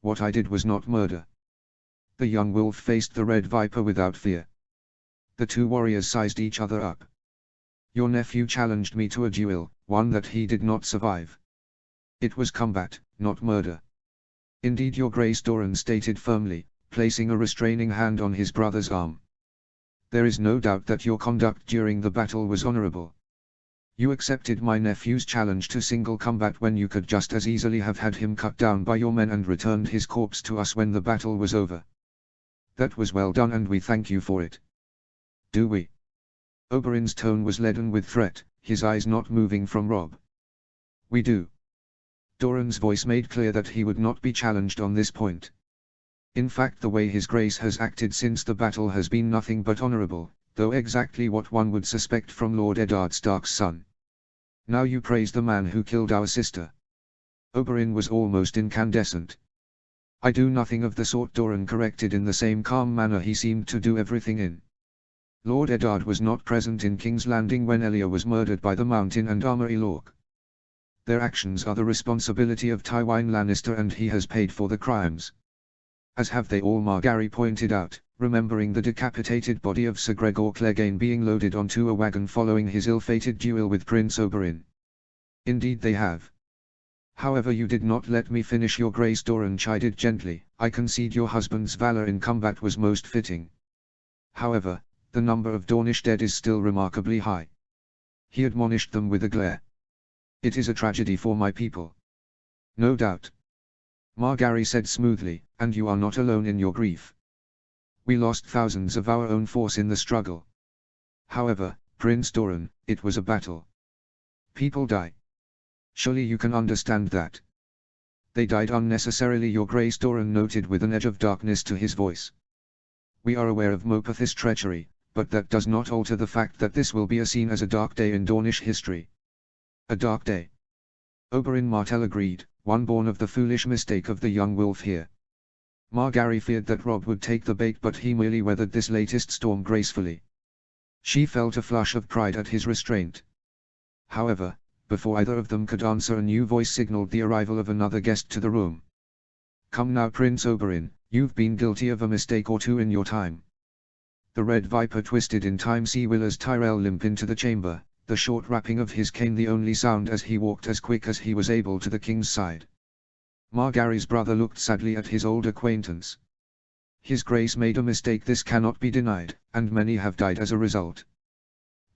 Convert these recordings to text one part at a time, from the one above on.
what I did was not murder. The young wolf faced the red viper without fear. The two warriors sized each other up. Your nephew challenged me to a duel, one that he did not survive. It was combat, not murder. Indeed, your grace, Doran stated firmly, placing a restraining hand on his brother's arm. There is no doubt that your conduct during the battle was honorable. You accepted my nephew's challenge to single combat when you could just as easily have had him cut down by your men and returned his corpse to us when the battle was over. That was well done and we thank you for it. Do we? Oberyn's tone was leaden with threat, his eyes not moving from Robb. We do. Doran's voice made clear that he would not be challenged on this point. In fact, the way his grace has acted since the battle has been nothing but honorable, though exactly what one would suspect from Lord Eddard Stark's son. Now you praise the man who killed our sister. Oberyn was almost incandescent. I do nothing of the sort, Doran corrected in the same calm manner he seemed to do everything in. Lord Eddard was not present in King's Landing when Elia was murdered by the Mountain and Armor Elorc. Their actions are the responsibility of Tywin Lannister and he has paid for the crimes. As have they all, Margaery pointed out, remembering the decapitated body of Sir Gregor Clegane being loaded onto a wagon following his ill-fated duel with Prince Oberyn. Indeed they have. However, you did not let me finish, your grace, Doran chided gently. I concede your husband's valor in combat was most fitting. However, the number of Dornish dead is still remarkably high. He admonished them with a glare. It is a tragedy for my people. No doubt. Margaery said smoothly, and you are not alone in your grief. We lost thousands of our own force in the struggle. However, Prince Doran, it was a battle. People die. Surely you can understand that. They died unnecessarily, your grace, Doran noted with an edge of darkness to his voice. We are aware of Mopeth's treachery, but that does not alter the fact that this will be seen as a dark day in Dornish history. A dark day. Oberyn Martell agreed, one born of the foolish mistake of the young wolf here. Margaery feared that Robb would take the bait, but he merely weathered this latest storm gracefully. She felt a flush of pride at his restraint. However, before either of them could answer, a new voice signaled the arrival of another guest to the room. Come now, Prince Oberyn, you've been guilty of a mistake or two in your time. The red viper twisted in time, see Willers Tyrell limp into the chamber, the short rapping of his cane the only sound as he walked as quick as he was able to the king's side. Margaery's brother looked sadly at his old acquaintance. His grace made a mistake, this cannot be denied, and many have died as a result.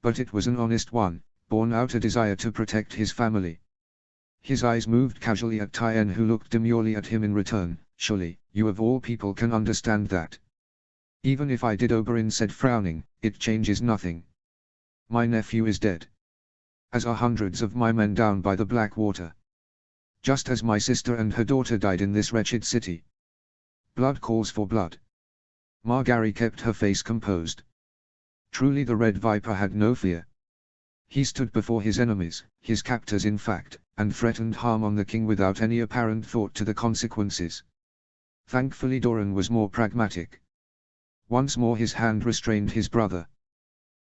But it was an honest one, born out a desire to protect his family. His eyes moved casually at Tyen, who looked demurely at him in return. Surely, you of all people can understand that. Even if I did, Oberyn said frowning, it changes nothing. My nephew is dead. As are hundreds of my men down by the Blackwater. Just as my sister and her daughter died in this wretched city. Blood calls for blood. Margaery kept her face composed. Truly the Red Viper had no fear. He stood before his enemies, his captors in fact, and threatened harm on the king without any apparent thought to the consequences. Thankfully Doran was more pragmatic. Once more his hand restrained his brother.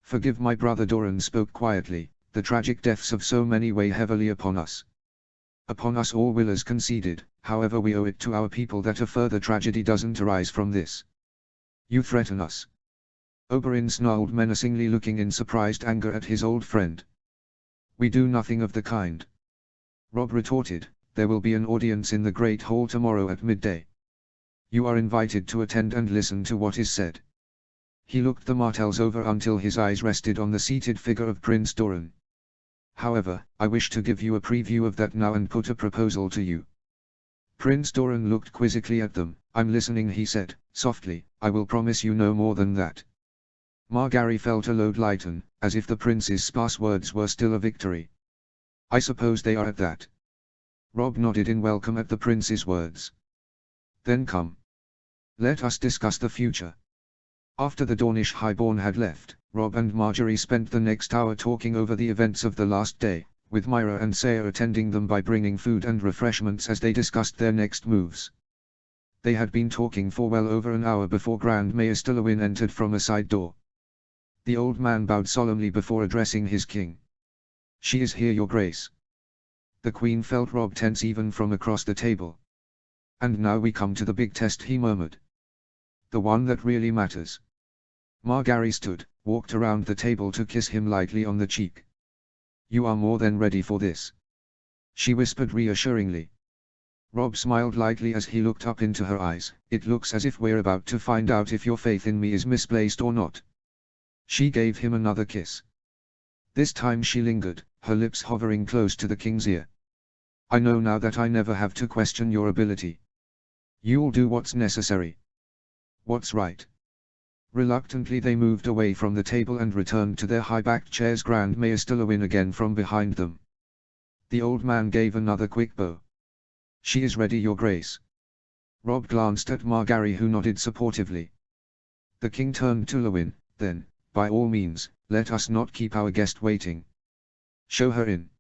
Forgive my brother, Doran spoke quietly, the tragic deaths of so many weigh heavily upon us. Upon us all, Willers conceded, however we owe it to our people that a further tragedy doesn't arise from this. You threaten us. Oberyn snarled menacingly, looking in surprised anger at his old friend. We do nothing of the kind. Robb retorted, there will be an audience in the Great Hall tomorrow at midday. You are invited to attend and listen to what is said. He looked the Martells over until his eyes rested on the seated figure of Prince Doran. However, I wish to give you a preview of that now and put a proposal to you. Prince Doran looked quizzically at them. I'm listening, he said, softly. I will promise you no more than that. Margaery felt a load lighten, as if the prince's sparse words were still a victory. I suppose they are at that. Robb nodded in welcome at the prince's words. Then come. Let us discuss the future. After the Dornish Highborn had left, Robb and Margaery spent the next hour talking over the events of the last day, with Myra and Saya attending them by bringing food and refreshments as they discussed their next moves. They had been talking for well over an hour before Grand Maester Lewyn entered from a side door. The old man bowed solemnly before addressing his king. She is here, your grace. The queen felt Robb tense even from across the table. And now we come to the big test, he murmured. The one that really matters. Margaery stood, walked around the table to kiss him lightly on the cheek. You are more than ready for this, she whispered reassuringly. Robb smiled lightly as he looked up into her eyes. It looks as if we're about to find out if your faith in me is misplaced or not. She gave him another kiss. This time she lingered, her lips hovering close to the king's ear. I know now that I never have to question your ability. You'll do what's necessary. What's right. Reluctantly they moved away from the table and returned to their high-backed chairs. Grand Maester Lewin again from behind them. The old man gave another quick bow. She is ready, your grace. Robb glanced at Margaery, who nodded supportively. The king turned to Lewin. Then, by all means, let us not keep our guest waiting. Show her in.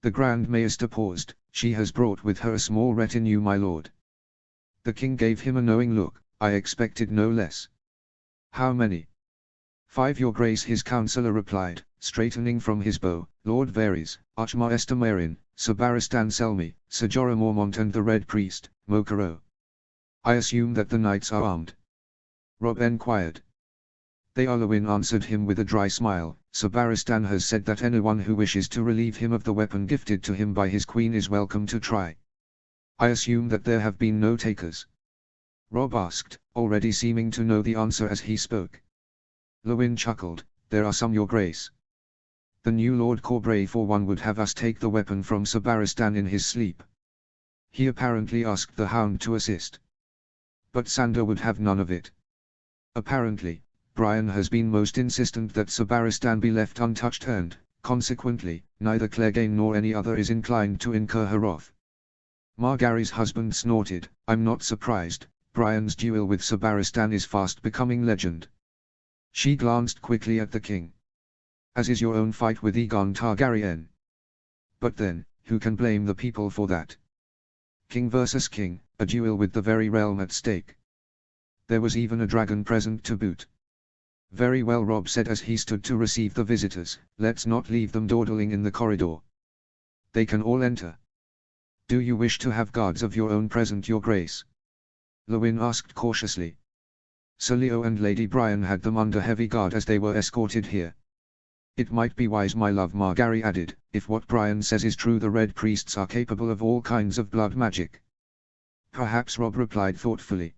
The Grand Maester paused. She has brought with her a small retinue, my lord. The king gave him a knowing look. I expected no less. How many? 5, your grace, his counselor replied, straightening from his bow. Lord Varys, Archmaester Meryn, Sir Barristan Selmy, Sir Jorah Mormont and the Red Priest, Mokoro. I assume that the knights are armed? Robb enquired. They are, Lewin answered him with a dry smile. Sir Barristan has said that anyone who wishes to relieve him of the weapon gifted to him by his queen is welcome to try. I assume that there have been no takers? Robb asked, already seeming to know the answer as he spoke. Lewin chuckled. There are some, your grace. The new Lord Corbray for one would have us take the weapon from Sir Barristan in his sleep. He apparently asked the Hound to assist. But Sandor would have none of it. Apparently, Brian has been most insistent that Sir Barristan be left untouched and, consequently, neither Clegane nor any other is inclined to incur her wrath. Margaery's husband snorted. I'm not surprised. Brian's duel with Sir Barristan is fast becoming legend. She glanced quickly at the king. As is your own fight with Aegon Targaryen. But then, who can blame the people for that? King versus king, a duel with the very realm at stake. There was even a dragon present to boot. Very well, Robb said as he stood to receive the visitors. Let's not leave them dawdling in the corridor. They can all enter. Do you wish to have guards of your own present, your grace? Lewin asked cautiously. Sir Leo and Lady Brian had them under heavy guard as they were escorted here. It might be wise, my love, Margaery added. If what Brian says is true, the Red Priests are capable of all kinds of blood magic. Perhaps, Robb replied thoughtfully.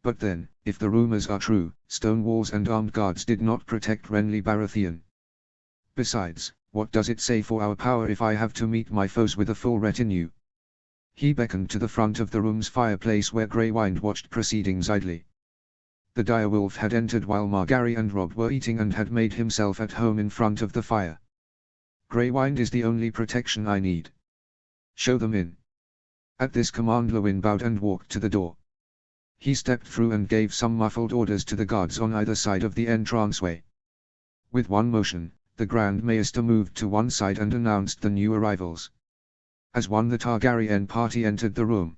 But then, if the rumors are true, stone walls and armed guards did not protect Renly Baratheon. Besides, what does it say for our power if I have to meet my foes with a full retinue? He beckoned to the front of the room's fireplace where Greywind watched proceedings idly. The direwolf had entered while Margaery and Robb were eating and had made himself at home in front of the fire. Greywind is the only protection I need. Show them in. At this command Lewin bowed and walked to the door. He stepped through and gave some muffled orders to the guards on either side of the entranceway. With one motion, the Grand Maester moved to one side and announced the new arrivals. As one, the Targaryen party entered the room.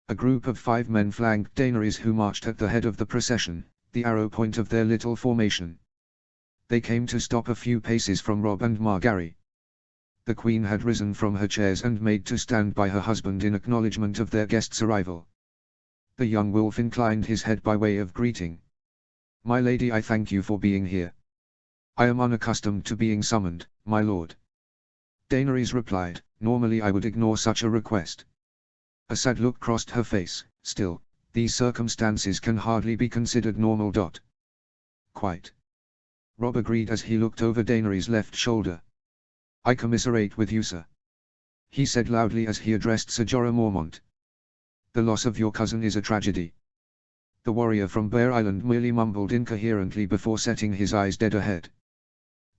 A group of 5 men flanked Daenerys, who marched at the head of the procession, the arrow point of their little formation. They came to stop a few paces from Robb and Margaery. The queen had risen from her chairs and made to stand by her husband in acknowledgement of their guest's arrival. The young wolf inclined his head by way of greeting. My lady, I thank you for being here. I am unaccustomed to being summoned, my lord. Daenerys replied. Normally I would ignore such a request. A sad look crossed her face. Still, these circumstances can hardly be considered normal. Quite. Robb agreed as he looked over Daenerys' left shoulder. I commiserate with you, sir. He said loudly as he addressed Sir Jorah Mormont. The loss of your cousin is a tragedy. The warrior from Bear Island merely mumbled incoherently before setting his eyes dead ahead.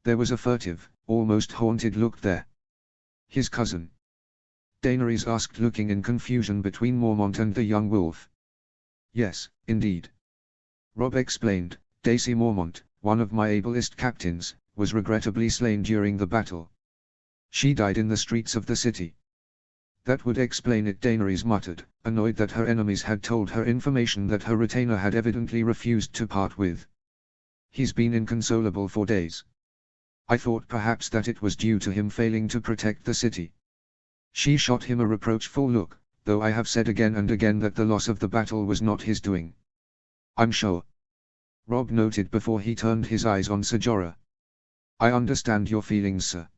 There was a furtive, almost haunted look there. His cousin? Daenerys asked, looking in confusion between Mormont and the young wolf. Yes, indeed. Robb explained. Daisy Mormont, one of my ablest captains, was regrettably slain during the battle. She died in the streets of the city. That would explain it, Daenerys muttered, annoyed that her enemies had told her information that her retainer had evidently refused to part with. He's been inconsolable for days. I thought perhaps that it was due to him failing to protect the city. She shot him a reproachful look. though I have said again and again that the loss of the battle was not his doing. I'm sure. Robb noted before he turned his eyes on Ser Jorah. I understand your feelings, sir.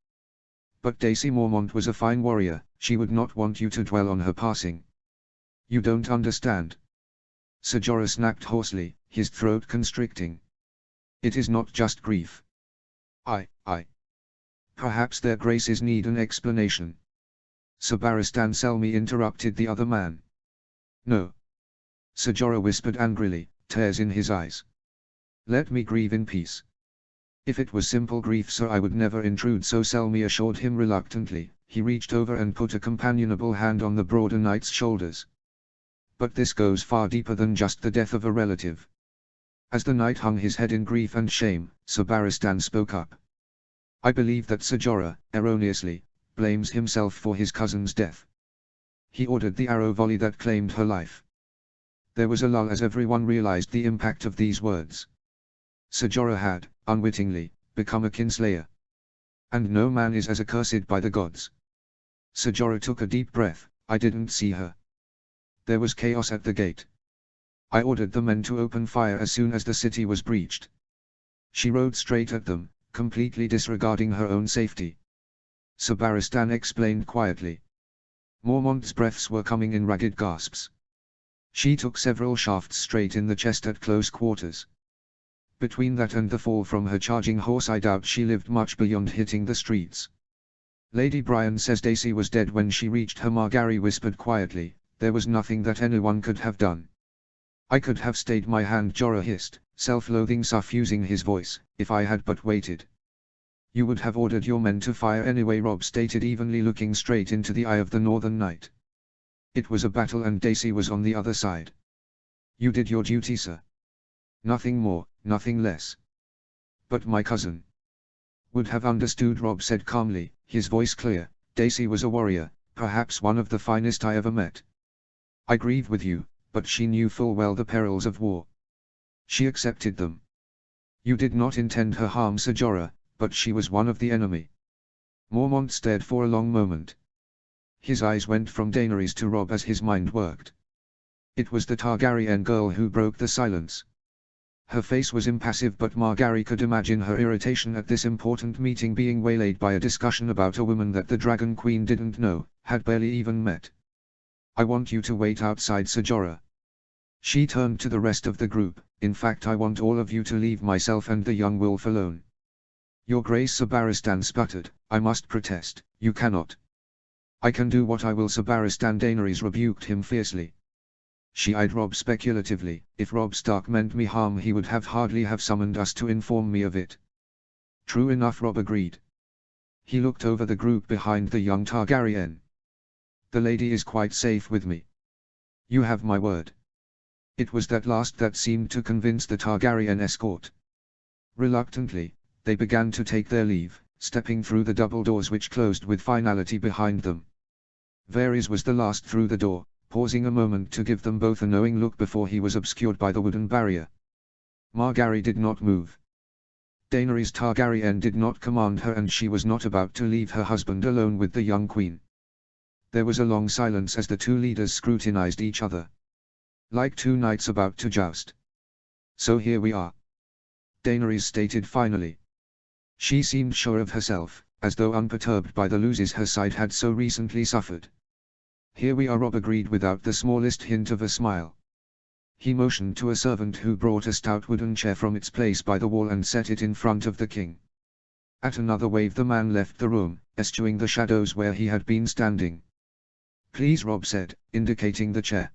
But Daisy Mormont was a fine warrior, she would not want you to dwell on her passing. You don't understand. Ser Jorah snapped hoarsely, his throat constricting. It is not just grief. Perhaps their graces need an explanation. Sir Barristan Selmy interrupted the other man. No. Ser Jorah whispered angrily, tears in his eyes. Let me grieve in peace. If it was simple grief, sir, I would never intrude, so Selmy assured him reluctantly. He reached over and put a companionable hand on the broader knight's shoulders. But this goes far deeper than just the death of a relative. As the knight hung his head in grief and shame, Sir Barristan spoke up. I believe that Ser Jorah, erroneously, blames himself for his cousin's death. He ordered the arrow volley that claimed her life. There was a lull as everyone realized the impact of these words. Ser Jorah had, unwittingly, become a kinslayer. And no man is as accursed by the gods. Ser Jorah took a deep breath. I didn't see her. There was chaos at the gate. I ordered the men to open fire as soon as the city was breached. She rode straight at them, completely disregarding her own safety. Sir Barristan explained quietly. Mormont's breaths were coming in ragged gasps. She took several shafts straight in the chest at close quarters. Between that and the fall from her charging horse, I doubt she lived much beyond hitting the streets. Lady Brian says Daisy was dead when she reached her. Margaery whispered quietly. There was nothing that anyone could have done. I could have stayed my hand, Jorah hissed, self-loathing suffusing his voice, if I had but waited. You would have ordered your men to fire anyway, Robb stated evenly, looking straight into the eye of the Northern Knight. It was a battle and Daisy was on the other side. You did your duty, sir. Nothing more, nothing less. But my cousin would have understood, Robb said calmly, his voice clear. Daisy was a warrior, perhaps one of the finest I ever met. I grieve with you, but she knew full well the perils of war. She accepted them. You did not intend her harm, Ser Jorah, but she was one of the enemy. Mormont stared for a long moment. His eyes went from Daenerys to Robb as his mind worked. It was the Targaryen girl who broke the silence. Her face was impassive, but Margaery could imagine her irritation at this important meeting being waylaid by a discussion about a woman that the Dragon Queen didn't know, had barely even met. I want you to wait outside, Ser Jorah. She turned to the rest of the group. In fact, I want all of you to leave myself and the young wolf alone. Your Grace, Sir Barristan sputtered. I must protest. You cannot. I can do what I will, Sir Barristan. Daenerys rebuked him fiercely. She eyed Robb speculatively. If Robb Stark meant me harm, he would hardly have summoned us to inform me of it. True enough, Robb agreed. He looked over the group behind the young Targaryen. The lady is quite safe with me. You have my word. It was that last that seemed to convince the Targaryen escort. Reluctantly, they began to take their leave, stepping through the double doors which closed with finality behind them. Varys was the last through the door, pausing a moment to give them both a knowing look before he was obscured by the wooden barrier. Margaery did not move. Daenerys Targaryen did not command her, and she was not about to leave her husband alone with the young queen. There was a long silence as the two leaders scrutinized each other. Like two knights about to joust. So here we are. Daenerys stated finally. She seemed sure of herself, as though unperturbed by the losses her side had so recently suffered. Here we are, Robb agreed without the smallest hint of a smile. He motioned to a servant who brought a stout wooden chair from its place by the wall and set it in front of the king. At another wave the man left the room, eschewing the shadows where he had been standing. Please, Robb said, indicating the chair.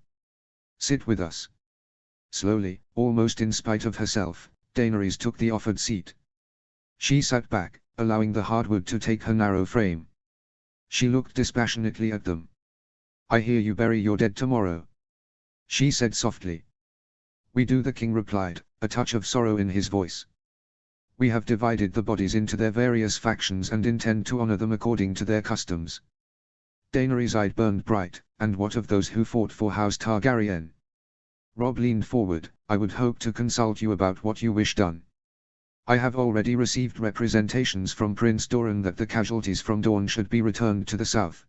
Sit with us. Slowly, almost in spite of herself, Daenerys took the offered seat. She sat back, allowing the hardwood to take her narrow frame. She looked dispassionately at them. I hear you bury your dead tomorrow. She said softly. We do, the king replied, a touch of sorrow in his voice. We have divided the bodies into their various factions and intend to honor them according to their customs. Daenerys' eye burned bright. And what of those who fought for House Targaryen? Robb leaned forward. I would hope to consult you about what you wish done. I have already received representations from Prince Doran that the casualties from Dorne should be returned to the south.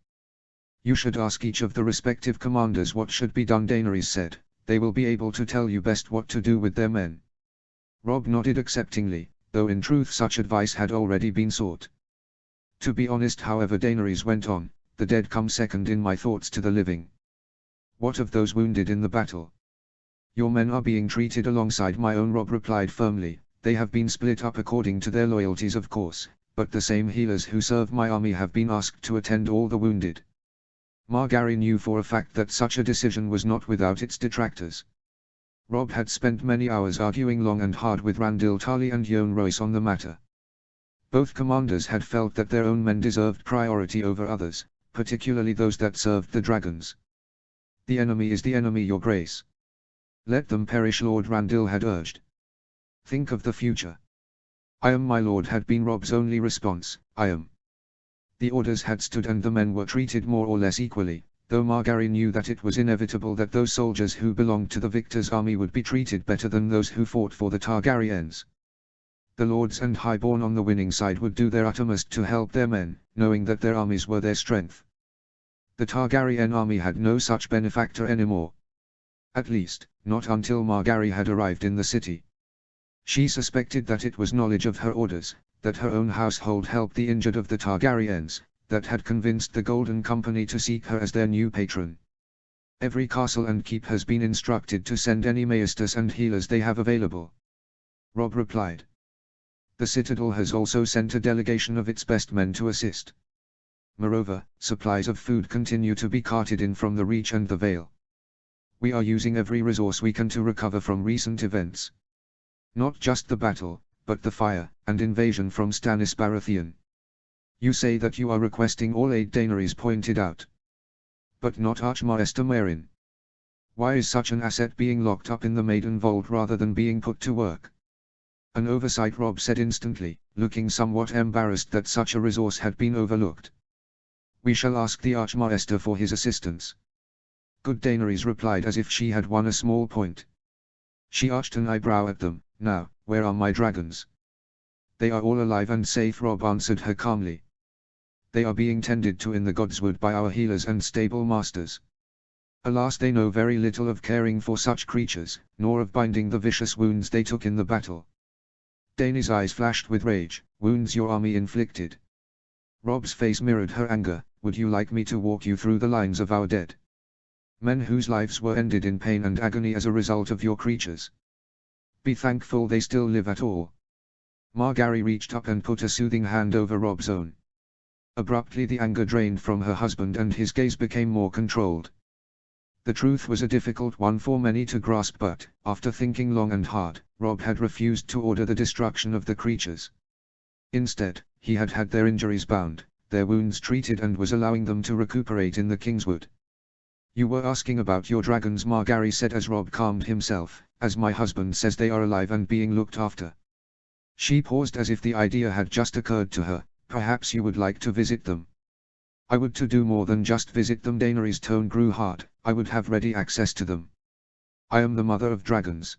You should ask each of the respective commanders what should be done, Daenerys said. They will be able to tell you best what to do with their men. Robb nodded acceptingly, though in truth such advice had already been sought. To be honest, however, Daenerys went on, the dead come second in my thoughts to the living. What of those wounded in the battle? Your men are being treated alongside my own, Robb replied firmly. They have been split up according to their loyalties, of course, but the same healers who serve my army have been asked to attend all the wounded. Margaery knew for a fact that such a decision was not without its detractors. Robb had spent many hours arguing long and hard with Randyll Tarly and Yohn Royce on the matter. Both commanders had felt that their own men deserved priority over others, particularly those that served the dragons. The enemy is the enemy, your grace. Let them perish, Lord Randyll had urged. Think of the future. I am, my lord, had been Robb's only response. I am. The orders had stood and the men were treated more or less equally, though Margaery knew that it was inevitable that those soldiers who belonged to the victor's army would be treated better than those who fought for the Targaryens. The lords and highborn on the winning side would do their uttermost to help their men, knowing that their armies were their strength. The Targaryen army had no such benefactor anymore. At least, not until Margaery had arrived in the city. She suspected that it was knowledge of her orders, that her own household helped the injured of the Targaryens, that had convinced the Golden Company to seek her as their new patron. Every castle and keep has been instructed to send any maesters and healers they have available. Robb replied. The Citadel has also sent a delegation of its best men to assist. Moreover, supplies of food continue to be carted in from the Reach and the Vale. We are using every resource we can to recover from recent events. Not just the battle, but the fire and invasion from Stannis Baratheon. You say that you are requesting all aid, Daenerys pointed out. But not Archmaester Meryn. Why is such an asset being locked up in the Maiden Vault rather than being put to work? An oversight, Robb said instantly, looking somewhat embarrassed that such a resource had been overlooked. We shall ask the Archmaester for his assistance. Good, Daenerys replied as if she had won a small point. She arched an eyebrow at them. Now, where are my dragons? They are all alive and safe, Robb answered her calmly. They are being tended to in the Godswood by our healers and stable masters. Alas, they know very little of caring for such creatures, nor of binding the vicious wounds they took in the battle. Dany's eyes flashed with rage. Wounds your army inflicted. Robb's face mirrored her anger. Would you like me to walk you through the lines of our dead? Men whose lives were ended in pain and agony as a result of your creatures. Be thankful they still live at all. Margaery reached up and put a soothing hand over Robb's own. Abruptly the anger drained from her husband and his gaze became more controlled. The truth was a difficult one for many to grasp, but, after thinking long and hard, Robb had refused to order the destruction of the creatures. Instead, he had had their injuries bound, their wounds treated and was allowing them to recuperate in the Kingswood. You were asking about your dragons, Margaery said as Robb calmed himself. As my husband says, they are alive and being looked after. She paused as if the idea had just occurred to her. Perhaps you would like to visit them. I would to do more than just visit them. Daenerys' tone grew hard. I would have ready access to them. I am the mother of dragons.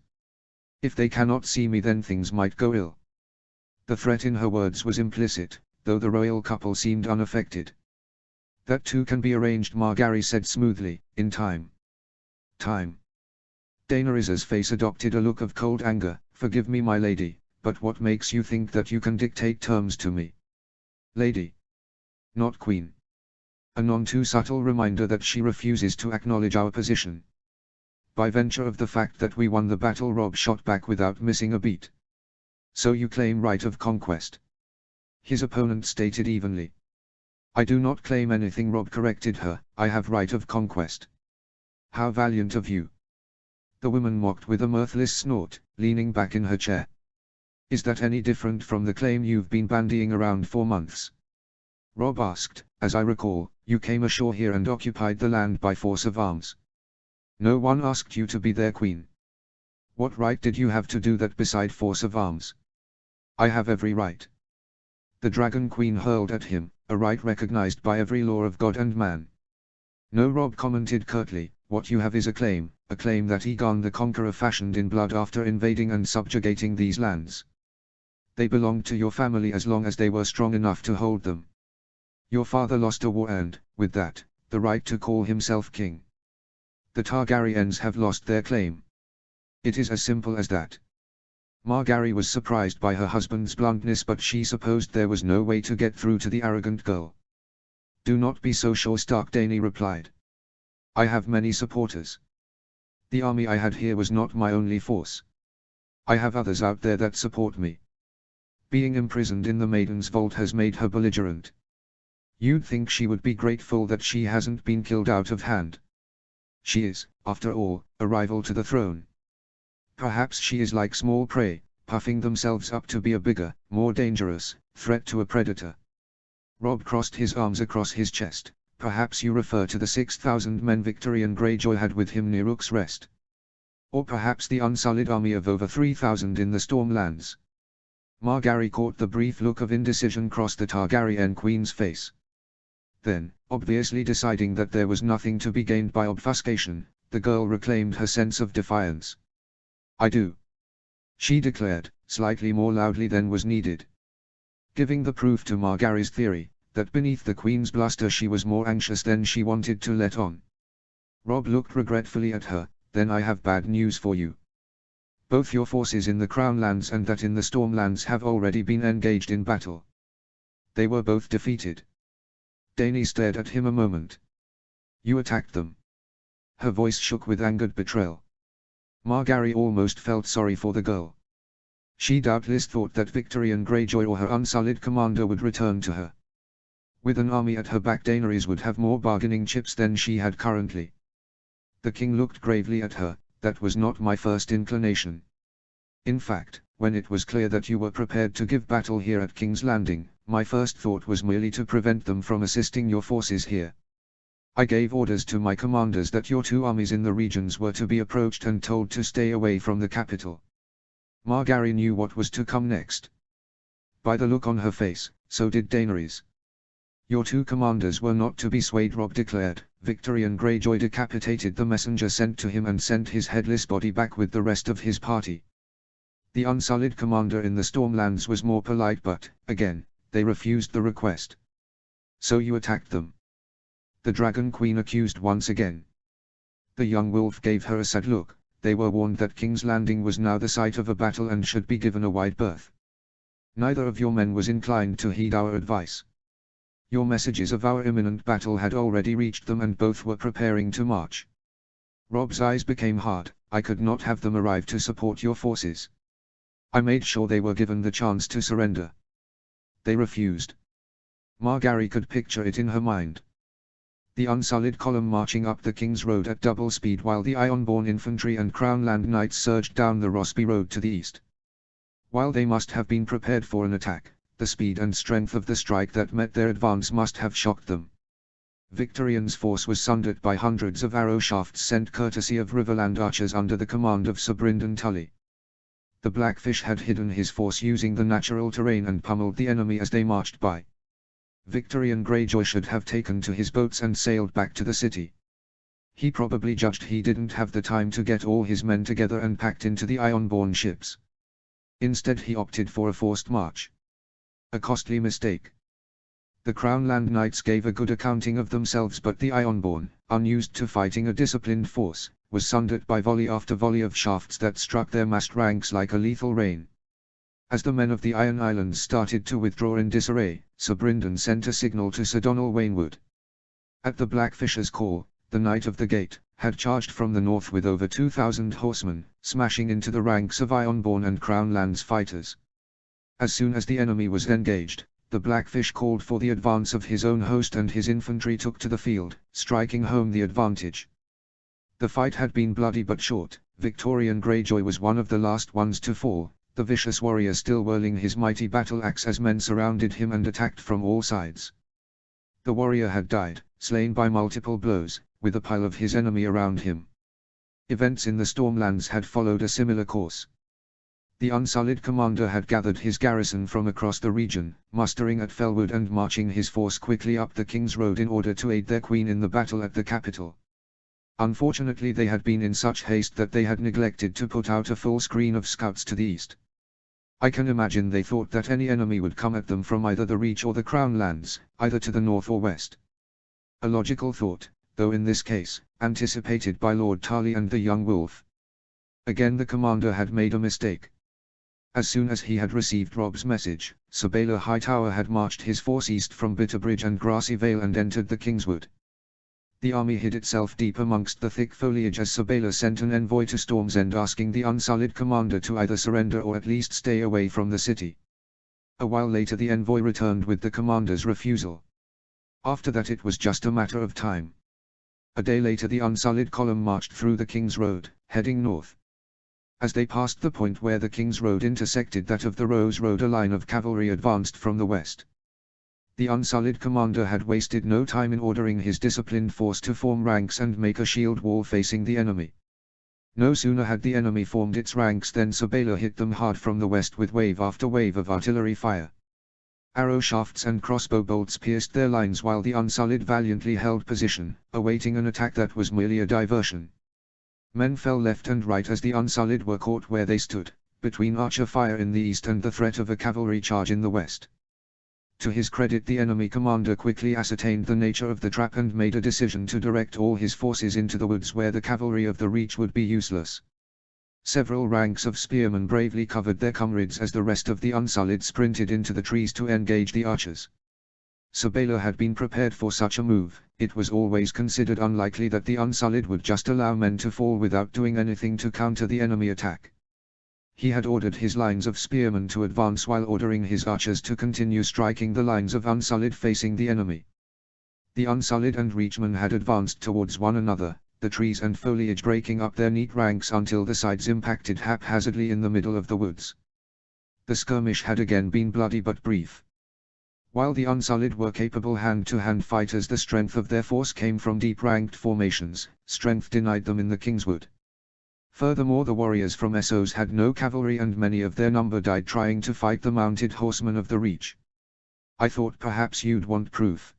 If they cannot see me, then things might go ill. The threat in her words was implicit, though the royal couple seemed unaffected. That too can be arranged, Margaery said smoothly, in time. Time. Daenerys' face adopted a look of cold anger. Forgive me, my lady, but what makes you think that you can dictate terms to me? Lady. Not queen. A none too subtle reminder that she refuses to acknowledge our position. By virtue of the fact that we won the battle, Robb shot back without missing a beat. So you claim right of conquest? His opponent stated evenly. I do not claim anything, Robb corrected her. I have right of conquest. How valiant of you. The woman mocked with a mirthless snort, leaning back in her chair. Is that any different from the claim you've been bandying around for months? Robb asked. As I recall, you came ashore here and occupied the land by force of arms. No one asked you to be their queen. What right did you have to do that beside force of arms? I have every right. The Dragon Queen hurled at him, a right recognized by every law of God and man. No, Robb commented curtly. What you have is a claim that Aegon the Conqueror fashioned in blood after invading and subjugating these lands. They belonged to your family as long as they were strong enough to hold them. Your father lost a war and, with that, the right to call himself king. The Targaryens have lost their claim. It is as simple as that. Margaery was surprised by her husband's bluntness, but she supposed there was no way to get through to the arrogant girl. "Do not be so sure," Stark Dany replied. "I have many supporters. The army I had here was not my only force. I have others out there that support me. Being imprisoned in the Maiden's Vault has made her belligerent. You'd think she would be grateful that she hasn't been killed out of hand. She is, after all, a rival to the throne. Perhaps she is like small prey, puffing themselves up to be a bigger, more dangerous threat to a predator." Robb crossed his arms across his chest. "Perhaps you refer to the 6,000 men Victorian Greyjoy had with him near Rook's Rest. Or perhaps the unsullied army of over 3,000 in the Stormlands." Margaery caught the brief look of indecision cross the Targaryen queen's face. Then, obviously deciding that there was nothing to be gained by obfuscation, the girl reclaimed her sense of defiance. "I do," she declared, slightly more loudly than was needed. Giving the proof to Margaery's theory, that beneath the queen's bluster she was more anxious than she wanted to let on. Robb looked regretfully at her. "Then I have bad news for you. Both your forces in the Crownlands and that in the Stormlands have already been engaged in battle. They were both defeated." Dany stared at him a moment. "You attacked them?" Her voice shook with angered betrayal. Margaery almost felt sorry for the girl. She doubtless thought that Victorian Greyjoy or her unsullied commander would return to her. With an army at her back, Daenerys would have more bargaining chips than she had currently. The king looked gravely at her. "That was not my first inclination. In fact, when it was clear that you were prepared to give battle here at King's Landing, my first thought was merely to prevent them from assisting your forces here. I gave orders to my commanders that your two armies in the regions were to be approached and told to stay away from the capital." Margaery knew what was to come next. By the look on her face, so did Daenerys. "Your two commanders were not to be swayed," Robb declared. "Victorian Greyjoy decapitated the messenger sent to him and sent his headless body back with the rest of his party. The unsullied commander in the Stormlands was more polite, but, again, they refused the request. So you attacked them?" the Dragon Queen accused once again. The young wolf gave her a sad look. "They were warned that King's Landing was now the site of a battle and should be given a wide berth. Neither of your men was inclined to heed our advice. Your messages of our imminent battle had already reached them and both were preparing to march." Robb's eyes became hard. "I could not have them arrive to support your forces. I made sure they were given the chance to surrender. They refused." Margaery could picture it in her mind. The unsullied column marching up the King's Road at double speed while the Ironborn infantry and Crownland knights surged down the Rosby Road to the east. While they must have been prepared for an attack, the speed and strength of the strike that met their advance must have shocked them. Victorion's force was sundered by hundreds of arrow shafts sent courtesy of Riverland archers under the command of Sir Brynden Tully. The Blackfish had hidden his force using the natural terrain and pummeled the enemy as they marched by. Victorian Greyjoy should have taken to his boats and sailed back to the city. He probably judged he didn't have the time to get all his men together and packed into the Ironborn ships. Instead he opted for a forced march. A costly mistake. The Crownland Knights gave a good accounting of themselves, but the Ironborn, unused to fighting a disciplined force, was sundered by volley after volley of shafts that struck their massed ranks like a lethal rain. As the men of the Iron Islands started to withdraw in disarray, Sir Brynden sent a signal to Sir Donal Waynwood. At the Blackfish's call, the Knight of the Gate had charged from the north with over 2,000 horsemen, smashing into the ranks of Ironborn and Crownlands fighters. As soon as the enemy was engaged, the Blackfish called for the advance of his own host and his infantry took to the field, striking home the advantage. The fight had been bloody but short. Victorian Greyjoy was one of the last ones to fall, the vicious warrior still whirling his mighty battle axe as men surrounded him and attacked from all sides. The warrior had died, slain by multiple blows, with a pile of his enemy around him. Events in the Stormlands had followed a similar course. The unsullied commander had gathered his garrison from across the region, mustering at Felwood and marching his force quickly up the King's Road in order to aid their queen in the battle at the capital. Unfortunately they had been in such haste that they had neglected to put out a full screen of scouts to the east. I can imagine they thought that any enemy would come at them from either the Reach or the Crownlands, either to the north or west. A logical thought, though in this case, anticipated by Lord Tarley and the young wolf. Again the commander had made a mistake. As soon as he had received Rob's message, Sir Bailor Hightower had marched his force east from Bitterbridge and Grassy Vale and entered the Kingswood. The army hid itself deep amongst the thick foliage as Sir Bailor sent an envoy to Storm's End asking the Unsullied commander to either surrender or at least stay away from the city. A while later the envoy returned with the commander's refusal. After that it was just a matter of time. A day later the Unsullied column marched through the King's Road, heading north. As they passed the point where the King's Road intersected that of the Rose Road, a line of cavalry advanced from the west. The Unsullied commander had wasted no time in ordering his disciplined force to form ranks and make a shield wall facing the enemy. No sooner had the enemy formed its ranks than Sir Bailor hit them hard from the west with wave after wave of artillery fire. Arrow shafts and crossbow bolts pierced their lines while the Unsullied valiantly held position, awaiting an attack that was merely a diversion. Men fell left and right as the Unsullied were caught where they stood, between archer fire in the east and the threat of a cavalry charge in the west. To his credit the enemy commander quickly ascertained the nature of the trap and made a decision to direct all his forces into the woods where the cavalry of the Reach would be useless. Several ranks of spearmen bravely covered their comrades as the rest of the Unsullied sprinted into the trees to engage the archers. Sir Bailor had been prepared for such a move. It was always considered unlikely that the Unsullied would just allow men to fall without doing anything to counter the enemy attack. He had ordered his lines of spearmen to advance while ordering his archers to continue striking the lines of Unsullied facing the enemy. The Unsullied and Reachmen had advanced towards one another, the trees and foliage breaking up their neat ranks until the sides impacted haphazardly in the middle of the woods. The skirmish had again been bloody but brief. While the Unsullied were capable hand-to-hand fighters, the strength of their force came from deep-ranked formations. Strength denied them in the Kingswood. Furthermore, the warriors from Essos had no cavalry and many of their number died trying to fight the mounted horsemen of the Reach. "I thought perhaps you'd want proof,"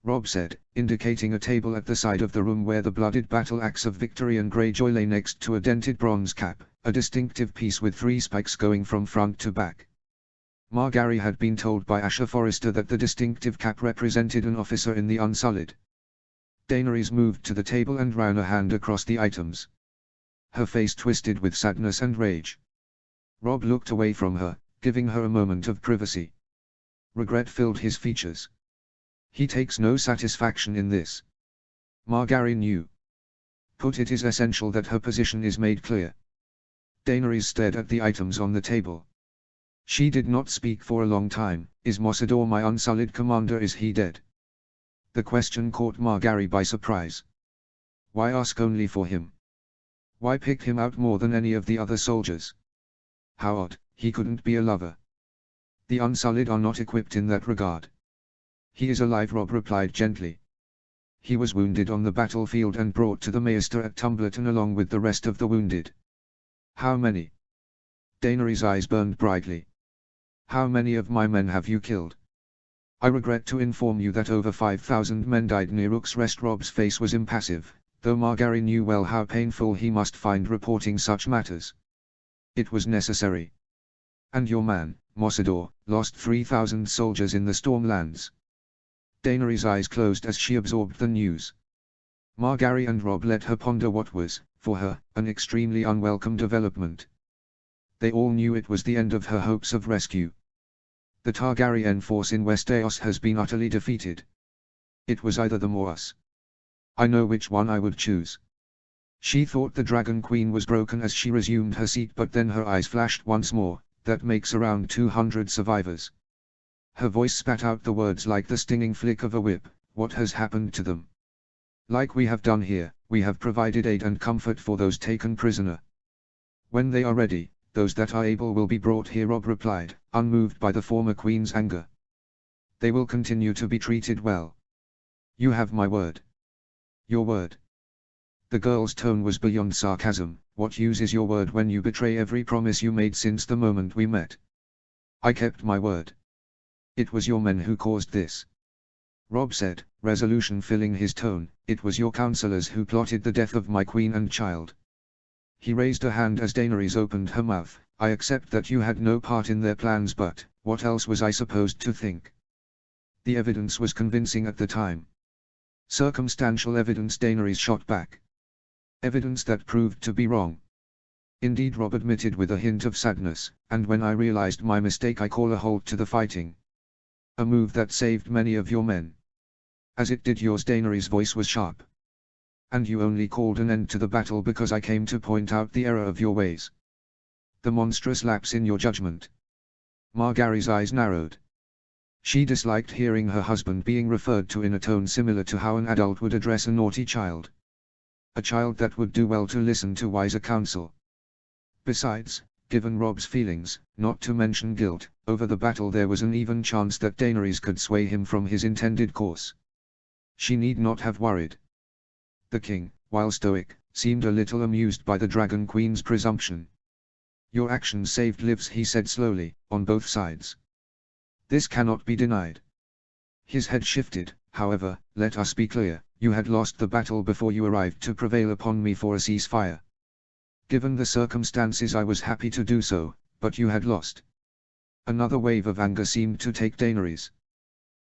Rob said, indicating a table at the side of the room where the blooded battle-axe of Victorian Greyjoy lay next to a dented bronze cap, a distinctive piece with 3 spikes going from front to back. Margaery had been told by Asher Forrester that the distinctive cap represented an officer in the Unsullied. Daenerys moved to the table and ran a hand across the items. Her face twisted with sadness and rage. Rob looked away from her, giving her a moment of privacy. Regret filled his features. He takes no satisfaction in this. Margaery knew. Put it is essential that her position is made clear. Daenerys stared at the items on the table. She did not speak for a long time. "Is Mossador my Unsullied commander? Is he dead?" The question caught Margaery by surprise. Why ask only for him? Why pick him out more than any of the other soldiers? How odd, he couldn't be a lover. The Unsullied are not equipped in that regard. "He is alive," Rob replied gently. "He was wounded on the battlefield and brought to the Maester at Tumbleton along with the rest of the wounded." "How many?" Daenerys' eyes burned brightly. "How many of my men have you killed?" "I regret to inform you that over 5,000 men died near Rook's Rest." Rob's face was impassive, though Margaery knew well how painful he must find reporting such matters. "It was necessary." "And your man, Mossador, lost 3,000 soldiers in the Stormlands." Daenerys' eyes closed as she absorbed the news. Margaery and Rob let her ponder what was, for her, an extremely unwelcome development. They all knew it was the end of her hopes of rescue. The Targaryen force in Westeros has been utterly defeated. It was either them or us. I know which one I would choose. She thought the Dragon Queen was broken as she resumed her seat, but then her eyes flashed once more. "That makes around 200 survivors." Her voice spat out the words like the stinging flick of a whip. "What has happened to them?" "Like we have done here, we have provided aid and comfort for those taken prisoner. When they are ready, those that are able will be brought here," Rob replied, unmoved by the former queen's anger. "They will continue to be treated well. You have my word." "Your word?" The girl's tone was beyond sarcasm. "What use is your word when you betray every promise you made since the moment we met?" "I kept my word. It was your men who caused this," Rob said, resolution filling his tone. "It was your counselors who plotted the death of my queen and child." He raised a hand as Daenerys opened her mouth. "I accept that you had no part in their plans, but what else was I supposed to think?" The evidence was convincing at the time. Circumstantial evidence, Daenerys shot back. Evidence that proved to be wrong. Indeed, Robb admitted with a hint of sadness, and when I realized my mistake I call a halt to the fighting. A move that saved many of your men. As it did yours. Daenerys' voice was sharp. And you only called an end to the battle because I came to point out the error of your ways. The monstrous lapse in your judgment. Margaery's eyes narrowed. She disliked hearing her husband being referred to in a tone similar to how an adult would address a naughty child. A child that would do well to listen to wiser counsel. Besides, given Robb's feelings, not to mention guilt, over the battle, there was an even chance that Daenerys could sway him from his intended course. She need not have worried. The king, while stoic, seemed a little amused by the Dragon Queen's presumption. Your actions saved lives, he said slowly, on both sides. This cannot be denied. His head shifted. However, let us be clear, you had lost the battle before you arrived to prevail upon me for a ceasefire. Given the circumstances I was happy to do so, but you had lost. Another wave of anger seemed to take Daenerys.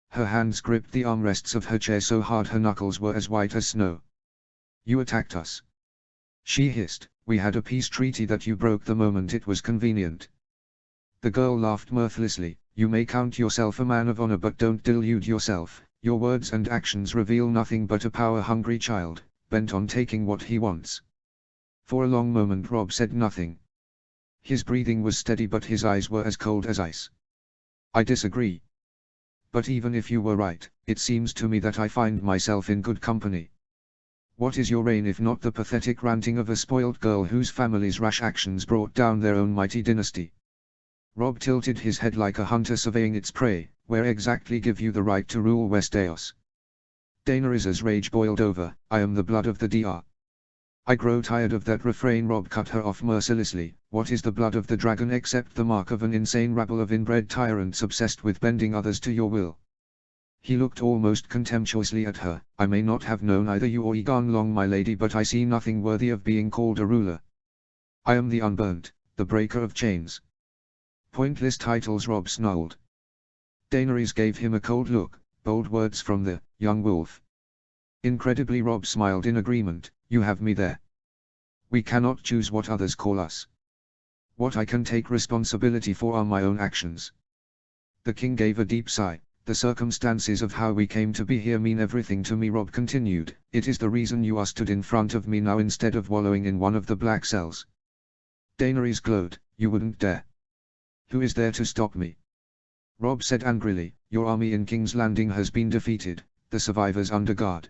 Her hands gripped the armrests of her chair so hard her knuckles were as white as snow. You attacked us. She hissed. We had a peace treaty that you broke the moment it was convenient. The girl laughed mirthlessly. You may count yourself a man of honor, but don't delude yourself. Your words and actions reveal nothing but a power-hungry child, bent on taking what he wants. For a long moment Robb said nothing. His breathing was steady but his eyes were as cold as ice. I disagree. But even if you were right, it seems to me that I find myself in good company. What is your reign if not the pathetic ranting of a spoiled girl whose family's rash actions brought down their own mighty dynasty? Robb tilted his head like a hunter surveying its prey. Where exactly give you the right to rule Westeros? Daenerys' rage boiled over. I am the blood of the DR. I grow tired of that refrain. Robb cut her off mercilessly. What is the blood of the dragon except the mark of an insane rabble of inbred tyrants obsessed with bending others to your will? He looked almost contemptuously at her. I may not have known either you or Egon long, my lady, but I see nothing worthy of being called a ruler. I am the unburnt, the breaker of chains. Pointless titles, Robb snarled. Daenerys gave him a cold look. Bold words from the young wolf. Incredibly, Robb smiled in agreement. You have me there. We cannot choose what others call us. What I can take responsibility for are my own actions. The king gave a deep sigh. The circumstances of how we came to be here mean everything to me, Robb continued. It is the reason you are stood in front of me now instead of wallowing in one of the black cells. Daenerys glowed. You wouldn't dare. Who is there to stop me? Robb said angrily. Your army in King's Landing has been defeated, the survivors under guard.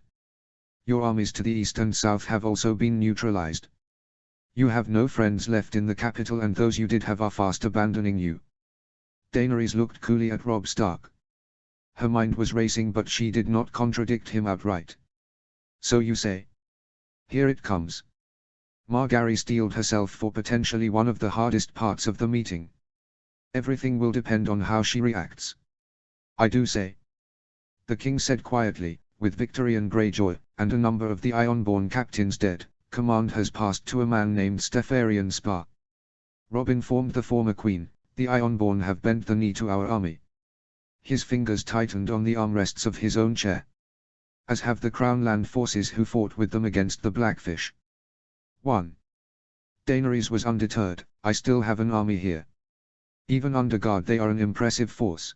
Your armies to the east and south have also been neutralized. You have no friends left in the capital, and those you did have are fast abandoning you. Daenerys looked coolly at Robb Stark. Her mind was racing, but she did not contradict him outright. So you say? Here it comes. Margaery steeled herself for potentially one of the hardest parts of the meeting. Everything will depend on how she reacts. I do say. The king said quietly, with Victarion Greyjoy, and a number of the Ironborn captains dead, command has passed to a man named Stefarion Spar. Robb informed the former queen, the Ironborn have bent the knee to our army. His fingers tightened on the armrests of his own chair. As have the Crown Land forces who fought with them against the Blackfish. 1. Daenerys was undeterred. I still have an army here. Even under guard they are an impressive force.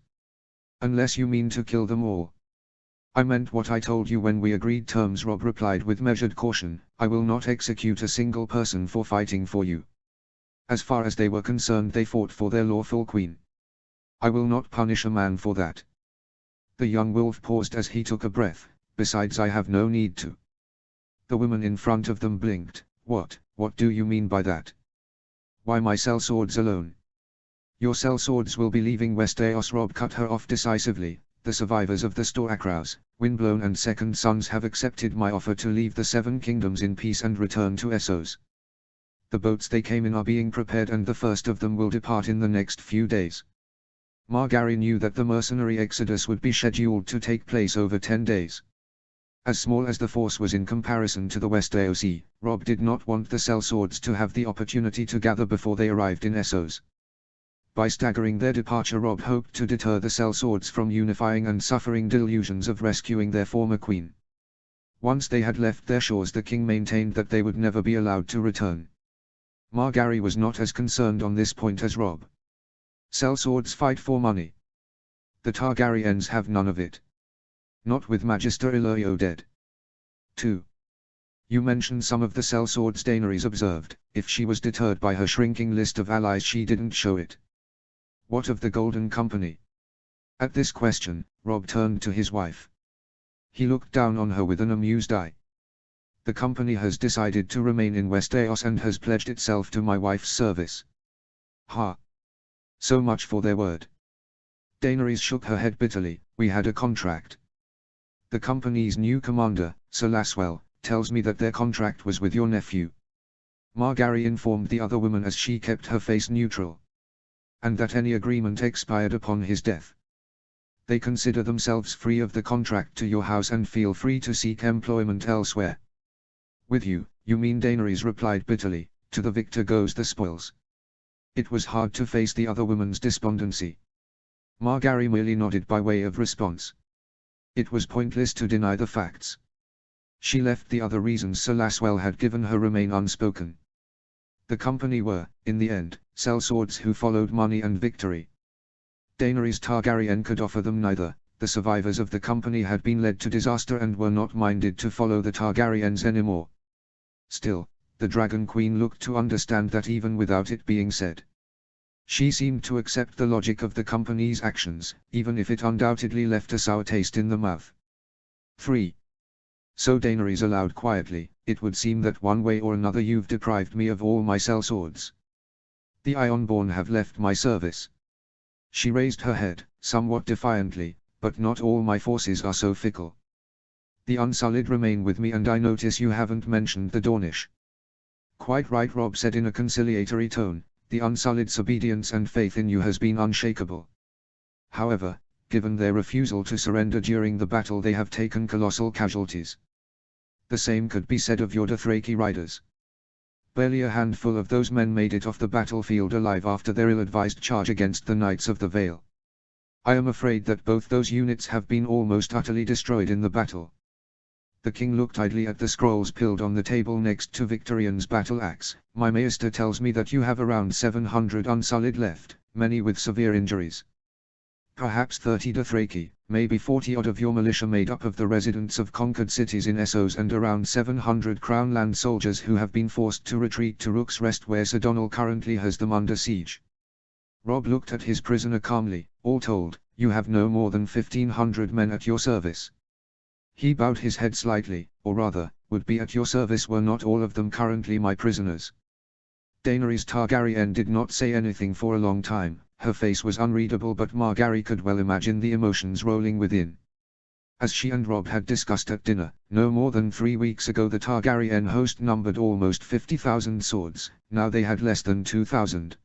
Unless you mean to kill them all. I meant what I told you when we agreed terms, Robb replied with measured caution. I will not execute a single person for fighting for you. As far as they were concerned, they fought for their lawful queen. I will not punish a man for that. The young wolf paused as he took a breath. Besides, I have no need to. The woman in front of them blinked. What do you mean by that? Why my sellswords alone? Your sellswords will be leaving Westeros. Robb cut her off decisively. The survivors of the Storakraus, Windblown and Second Sons have accepted my offer to leave the Seven Kingdoms in peace and return to Essos. The boats they came in are being prepared, and the first of them will depart in the next few days. Margaery knew that the mercenary exodus would be scheduled to take place over 10 days. As small as the force was in comparison to the Westerosi, Robb did not want the sellswords to have the opportunity to gather before they arrived in Essos. By staggering their departure, Robb hoped to deter the sellswords from unifying and suffering delusions of rescuing their former queen. Once they had left their shores, the king maintained that they would never be allowed to return. Margaery was not as concerned on this point as Robb. Sellswords fight for money. The Targaryens have none of it. Not with Magister Illyrio dead. 2. You mentioned some of the sellswords, Daenerys observed. If she was deterred by her shrinking list of allies, she didn't show it. What of the Golden Company? At this question, Robb turned to his wife. He looked down on her with an amused eye. The company has decided to remain in Westeros and has pledged itself to my wife's service. Ha! So much for their word. Daenerys shook her head bitterly. We had a contract. The company's new commander, Sir Lasswell, tells me that their contract was with your nephew. Margaery informed the other woman as she kept her face neutral. And that any agreement expired upon his death. They consider themselves free of the contract to your house and feel free to seek employment elsewhere. With you, you mean? Daenerys replied bitterly. To the victor goes the spoils. It was hard to face the other woman's despondency. Margaery merely nodded by way of response. It was pointless to deny the facts. She left the other reasons Sir Lasswell had given her remain unspoken. The company were, in the end, sellswords who followed money and victory. Daenerys Targaryen could offer them neither. The survivors of the company had been led to disaster and were not minded to follow the Targaryens anymore. Still, the Dragon Queen looked to understand that even without it being said. She seemed to accept the logic of the company's actions, even if it undoubtedly left a sour taste in the mouth. 3. So Daenerys allowed quietly, it would seem that one way or another you've deprived me of all my sellswords. The Ironborn have left my service. She raised her head, somewhat defiantly, but not all my forces are so fickle. The Unsullied remain with me, and I notice you haven't mentioned the Dornish. Quite right, Robb said in a conciliatory tone. The Unsullied's obedience and faith in you has been unshakable. However, given their refusal to surrender during the battle, they have taken colossal casualties. The same could be said of your Dothraki riders. Barely a handful of those men made it off the battlefield alive after their ill-advised charge against the Knights of the Vale. I am afraid that both those units have been almost utterly destroyed in the battle. The king looked idly at the scrolls pilled on the table next to Victorian's battle axe. My maester tells me that you have around 700 Unsullied left, many with severe injuries. Perhaps 30 Dothraki, maybe 40-odd of your militia made up of the residents of conquered cities in Essos, and around 700 Crown Land soldiers who have been forced to retreat to Rook's Rest, where Sir Donal currently has them under siege. Robb looked at his prisoner calmly. All told, you have no more than 1,500 men at your service. He bowed his head slightly, or rather, would be at your service were not all of them currently my prisoners. Daenerys Targaryen did not say anything for a long time. Her face was unreadable, but Margaery could well imagine the emotions rolling within. As she and Robb had discussed at dinner, no more than 3 weeks ago the Targaryen host numbered almost 50,000 swords, now they had less than 2,000.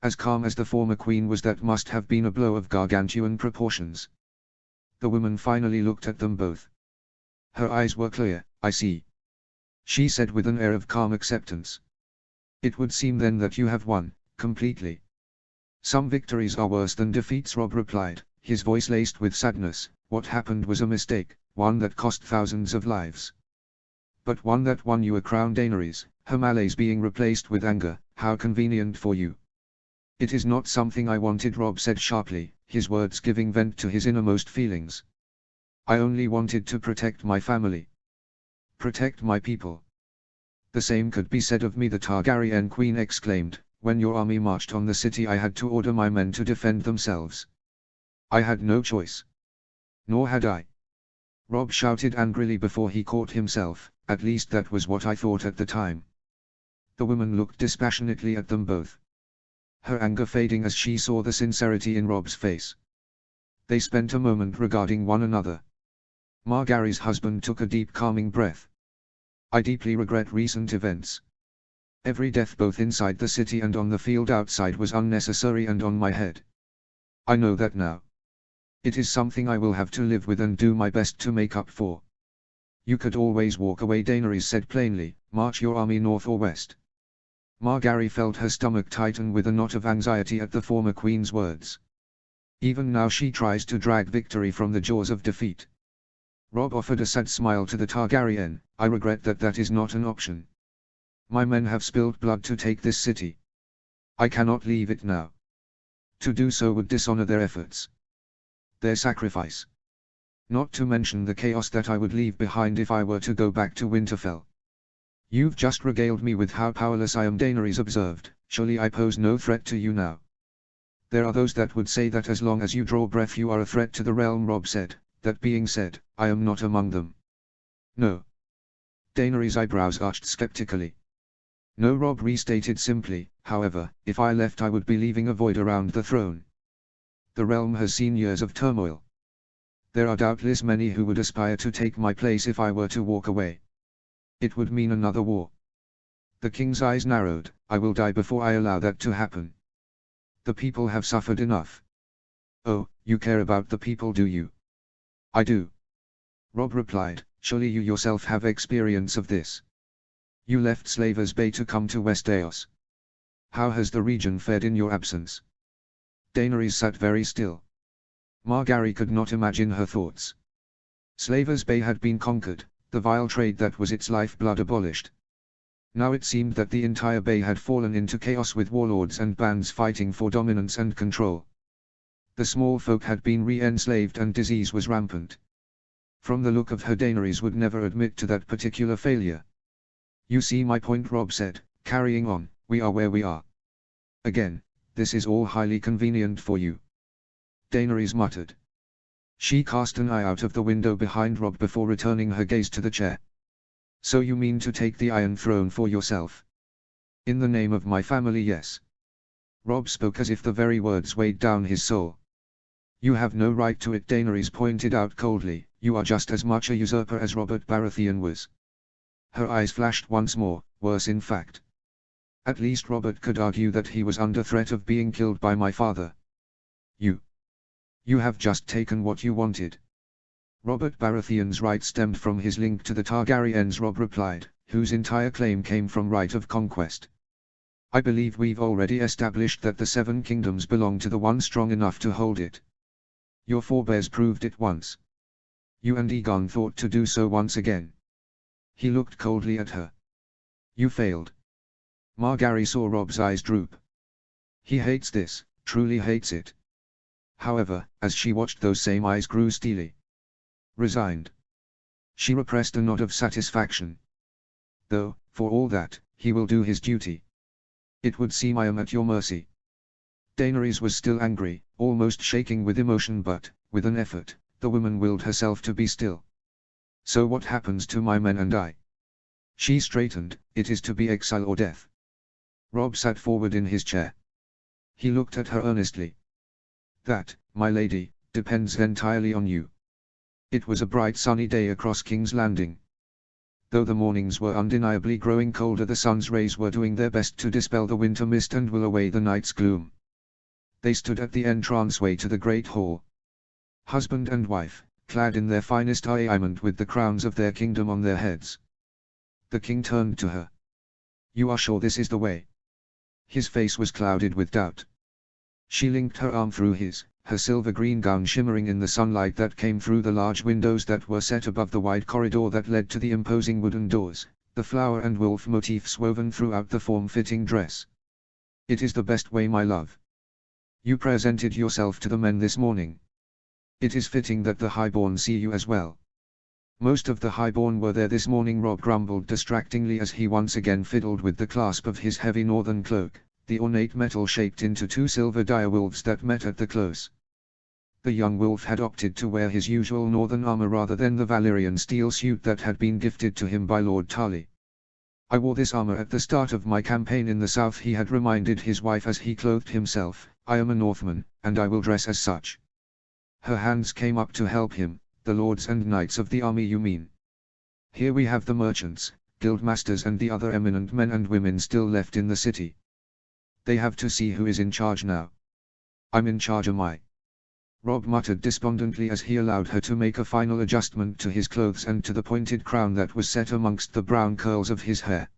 As calm as the former queen was, that must have been a blow of gargantuan proportions. The woman finally looked at them both. Her eyes were clear. I see. She said with an air of calm acceptance. It would seem then that you have won, completely. Some victories are worse than defeats, Robb replied, his voice laced with sadness. What happened was a mistake, one that cost thousands of lives. But one that won you a crown. Daenerys, her malaise being replaced with anger. How convenient for you. It is not something I wanted, Robb said sharply, his words giving vent to his innermost feelings. I only wanted to protect my family. Protect my people. The same could be said of me, the Targaryen queen exclaimed. When your army marched on the city, I had to order my men to defend themselves. I had no choice. Nor had I. Robb shouted angrily before he caught himself. At least that was what I thought at the time. The woman looked dispassionately at them both. Her anger fading as she saw the sincerity in Robb's face. They spent a moment regarding one another. Margaery's husband took a deep calming breath. I deeply regret recent events. Every death both inside the city and on the field outside was unnecessary and on my head. I know that now. It is something I will have to live with and do my best to make up for. You could always walk away, Daenerys said plainly, march your army north or west. Margaery felt her stomach tighten with a knot of anxiety at the former queen's words. Even now she tries to drag victory from the jaws of defeat. Robb offered a sad smile to the Targaryen. I regret that that is not an option. My men have spilled blood to take this city. I cannot leave it now. To do so would dishonor their efforts. Their sacrifice. Not to mention the chaos that I would leave behind if I were to go back to Winterfell. You've just regaled me with how powerless I am, Daenerys observed. Surely I pose no threat to you now. There are those that would say that as long as you draw breath you are a threat to the realm, Robb said. That being said, I am not among them. No. Daenerys' eyebrows arched skeptically. No, Robb restated simply. However, if I left I would be leaving a void around the throne. The realm has seen years of turmoil. There are doubtless many who would aspire to take my place if I were to walk away. It would mean another war. The king's eyes narrowed. I will die before I allow that to happen. The people have suffered enough. Oh, you care about the people, do you? I do. Robb replied. Surely you yourself have experience of this. You left Slavers Bay to come to Westeros. How has the region fared in your absence? Daenerys sat very still. Margaery could not imagine her thoughts. Slavers Bay had been conquered, the vile trade that was its lifeblood abolished. Now it seemed that the entire bay had fallen into chaos with warlords and bands fighting for dominance and control. The small folk had been re-enslaved and disease was rampant. From the look of her, Daenerys would never admit to that particular failure. You see my point, Robb said, carrying on. We are where we are. Again, this is all highly convenient for you. Daenerys muttered. She cast an eye out of the window behind Robb before returning her gaze to the chair. So you mean to take the Iron Throne for yourself? In the name of my family, yes. Robb spoke as if the very words weighed down his soul. You have no right to it, Daenerys pointed out coldly. You are just as much a usurper as Robert Baratheon was. Her eyes flashed once more, worse in fact. At least Robert could argue that he was under threat of being killed by my father. You have just taken what you wanted. Robert Baratheon's right stemmed from his link to the Targaryens, Robb replied, whose entire claim came from right of conquest. I believe we've already established that the Seven Kingdoms belong to the one strong enough to hold it. Your forebears proved it once. You and Aegon thought to do so once again. He looked coldly at her. You failed. Margaery saw Robb's eyes droop. He hates this, truly hates it. However, as she watched, those same eyes grew steely. Resigned. She repressed a nod of satisfaction. Though, for all that, he will do his duty. It would seem I am at your mercy. Daenerys was still angry, almost shaking with emotion, but, with an effort, the woman willed herself to be still. So what happens to my men and I? She straightened. It is to be exile or death. Robb sat forward in his chair. He looked at her earnestly. That, my lady, depends entirely on you. It was a bright sunny day across King's Landing. Though the mornings were undeniably growing colder, the sun's rays were doing their best to dispel the winter mist and will away the night's gloom. They stood at the entranceway to the great hall. Husband and wife, clad in their finest armament with the crowns of their kingdom on their heads. The king turned to her. You are sure this is the way? His face was clouded with doubt. She linked her arm through his, her silver-green gown shimmering in the sunlight that came through the large windows that were set above the wide corridor that led to the imposing wooden doors, the flower and wolf motifs woven throughout the form-fitting dress. It is the best way, my love. You presented yourself to the men this morning. It is fitting that the highborn see you as well. Most of the highborn were there this morning, Robb grumbled distractingly as he once again fiddled with the clasp of his heavy northern cloak, the ornate metal shaped into two silver direwolves that met at the close. The young wolf had opted to wear his usual northern armor rather than the Valyrian steel suit that had been gifted to him by Lord Tarly. I wore this armor at the start of my campaign in the south, he had reminded his wife as he clothed himself. I am a Northman, and I will dress as such. Her hands came up to help him. The lords and knights of the army, you mean? Here we have the merchants, guildmasters and the other eminent men and women still left in the city. They have to see who is in charge now. I'm in charge, am I? Robb muttered despondently as he allowed her to make a final adjustment to his clothes and to the pointed crown that was set amongst the brown curls of his hair.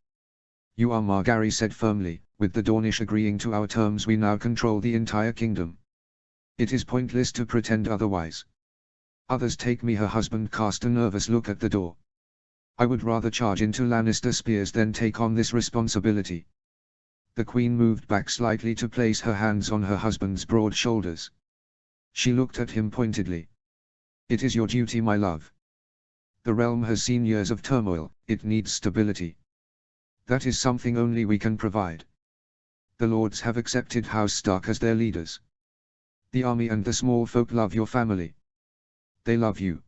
You are, Margaery said firmly, with the Dornish agreeing to our terms we now control the entire kingdom. It is pointless to pretend otherwise. Others take me. Her husband cast a nervous look at the door. I would rather charge into Lannister spears than take on this responsibility. The queen moved back slightly to place her hands on her husband's broad shoulders. She looked at him pointedly. It is your duty, my love. The realm has seen years of turmoil, it needs stability. That is something only we can provide. The lords have accepted House Stark as their leaders. The army and the small folk love your family. They love you.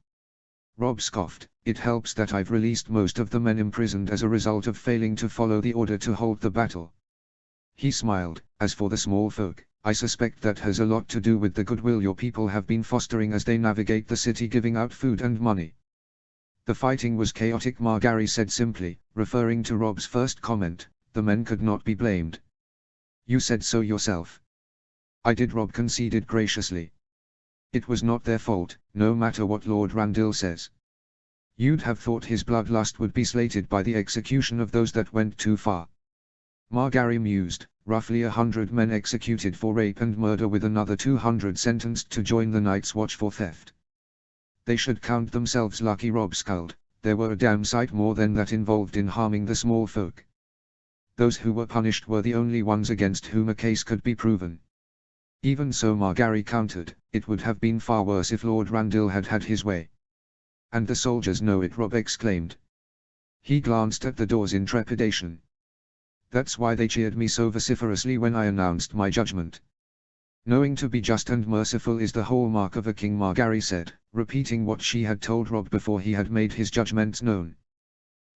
Robb scoffed. It helps that I've released most of the men imprisoned as a result of failing to follow the order to halt the battle. He smiled. As for the small folk, I suspect that has a lot to do with the goodwill your people have been fostering as they navigate the city, giving out food and money. The fighting was chaotic, Margaery said simply, referring to Robb's first comment. The men could not be blamed. You said so yourself. I did, Robb conceded graciously. It was not their fault, no matter what Lord Randall says. You'd have thought his bloodlust would be slated by the execution of those that went too far. Margaery mused. Roughly 100 men executed for rape and murder, with another 200 sentenced to join the Night's Watch for theft. They should count themselves lucky, Robb scowled. There were a damn sight more than that involved in harming the small folk. Those who were punished were the only ones against whom a case could be proven. Even so, Margaery countered, it would have been far worse if Lord Randall had had his way. And the soldiers know it, Robb exclaimed. He glanced at the doors in trepidation. That's why they cheered me so vociferously when I announced my judgment. Knowing to be just and merciful is the hallmark of a king, Margaery said, repeating what she had told Robb before he had made his judgments known.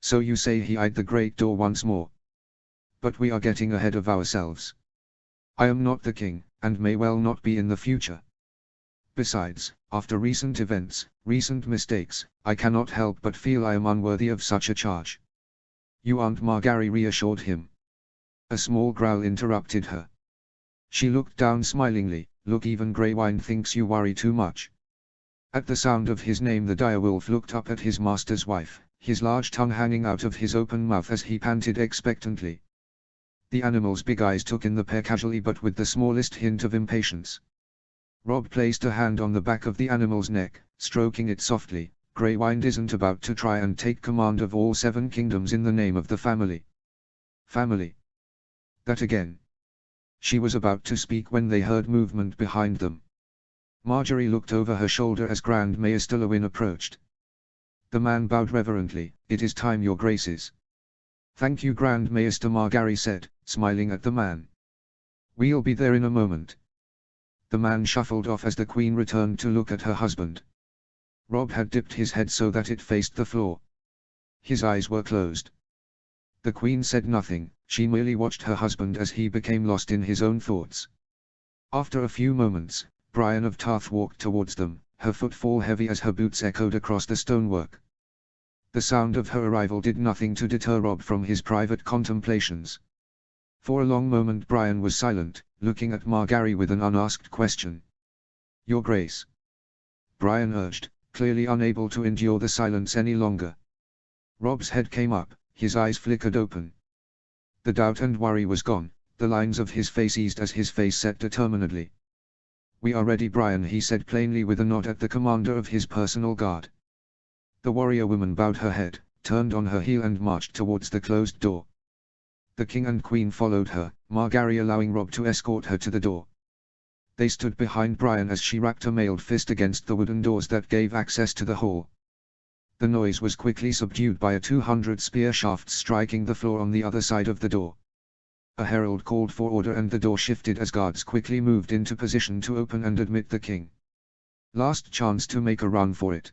So you say, he eyed the great door once more. But we are getting ahead of ourselves. I am not the king, and may well not be in the future. Besides, after recent events, recent mistakes, I cannot help but feel I am unworthy of such a charge. You aren't, Margaery reassured him. A small growl interrupted her. She looked down smilingly. Look, even Greywine thinks you worry too much. At the sound of his name, the direwolf looked up at his master's wife, his large tongue hanging out of his open mouth as he panted expectantly. The animal's big eyes took in the pair casually, but with the smallest hint of impatience. Robb placed a hand on the back of the animal's neck, stroking it softly. Greywine isn't about to try and take command of all 7 kingdoms in the name of the family. Family. That again. She was about to speak when they heard movement behind them. Margaery looked over her shoulder as Grand Maester Lewin approached. The man bowed reverently. It is time, your graces. Thank you, Grand Maester, Margaery said, smiling at the man. We'll be there in a moment. The man shuffled off as the queen returned to look at her husband. Robb had dipped his head so that it faced the floor. His eyes were closed. The queen said nothing, she merely watched her husband as he became lost in his own thoughts. After a few moments, Brienne of Tarth walked towards them, her footfall heavy as her boots echoed across the stonework. The sound of her arrival did nothing to deter Robb from his private contemplations. For a long moment Brienne was silent, looking at Margaery with an unasked question. Your Grace. Brienne urged, clearly unable to endure the silence any longer. Robb's head came up, his eyes flickered open. The doubt and worry was gone, the lines of his face eased as his face set determinedly. We are ready, Brienne, he said plainly, with a nod at the commander of his personal guard. The warrior woman bowed her head, turned on her heel and marched towards the closed door. The king and queen followed her, Margaery allowing Robb to escort her to the door. They stood behind Brienne as she racked a mailed fist against the wooden doors that gave access to the hall. The noise was quickly subdued by 200 spear shafts striking the floor on the other side of the door. A herald called for order and the door shifted as guards quickly moved into position to open and admit the king. Last chance to make a run for it.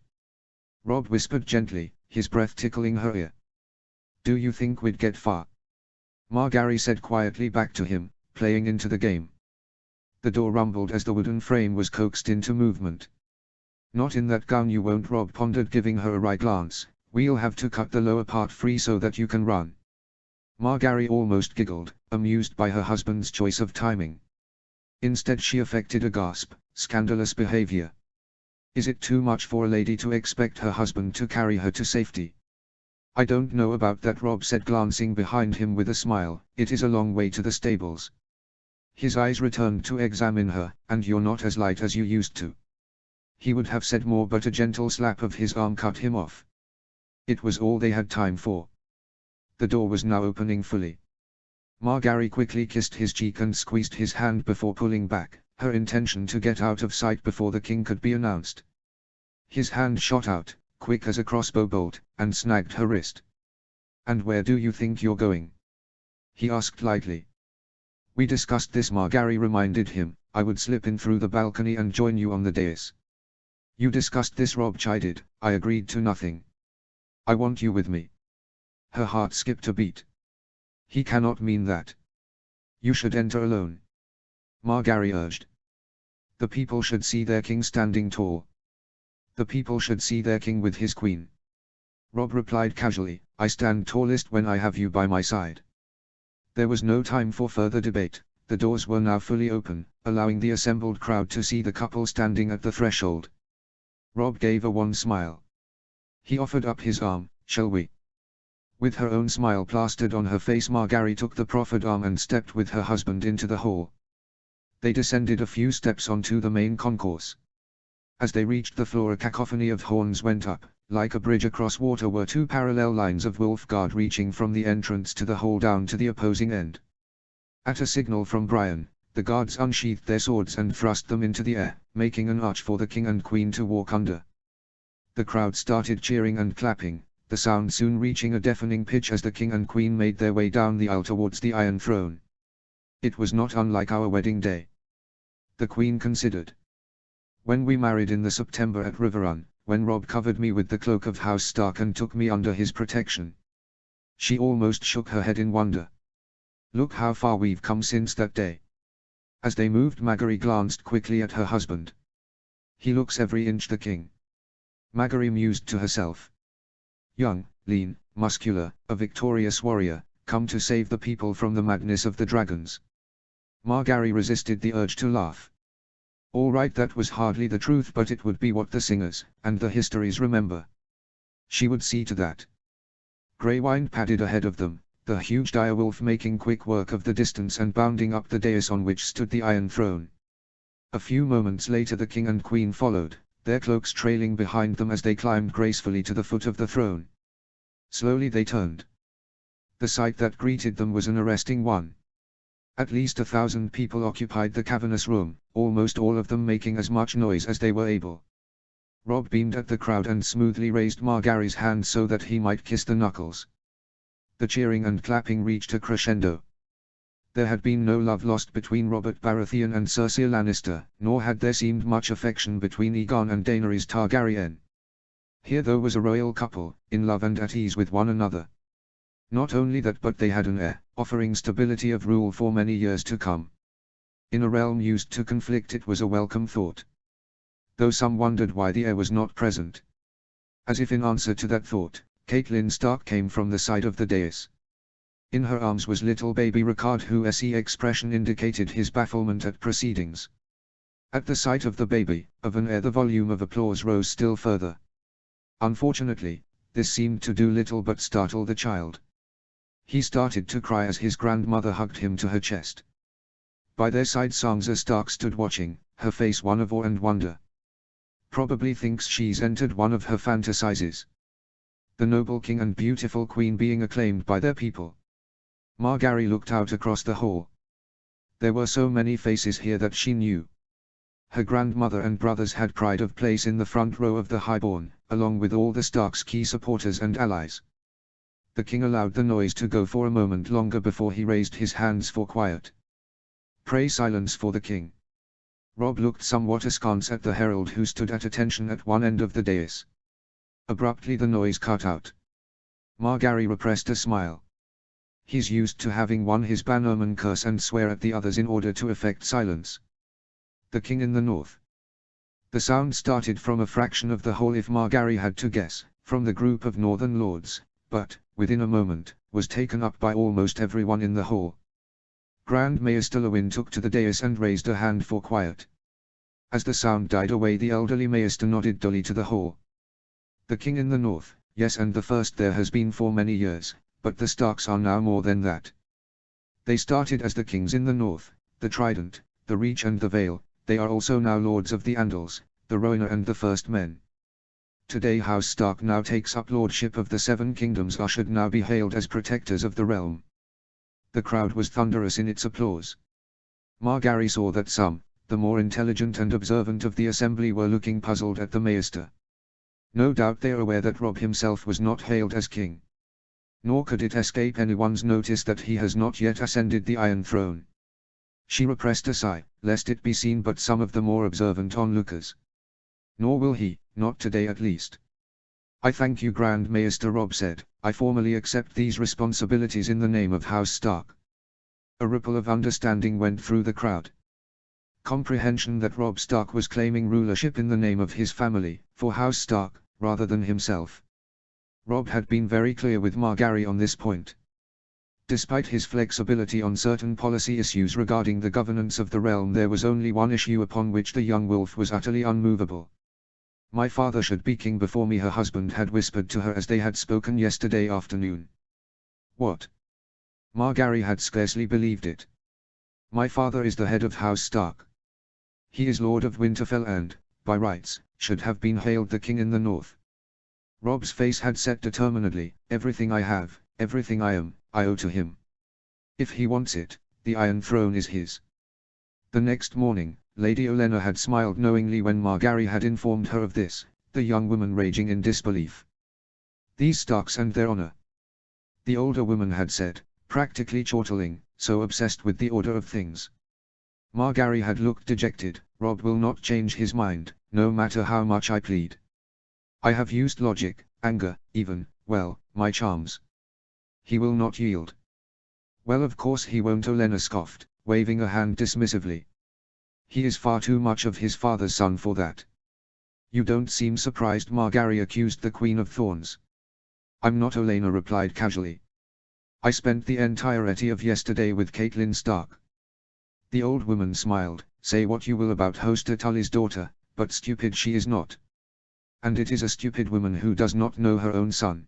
Robb whispered gently, his breath tickling her ear. Do you think we'd get far? Margaery said quietly back to him, playing into the game. The door rumbled as the wooden frame was coaxed into movement. Not in that gown you won't, Robb pondered, giving her a wry glance. We'll have to cut the lower part free so that you can run. Margaery almost giggled, amused by her husband's choice of timing. Instead she affected a gasp. Scandalous behavior. Is it too much for a lady to expect her husband to carry her to safety? I don't know about that, Robb said, glancing behind him with a smile. It is a long way to the stables. His eyes returned to examine her. And you're not as light as you used to. He would have said more, but a gentle slap of his arm cut him off. It was all they had time for. The door was now opening fully. Margaery quickly kissed his cheek and squeezed his hand before pulling back, her intention to get out of sight before the king could be announced. His hand shot out, quick as a crossbow bolt, and snagged her wrist. "And where do you think you're going?" he asked lightly. "We discussed this," Margaery reminded him. "I would slip in through the balcony and join you on the dais." "You discussed this," Robb chided. "I agreed to nothing. I want you with me." Her heart skipped a beat. He cannot mean that. "You should enter alone," Margaery urged. "The people should see their king standing tall. The people should see their king with his queen." Robb replied casually, "I stand tallest when I have you by my side." There was no time for further debate. The doors were now fully open, allowing the assembled crowd to see the couple standing at the threshold. Robb gave a wan smile. He offered up his arm. "Shall we?" With her own smile plastered on her face, Margaery took the proffered arm and stepped with her husband into the hall. They descended a few steps onto the main concourse. As they reached the floor, a cacophony of horns went up. Like a bridge across water were two parallel lines of Wolfguard reaching from the entrance to the hall down to the opposing end. At a signal from Brian, the guards unsheathed their swords and thrust them into the air, making an arch for the king and queen to walk under. The crowd started cheering and clapping, the sound soon reaching a deafening pitch as the king and queen made their way down the aisle towards the Iron Throne. "It was not unlike our wedding day," the queen considered. "When we married in the September at Riverrun, when Robb covered me with the cloak of House Stark and took me under his protection." She almost shook her head in wonder. "Look how far we've come since that day." As they moved, Margaery glanced quickly at her husband. "He looks every inch the king," Margaery mused to herself. "Young, lean, muscular, a victorious warrior, come to save the people from the madness of the dragons." Margaery resisted the urge to laugh. All right, that was hardly the truth, but it would be what the singers and the histories remember. She would see to that. Greywind padded ahead of them, the huge direwolf making quick work of the distance and bounding up the dais on which stood the Iron Throne. A few moments later the king and queen followed, their cloaks trailing behind them as they climbed gracefully to the foot of the throne. Slowly they turned. The sight that greeted them was an arresting one. At least 1,000 people occupied the cavernous room, almost all of them making as much noise as they were able. Robb beamed at the crowd and smoothly raised Margaery's hand so that he might kiss the knuckles. The cheering and clapping reached a crescendo. There had been no love lost between Robert Baratheon and Cersei Lannister, nor had there seemed much affection between Aegon and Daenerys Targaryen. Here though was a royal couple, in love and at ease with one another. Not only that, but they had an heir, offering stability of rule for many years to come. In a realm used to conflict, it was a welcome thought. Though some wondered why the heir was not present. As if in answer to that thought, Catelyn Stark came from the side of the dais. In her arms was little baby Rickard, whose expression indicated his bafflement at proceedings. At the sight of the baby, of an heir, the volume of applause rose still further. Unfortunately, this seemed to do little but startle the child. He started to cry as his grandmother hugged him to her chest. By their side Sansa Stark stood watching, her face one of awe and wonder. Probably thinks she's entered one of her fantasies. The noble king and beautiful queen being acclaimed by their people. Margaery looked out across the hall. There were so many faces here that she knew. Her grandmother and brothers had pride of place in the front row of the highborn, along with all the Starks' key supporters and allies. The king allowed the noise to go for a moment longer before he raised his hands for quiet. "Pray silence for the king." Robb looked somewhat askance at the herald who stood at attention at one end of the dais. Abruptly the noise cut out. Margaery repressed a smile. He's used to having one his bannerman curse and swear at the others in order to effect silence. The king in the north. The sound started from a fraction of the hall, if Margaery had to guess, from the group of northern lords, but, within a moment, was taken up by almost everyone in the hall. Grand Maester Lewyn took to the dais and raised a hand for quiet. As the sound died away, the elderly Maester nodded dully to the hall. The king in the north, yes, and the first there has been for many years, but the Starks are now more than that. They started as the kings in the north, the Trident, the Reach and the Vale. They are also now lords of the Andals, the Rhoynar and the First Men. Today House Stark now takes up lordship of the Seven Kingdoms are should now be hailed as protectors of the realm. The crowd was thunderous in its applause. Margaery saw that some, the more intelligent and observant of the assembly were looking puzzled at the Maester. No doubt they are aware that Robb himself was not hailed as king. Nor could it escape anyone's notice that he has not yet ascended the Iron Throne. She repressed a sigh, lest it be seen but some of the more observant onlookers. Nor will he, not today at least. I thank you Grand Maester, Robb said, I formally accept these responsibilities in the name of House Stark. A ripple of understanding went through the crowd. Comprehension that Robb Stark was claiming rulership in the name of his family, for House Stark, rather than himself. Robb had been very clear with Margaery on this point. Despite his flexibility on certain policy issues regarding the governance of the realm, there was only one issue upon which the young wolf was utterly unmovable. My father should be king before me, her husband had whispered to her as they had spoken yesterday afternoon. What? Margaery had scarcely believed it. My father is the head of House Stark. He is Lord of Winterfell and, by rights, should have been hailed the king in the north. Robb's face had set determinedly. Everything I have, everything I am, I owe to him. If he wants it, the Iron Throne is his. The next morning, Lady Olenna had smiled knowingly when Margaery had informed her of this, the young woman raging in disbelief. These Starks and their honor. The older woman had said, practically chortling, so obsessed with the order of things. Margaery had looked dejected. Robb will not change his mind, no matter how much I plead. I have used logic, anger, even, well, my charms. He will not yield. Well, of course he won't, Olenna scoffed, waving a hand dismissively. He is far too much of his father's son for that. You don't seem surprised, Margaery accused the Queen of Thorns. I'm not, Olenna replied casually. I spent the entirety of yesterday with Catelyn Stark. The old woman smiled. Say what you will about Hoster Tully's daughter, but stupid she is not. And it is a stupid woman who does not know her own son.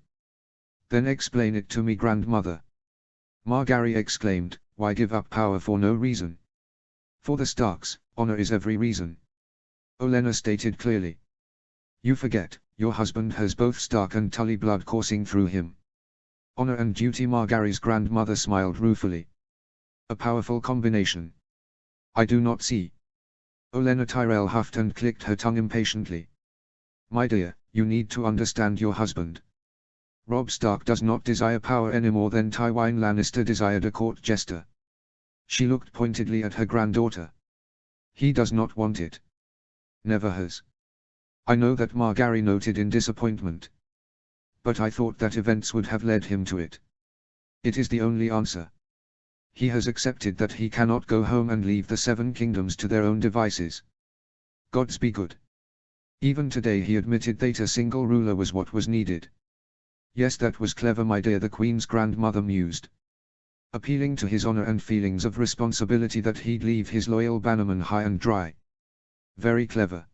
Then explain it to me, grandmother. Margaery exclaimed, why give up power for no reason? For the Starks, honor is every reason. Olenna stated clearly. You forget, your husband has both Stark and Tully blood coursing through him. Honor and duty, Margaery's grandmother smiled ruefully. A powerful combination. I do not see. Olenna Tyrell huffed and clicked her tongue impatiently. My dear, you need to understand your husband. Robb Stark does not desire power any more than Tywin Lannister desired a court jester. She looked pointedly at her granddaughter. He does not want it. Never has. I know that, Margaery noted in disappointment. But I thought that events would have led him to it. It is the only answer. He has accepted that he cannot go home and leave the Seven Kingdoms to their own devices. Gods be good. Even today he admitted that a single ruler was what was needed. Yes, that was clever, my dear, the Queen's grandmother mused. Appealing to his honor and feelings of responsibility that he'd leave his loyal bannermen high and dry. Very clever.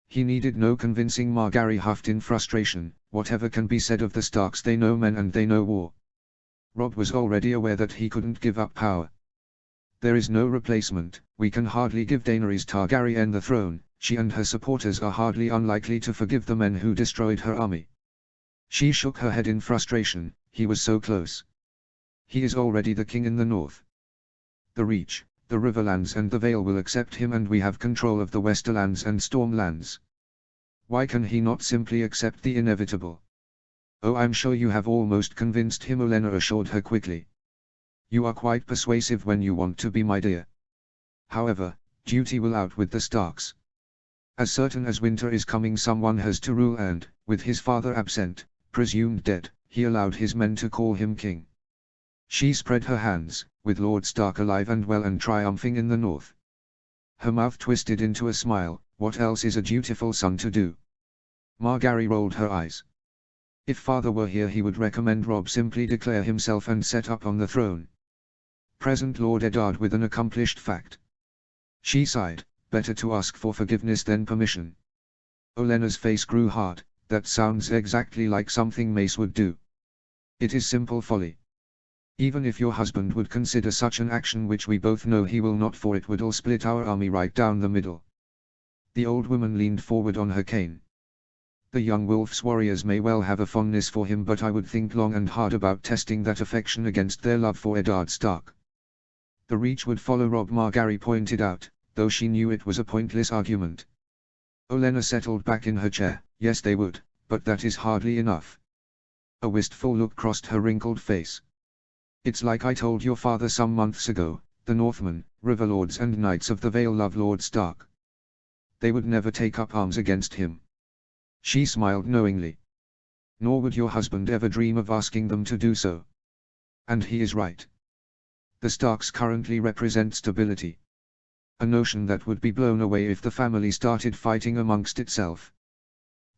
He needed no convincing, Margaery huffed in frustration. Whatever can be said of the Starks, they know men and they know war. Robb was already aware that he couldn't give up power. There is no replacement. We can hardly give Daenerys Targaryen the throne. She and her supporters are hardly unlikely to forgive the men who destroyed her army. She shook her head in frustration. He was so close. He is already the king in the north. The Reach, the Riverlands and the Vale will accept him, and we have control of the Westerlands and Stormlands. Why can he not simply accept the inevitable? Oh, I'm sure you have almost convinced him, Olenna assured her quickly. You are quite persuasive when you want to be, my dear. However, duty will out with the Starks. As certain as winter is coming, someone has to rule, and, with his father absent, presumed dead, he allowed his men to call him king. She spread her hands, with Lord Stark alive and well and triumphing in the north. Her mouth twisted into a smile. What else is a dutiful son to do? Margaery rolled her eyes. If father were here, he would recommend Robb simply declare himself and set up on the throne. Present Lord Eddard with an accomplished fact. She sighed, better to ask for forgiveness than permission. Olenna's face grew hard. That sounds exactly like something Mace would do. It is simple folly. Even if your husband would consider such an action, which we both know he will not, for it would all split our army right down the middle. The old woman leaned forward on her cane. The young wolf's warriors may well have a fondness for him, but I would think long and hard about testing that affection against their love for Eddard Stark. The Reach would follow Robb, Margaery pointed out, though she knew it was a pointless argument. Olenna settled back in her chair. Yes, they would, but that is hardly enough. A wistful look crossed her wrinkled face. It's like I told your father some months ago, the Northmen, Riverlords and Knights of the Vale love Lord Stark. They would never take up arms against him. She smiled knowingly. Nor would your husband ever dream of asking them to do so. And he is right. The Starks currently represent stability. A notion that would be blown away if the family started fighting amongst itself.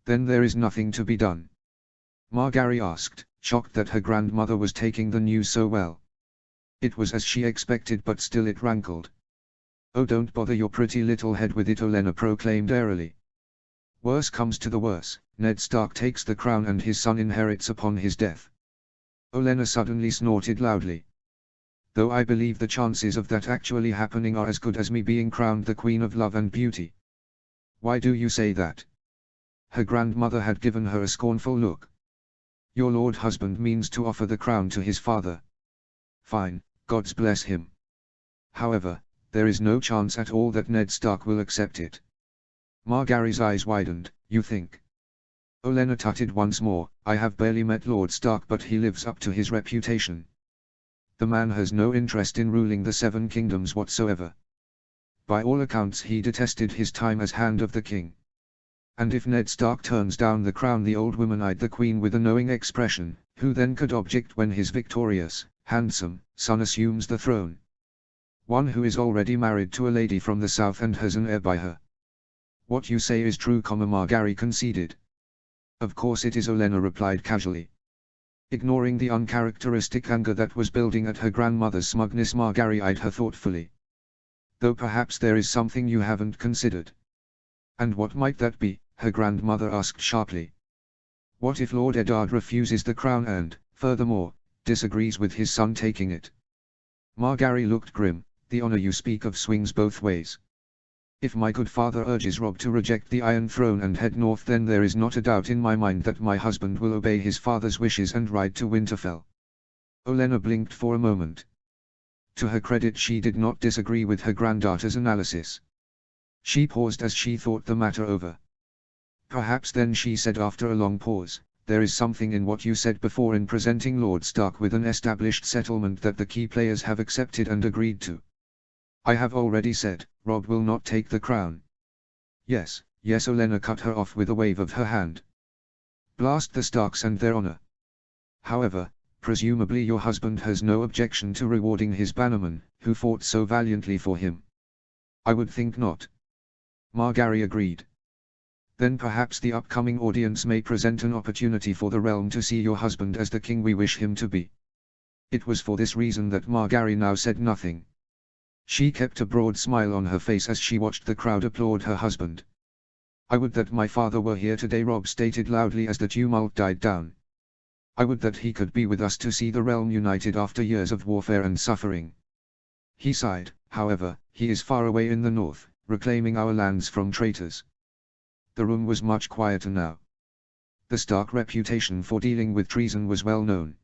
Then there is nothing to be done? Margaery asked, shocked that her grandmother was taking the news so well. It was as she expected, but still it rankled. Oh, don't bother your pretty little head with it, Olenna proclaimed airily. Worse comes to the worse, Ned Stark takes the crown and his son inherits upon his death. Olenna suddenly snorted loudly. Though I believe the chances of that actually happening are as good as me being crowned the Queen of Love and Beauty. Why do you say that? Her grandmother had given her a scornful look. Your lord husband means to offer the crown to his father. Fine, God's bless him. However, there is no chance at all that Ned Stark will accept it. Margaery's eyes widened. You think? Olenna tutted once more. I have barely met Lord Stark, but he lives up to his reputation. The man has no interest in ruling the Seven Kingdoms whatsoever. By all accounts he detested his time as Hand of the King. And if Ned Stark turns down the crown, the old woman eyed the Queen with a knowing expression, who then could object when his victorious, handsome, son assumes the throne? One who is already married to a lady from the south and has an heir by her. What you say is true, Margaery conceded. Of course it is, Olenna replied casually. Ignoring the uncharacteristic anger that was building at her grandmother's smugness, Margaery eyed her thoughtfully. Though perhaps there is something you haven't considered. And what might that be? Her grandmother asked sharply. What if Lord Eddard refuses the crown and, furthermore, disagrees with his son taking it? Margaery looked grim. The honor you speak of swings both ways. If my good father urges Robb to reject the Iron Throne and head north, then there is not a doubt in my mind that my husband will obey his father's wishes and ride to Winterfell. Olenna blinked for a moment. To her credit, she did not disagree with her granddaughter's analysis. She paused as she thought the matter over. Perhaps then, she said after a long pause, there is something in what you said before in presenting Lord Stark with an established settlement that the key players have accepted and agreed to. I have already said, Robb will not take the crown. Yes, yes, Olenna cut her off with a wave of her hand. Blast the Starks and their honor. However, presumably your husband has no objection to rewarding his bannermen, who fought so valiantly for him. I would think not. Margaery agreed. Then perhaps the upcoming audience may present an opportunity for the realm to see your husband as the king we wish him to be. It was for this reason that Margaery now said nothing. She kept a broad smile on her face as she watched the crowd applaud her husband. I would that my father were here today, Robb stated loudly as the tumult died down. I would that he could be with us to see the realm united after years of warfare and suffering. He sighed. However, he is far away in the north, reclaiming our lands from traitors. The room was much quieter now. The Stark reputation for dealing with treason was well known.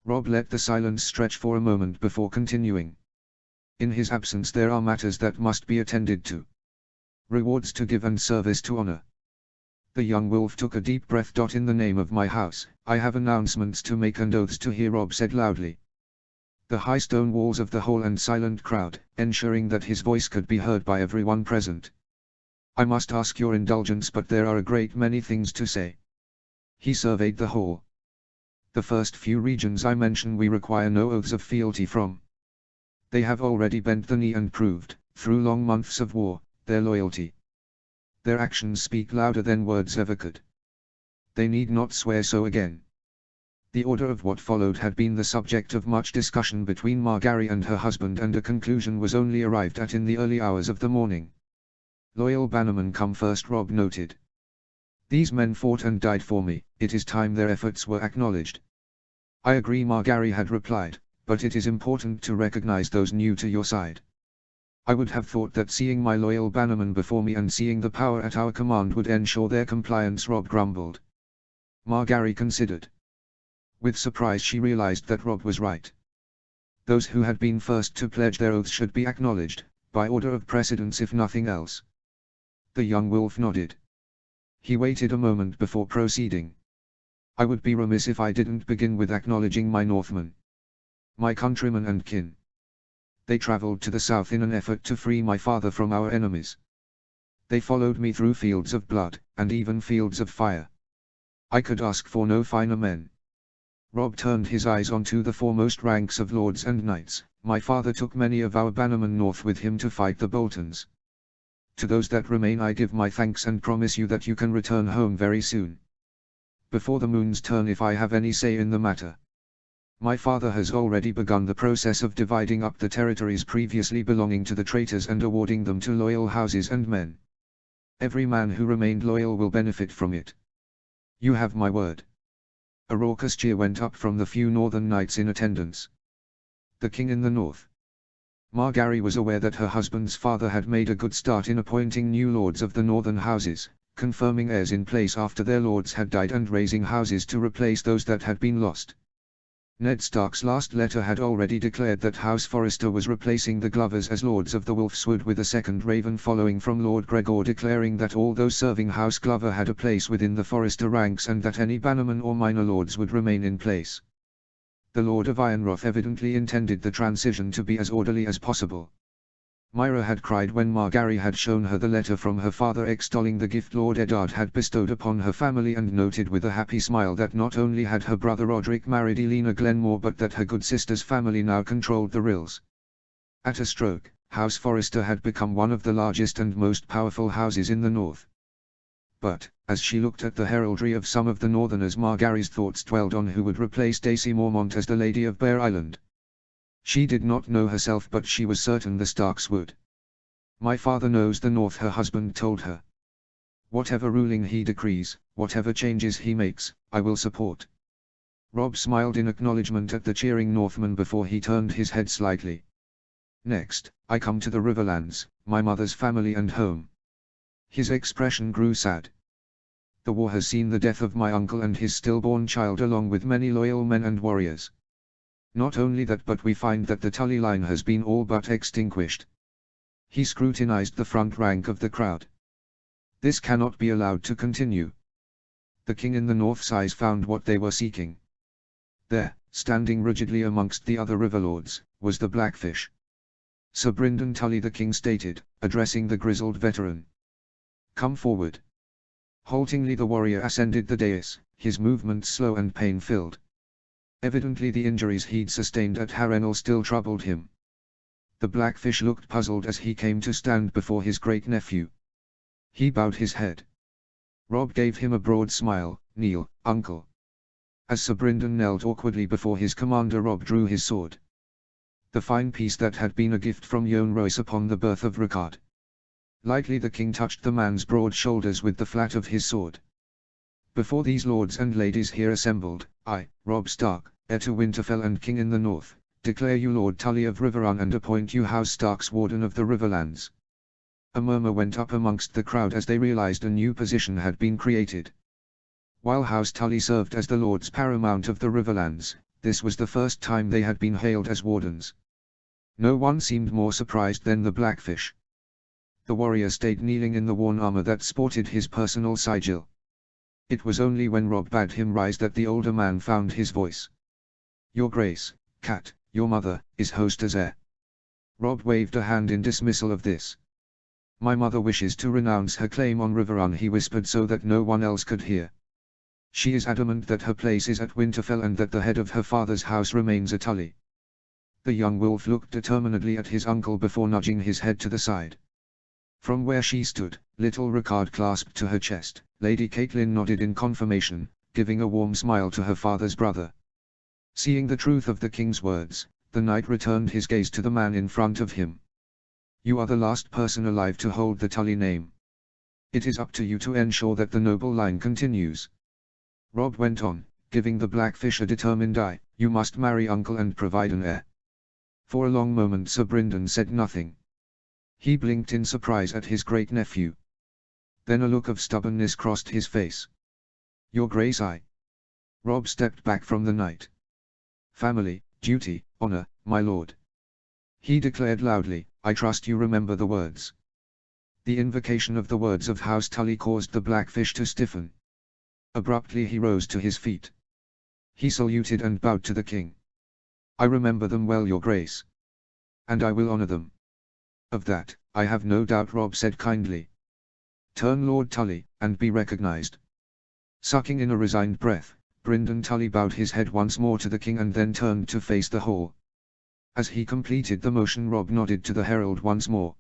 Robb let the silence stretch for a moment before continuing. In his absence there are matters that must be attended to. Rewards to give and service to honor. The young wolf took a deep breath. In the name of my house, I have announcements to make and oaths to hear, Robb said loudly. The high stone walls of the whole and silent crowd, ensuring that his voice could be heard by everyone present. I must ask your indulgence, but there are a great many things to say. He surveyed the hall. The first few regions I mention we require no oaths of fealty from. They have already bent the knee and proved, through long months of war, their loyalty. Their actions speak louder than words ever could. They need not swear so again. The order of what followed had been the subject of much discussion between Margaery and her husband, and a conclusion was only arrived at in the early hours of the morning. Loyal bannermen come first, Robb noted. These men fought and died for me, it is time their efforts were acknowledged. I agree, Margaery had replied. But it is important to recognize those new to your side. I would have thought that seeing my loyal bannermen before me and seeing the power at our command would ensure their compliance, Rob grumbled. Margaery considered. With surprise she realized that Rob was right. Those who had been first to pledge their oaths should be acknowledged, by order of precedence if nothing else. The young wolf nodded. He waited a moment before proceeding. I would be remiss if I didn't begin with acknowledging my Northmen. My countrymen and kin. They traveled to the south in an effort to free my father from our enemies. They followed me through fields of blood, and even fields of fire. I could ask for no finer men. Rob turned his eyes onto the foremost ranks of lords and knights. My father took many of our bannermen north with him to fight the Boltons. To those that remain I give my thanks and promise you that you can return home very soon. Before the moon's turn if I have any say in the matter. My father has already begun the process of dividing up the territories previously belonging to the traitors and awarding them to loyal houses and men. Every man who remained loyal will benefit from it. You have my word. A raucous cheer went up from the few northern knights in attendance. The king in the north. Margaery was aware that her husband's father had made a good start in appointing new lords of the northern houses, confirming heirs in place after their lords had died and raising houses to replace those that had been lost. Ned Stark's last letter had already declared that House Forrester was replacing the Glovers as Lords of the Wolfswood, with a second Raven following from Lord Gregor declaring that all those serving House Glover had a place within the Forrester ranks and that any bannermen or minor lords would remain in place. The Lord of Ironroth evidently intended the transition to be as orderly as possible. Myra had cried when Margaery had shown her the letter from her father extolling the gift Lord Eddard had bestowed upon her family, and noted with a happy smile that not only had her brother Roderick married Elena Glenmore but that her good sister's family now controlled the Rills. At a stroke, House Forrester had become one of the largest and most powerful houses in the north. But, as she looked at the heraldry of some of the northerners, Margaery's thoughts dwelled on who would replace Daisy Mormont as the Lady of Bear Island. She did not know herself, but she was certain the Starks would. My father knows the North, her husband told her. Whatever ruling he decrees, whatever changes he makes, I will support. Rob smiled in acknowledgement at the cheering Northmen before he turned his head slightly. Next, I come to the Riverlands, my mother's family and home. His expression grew sad. The war has seen the death of my uncle and his stillborn child along with many loyal men and warriors. Not only that, but we find that the Tully line has been all but extinguished. He scrutinized the front rank of the crowd. This cannot be allowed to continue. The king in the north's eyes found what they were seeking. There, standing rigidly amongst the other riverlords, was the Blackfish. Sir Brynden Tully, the king stated, addressing the grizzled veteran. Come forward. Haltingly the warrior ascended the dais, his movements slow and pain-filled. Evidently the injuries he'd sustained at Harrenhal still troubled him. The Blackfish looked puzzled as he came to stand before his great-nephew. He bowed his head. Rob gave him a broad smile. Kneel, uncle. As Sir Brynden knelt awkwardly before his commander, Rob drew his sword. The fine piece that had been a gift from Yohn Royce upon the birth of Rickard. Lightly the king touched the man's broad shoulders with the flat of his sword. Before these lords and ladies here assembled, I, Robb Stark, heir to Winterfell and king in the north, declare you Lord Tully of Riverrun and appoint you House Stark's Warden of the Riverlands. A murmur went up amongst the crowd as they realized a new position had been created. While House Tully served as the Lords Paramount of the Riverlands, this was the first time they had been hailed as wardens. No one seemed more surprised than the Blackfish. The warrior stayed kneeling in the worn armor that sported his personal sigil. It was only when Rob bade him rise that the older man found his voice. Your Grace, Cat, your mother, is host as heir. Rob waved a hand in dismissal of this. My mother wishes to renounce her claim on Riverrun, he whispered so that no one else could hear. She is adamant that her place is at Winterfell and that the head of her father's house remains a Tully. The young wolf looked determinedly at his uncle before nudging his head to the side. From where she stood, little Rickard clasped to her chest, Lady Catelyn nodded in confirmation, giving a warm smile to her father's brother. Seeing the truth of the king's words, the knight returned his gaze to the man in front of him. You are the last person alive to hold the Tully name. It is up to you to ensure that the noble line continues. Rob went on, giving the Blackfish a determined eye. You must marry uncle and provide an heir. For a long moment Sir Brynden said nothing. He blinked in surprise at his great-nephew. Then a look of stubbornness crossed his face. "Your Grace, I." Robb stepped back from the knight. "Family, duty, honor, my lord," he declared loudly. "I trust you remember the words." The invocation of the words of House Tully caused the Blackfish to stiffen. Abruptly he rose to his feet. He saluted and bowed to the king. "I remember them well, your grace. And I will honor them." "Of that, I have no doubt," Robb said kindly. "Turn Lord Tully, and be recognized." Sucking in a resigned breath, Brynden Tully bowed his head once more to the king and then turned to face the hall. As he completed the motion, Robb nodded to the herald once more.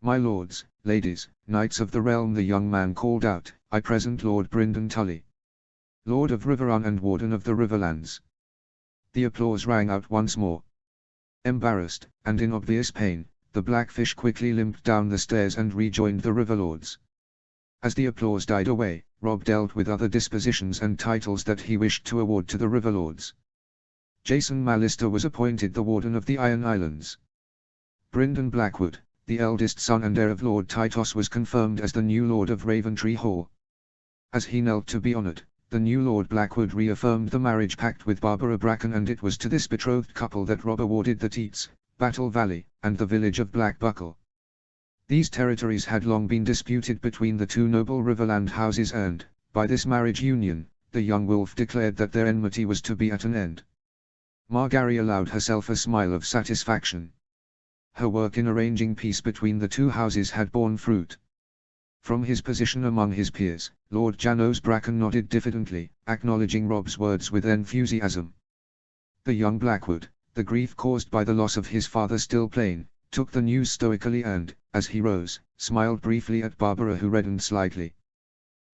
"My lords, ladies, knights of the realm," the young man called out, "I present Lord Brynden Tully, Lord of Riverrun and Warden of the Riverlands." The applause rang out once more. Embarrassed, and in obvious pain, the Blackfish quickly limped down the stairs and rejoined the Riverlords. As the applause died away, Robb dealt with other dispositions and titles that he wished to award to the Riverlords. Jason Mallister was appointed the Warden of the Iron Islands. Brynden Blackwood, the eldest son and heir of Lord Tytos, was confirmed as the new Lord of Raventree Hall. As he knelt to be honored, the new Lord Blackwood reaffirmed the marriage pact with Barbara Bracken, and it was to this betrothed couple that Robb awarded the Teats, Battle Valley, and the village of Black Buckle. These territories had long been disputed between the two noble Riverland houses, and, by this marriage union, the young wolf declared that their enmity was to be at an end. Margaery allowed herself a smile of satisfaction. Her work in arranging peace between the two houses had borne fruit. From his position among his peers, Lord Janos Bracken nodded diffidently, acknowledging Robb's words with enthusiasm. The young Blackwood, the grief caused by the loss of his father still plain, took the news stoically and, as he rose, smiled briefly at Barbara, who reddened slightly.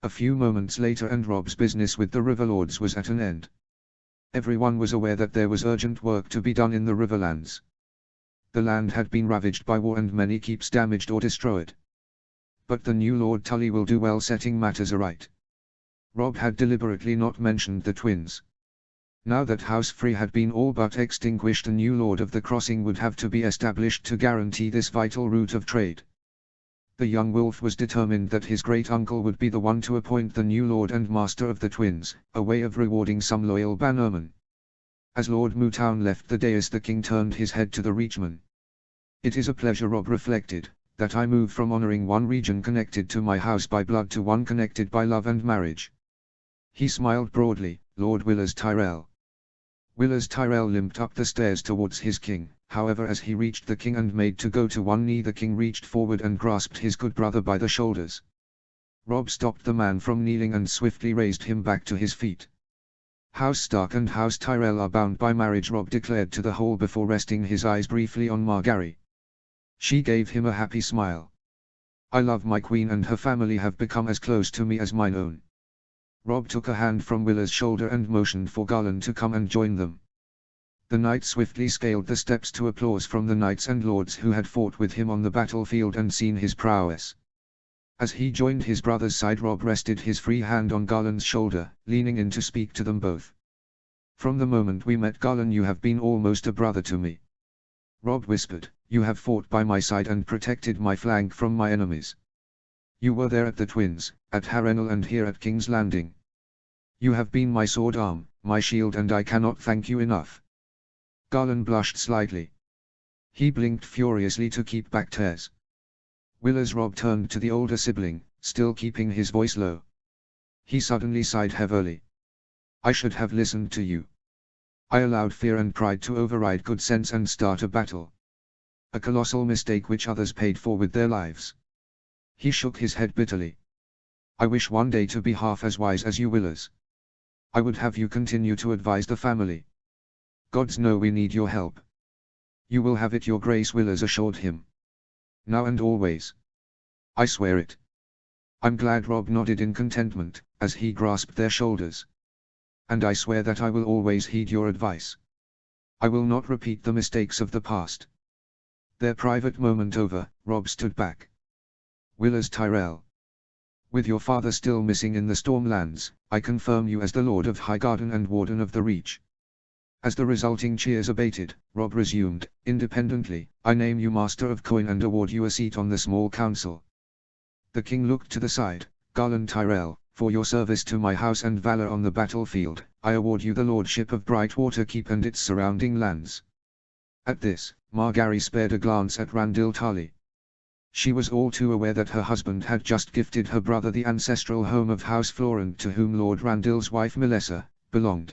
A few moments later and Robb's business with the Riverlords was at an end. Everyone was aware that there was urgent work to be done in the Riverlands. The land had been ravaged by war and many keeps damaged or destroyed. But the new Lord Tully will do well setting matters aright. Robb had deliberately not mentioned the twins. Now that House Free had been all but extinguished, a new Lord of the Crossing would have to be established to guarantee this vital route of trade. The young wolf was determined that his great-uncle would be the one to appoint the new Lord and Master of the twins, a way of rewarding some loyal bannerman. As Lord Mootown left the dais, the king turned his head to the Reachman. "It is a pleasure," Robb reflected, "that I move from honoring one region connected to my house by blood to one connected by love and marriage." He smiled broadly. "Lord Willers Tyrell." Willers Tyrell limped up the stairs towards his king, however as he reached the king and made to go to one knee, the king reached forward and grasped his good brother by the shoulders. Robb stopped the man from kneeling and swiftly raised him back to his feet. "House Stark and House Tyrell are bound by marriage," Robb declared to the whole before resting his eyes briefly on Margaery. She gave him a happy smile. "I love my queen, and her family have become as close to me as mine own." Robb took a hand from Willers' shoulder and motioned for Garland to come and join them. The knight swiftly scaled the steps to applause from the knights and lords who had fought with him on the battlefield and seen his prowess. As he joined his brother's side, Robb rested his free hand on Garland's shoulder, leaning in to speak to them both. "From the moment we met, Garland, you have been almost a brother to me." Robb whispered, "You have fought by my side and protected my flank from my enemies. You were there at the Twins, at Harrenhal and here at King's Landing. You have been my sword arm, my shield, and I cannot thank you enough." Garland blushed slightly. He blinked furiously to keep back tears. Willers Robb turned to the older sibling, still keeping his voice low. He suddenly sighed heavily. "I should have listened to you. I allowed fear and pride to override good sense and start a battle. A colossal mistake which others paid for with their lives." He shook his head bitterly. "I wish one day to be half as wise as you, Willers. I would have you continue to advise the family. Gods know we need your help." "You will have it, your grace," Willers assured him. "Now and always. I swear it." "I'm glad," Robb nodded in contentment, as he grasped their shoulders. "And I swear that I will always heed your advice. I will not repeat the mistakes of the past." Their private moment over, Robb stood back. "Willers Tyrell. With your father still missing in the Stormlands, I confirm you as the Lord of Highgarden and Warden of the Reach." As the resulting cheers abated, Robb resumed, independently, I name you Master of Coin and award you a seat on the small council. The king looked to the side. Garland Tyrell, for your service to my house and valor on the battlefield, I award you the lordship of Brightwater Keep and its surrounding lands. At this, Margaery spared a glance at Randil Tarly. She was all too aware that her husband had just gifted her brother the ancestral home of House Florent to whom Lord Randil's wife Melissa belonged.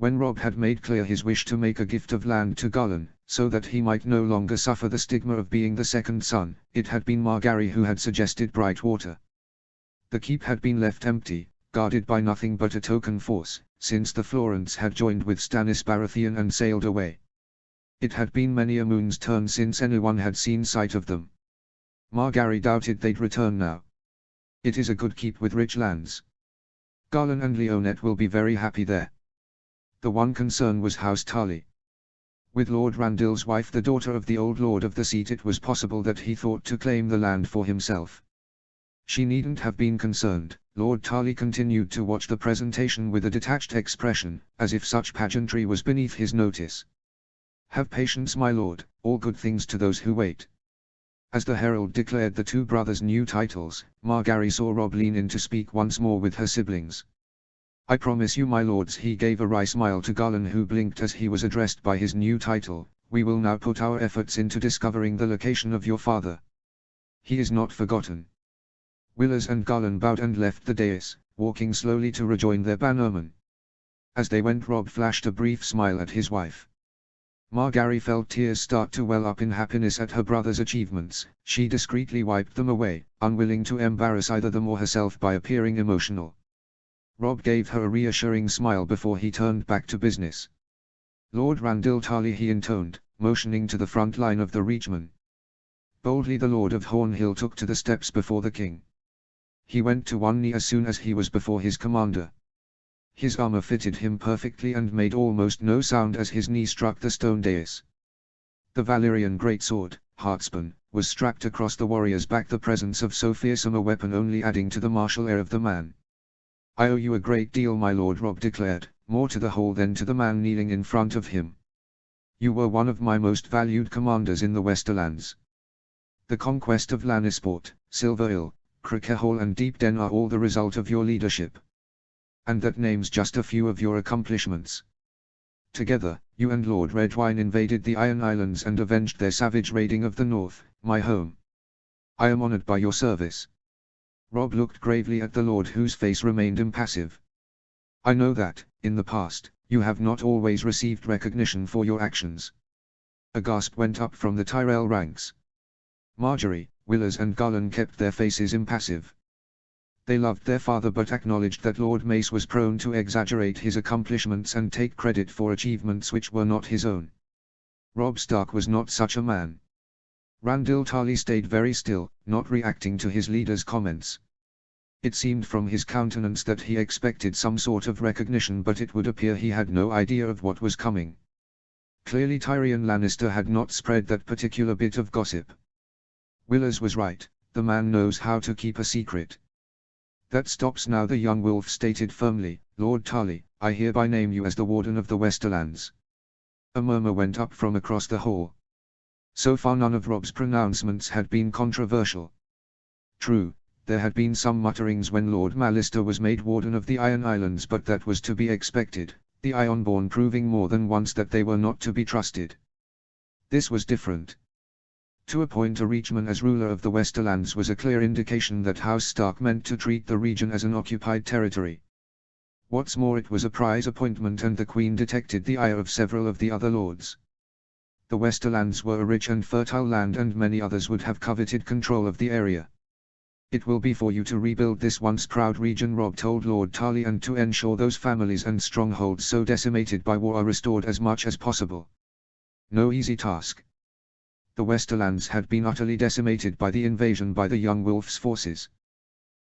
When Robb had made clear his wish to make a gift of land to Garland, so that he might no longer suffer the stigma of being the second son, it had been Margaery who had suggested Brightwater. The keep had been left empty, guarded by nothing but a token force, since the Florents had joined with Stannis Baratheon and sailed away. It had been many a moon's turn since anyone had seen sight of them. Margaery doubted they'd return now. It is a good keep with rich lands. Garland and Leonette will be very happy there. The one concern was House Tarly. With Lord Randil's wife the daughter of the old lord of the seat, it was possible that he thought to claim the land for himself. She needn't have been concerned. Lord Tarly continued to watch the presentation with a detached expression, as if such pageantry was beneath his notice. Have patience, my lord, all good things to those who wait. As the herald declared the two brothers' new titles, Margaery saw Robb lean in to speak once more with her siblings. I promise you, my lords, he gave a wry smile to Garland, who blinked as he was addressed by his new title, we will now put our efforts into discovering the location of your father. He is not forgotten. Willers and Garland bowed and left the dais, walking slowly to rejoin their bannermen. As they went, Robb flashed a brief smile at his wife. Margaery felt tears start to well up in happiness at her brother's achievements. She discreetly wiped them away, unwilling to embarrass either them or herself by appearing emotional. Robb gave her a reassuring smile before he turned back to business. Lord Randil Tarly, he intoned, motioning to the front line of the Reachmen. Boldly the Lord of Hornhill took to the steps before the king. He went to one knee as soon as he was before his commander. His armor fitted him perfectly and made almost no sound as his knee struck the stone dais. The Valyrian greatsword, Heartspan, was strapped across the warrior's back, the presence of so fearsome a weapon only adding to the martial air of the man. I owe you a great deal, my lord, Robb declared, more to the whole than to the man kneeling in front of him. You were one of my most valued commanders in the Westerlands. The conquest of Lannisport, Silverhill, Crickehall and Deepden are all the result of your leadership. And that names just a few of your accomplishments. Together, you and Lord Redwyne invaded the Iron Islands and avenged their savage raiding of the north, my home. I am honored by your service. Robb looked gravely at the lord, whose face remained impassive. I know that, in the past, you have not always received recognition for your actions. A gasp went up from the Tyrell ranks. Margaery, Willers and Garland kept their faces impassive. They loved their father but acknowledged that Lord Mace was prone to exaggerate his accomplishments and take credit for achievements which were not his own. Robb Stark was not such a man. Randil Tarly stayed very still, not reacting to his leader's comments. It seemed from his countenance that he expected some sort of recognition, but it would appear he had no idea of what was coming. Clearly Tyrion Lannister had not spread that particular bit of gossip. Willers was right, the man knows how to keep a secret. That stops now, the young wolf stated firmly. Lord Tarly, I hereby name you as the Warden of the Westerlands. A murmur went up from across the hall. So far none of Robb's pronouncements had been controversial. True, there had been some mutterings when Lord Mallister was made Warden of the Iron Islands, but that was to be expected, the Ironborn proving more than once that they were not to be trusted. This was different. To appoint a Reachman as ruler of the Westerlands was a clear indication that House Stark meant to treat the region as an occupied territory. What's more, it was a prize appointment, and the Queen detected the ire of several of the other lords. The Westerlands were a rich and fertile land, and many others would have coveted control of the area. It will be for you to rebuild this once proud region, Robb told Lord Tarly, and to ensure those families and strongholds so decimated by war are restored as much as possible. No easy task. The Westerlands had been utterly decimated by the invasion by the young wolf's forces.